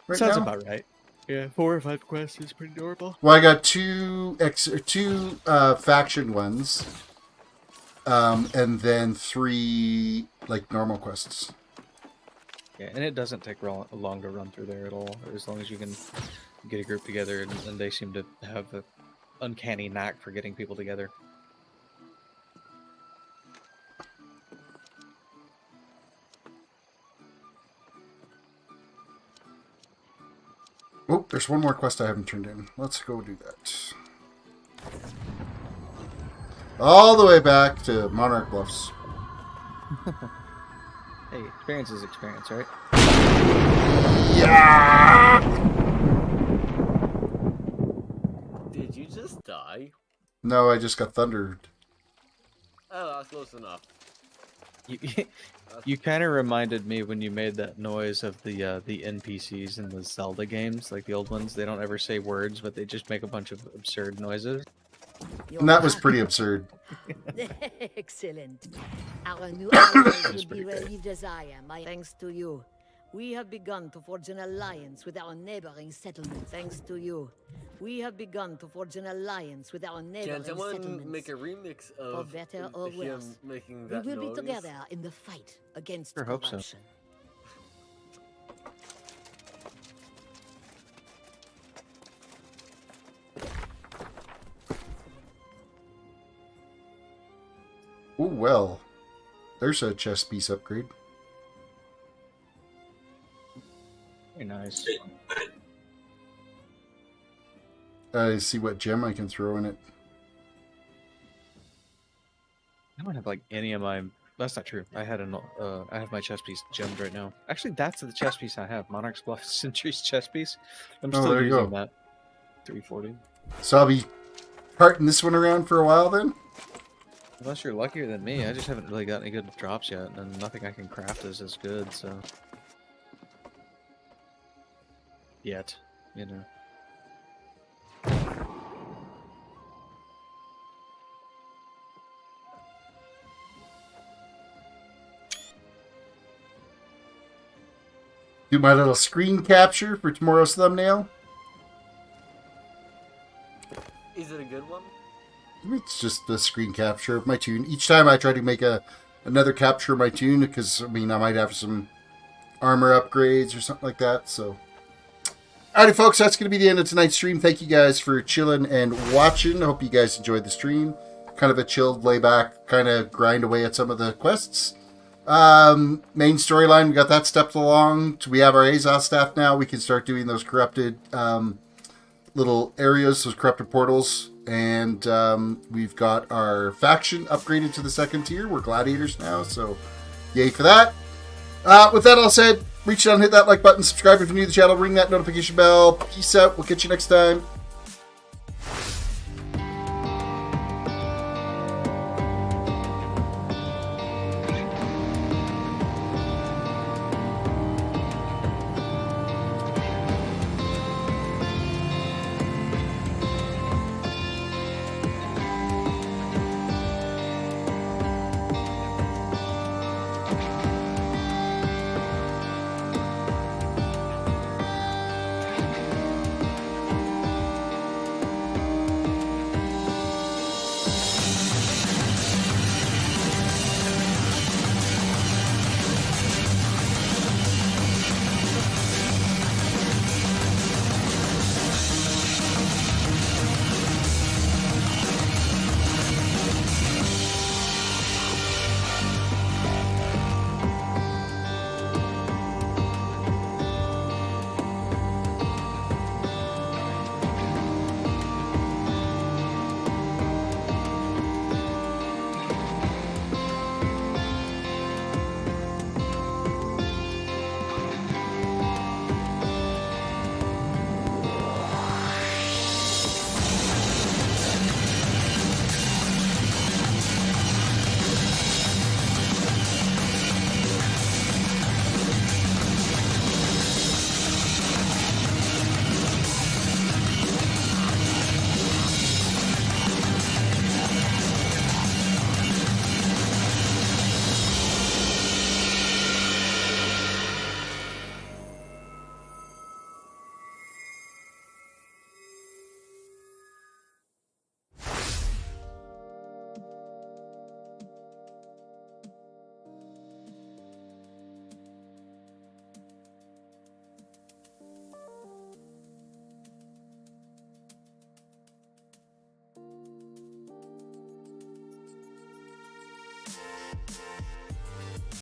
Right Sounds now? about right. Yeah, 4 or 5 quests is pretty durable. Well, I got two faction ones, and then 3 like normal quests. Yeah, and it doesn't take long to run through there at all, as long as you can get a group together, and they seem to have an uncanny knack for getting people together. Oh, there's one more quest I haven't turned in. Let's go do that. All the way back to Monarch Bluffs. Hey, experience is experience, right? Yeah! Did you just die? No, I just got thundered. Oh, that's close enough. You kind of reminded me when you made that noise of the NPCs in the Zelda games, like the old ones. They don't ever say words, but they just make a bunch of absurd noises. And that was pretty absurd. Excellent. Our new allies will be pretty great. relieved as I am. Thanks to you. We have begun to forge an alliance with our neighboring settlements. Thanks to you. We have begun to forge an alliance with our neighboring Can someone settlements. make a remix of For better or him worse, making we that will noise? be together in the fight against Sure hope so. corruption. Ooh, well. There's a chest piece upgrade. Very nice. I see what gem I can throw in it. I don't have like any of my. That's not true. I have my chest piece gemmed right now. Actually, that's the chest piece I have. Monarch's Bluff Century's chest piece. I'm Oh, still there you using go. that. 340. So I'll be parting this one around for a while then? Unless you're luckier than me, I just haven't really got any good drops yet, and nothing I can craft is as good. So yet, you know. Do my little screen capture for tomorrow's thumbnail. Is it a good one? It's just the screen capture of my tune. Each time I try to make another capture of my tune, because, I mean, I might have some armor upgrades or something like that, so. Alrighty, folks, that's going to be the end of tonight's stream. Thank you guys for chilling and watching. I hope you guys enjoyed the stream. Kind of a chilled, layback, kind of grind away at some of the quests. Main storyline, we got that stepped along. We have our Azos staff now. We can start doing those corrupted little areas, those corrupted portals. And we've got our faction upgraded to the 2nd tier. We're gladiators now, so yay for that. With that all said, reach down, hit that like button, subscribe if you're new to the channel, ring that notification bell. Peace out. We'll catch you next time.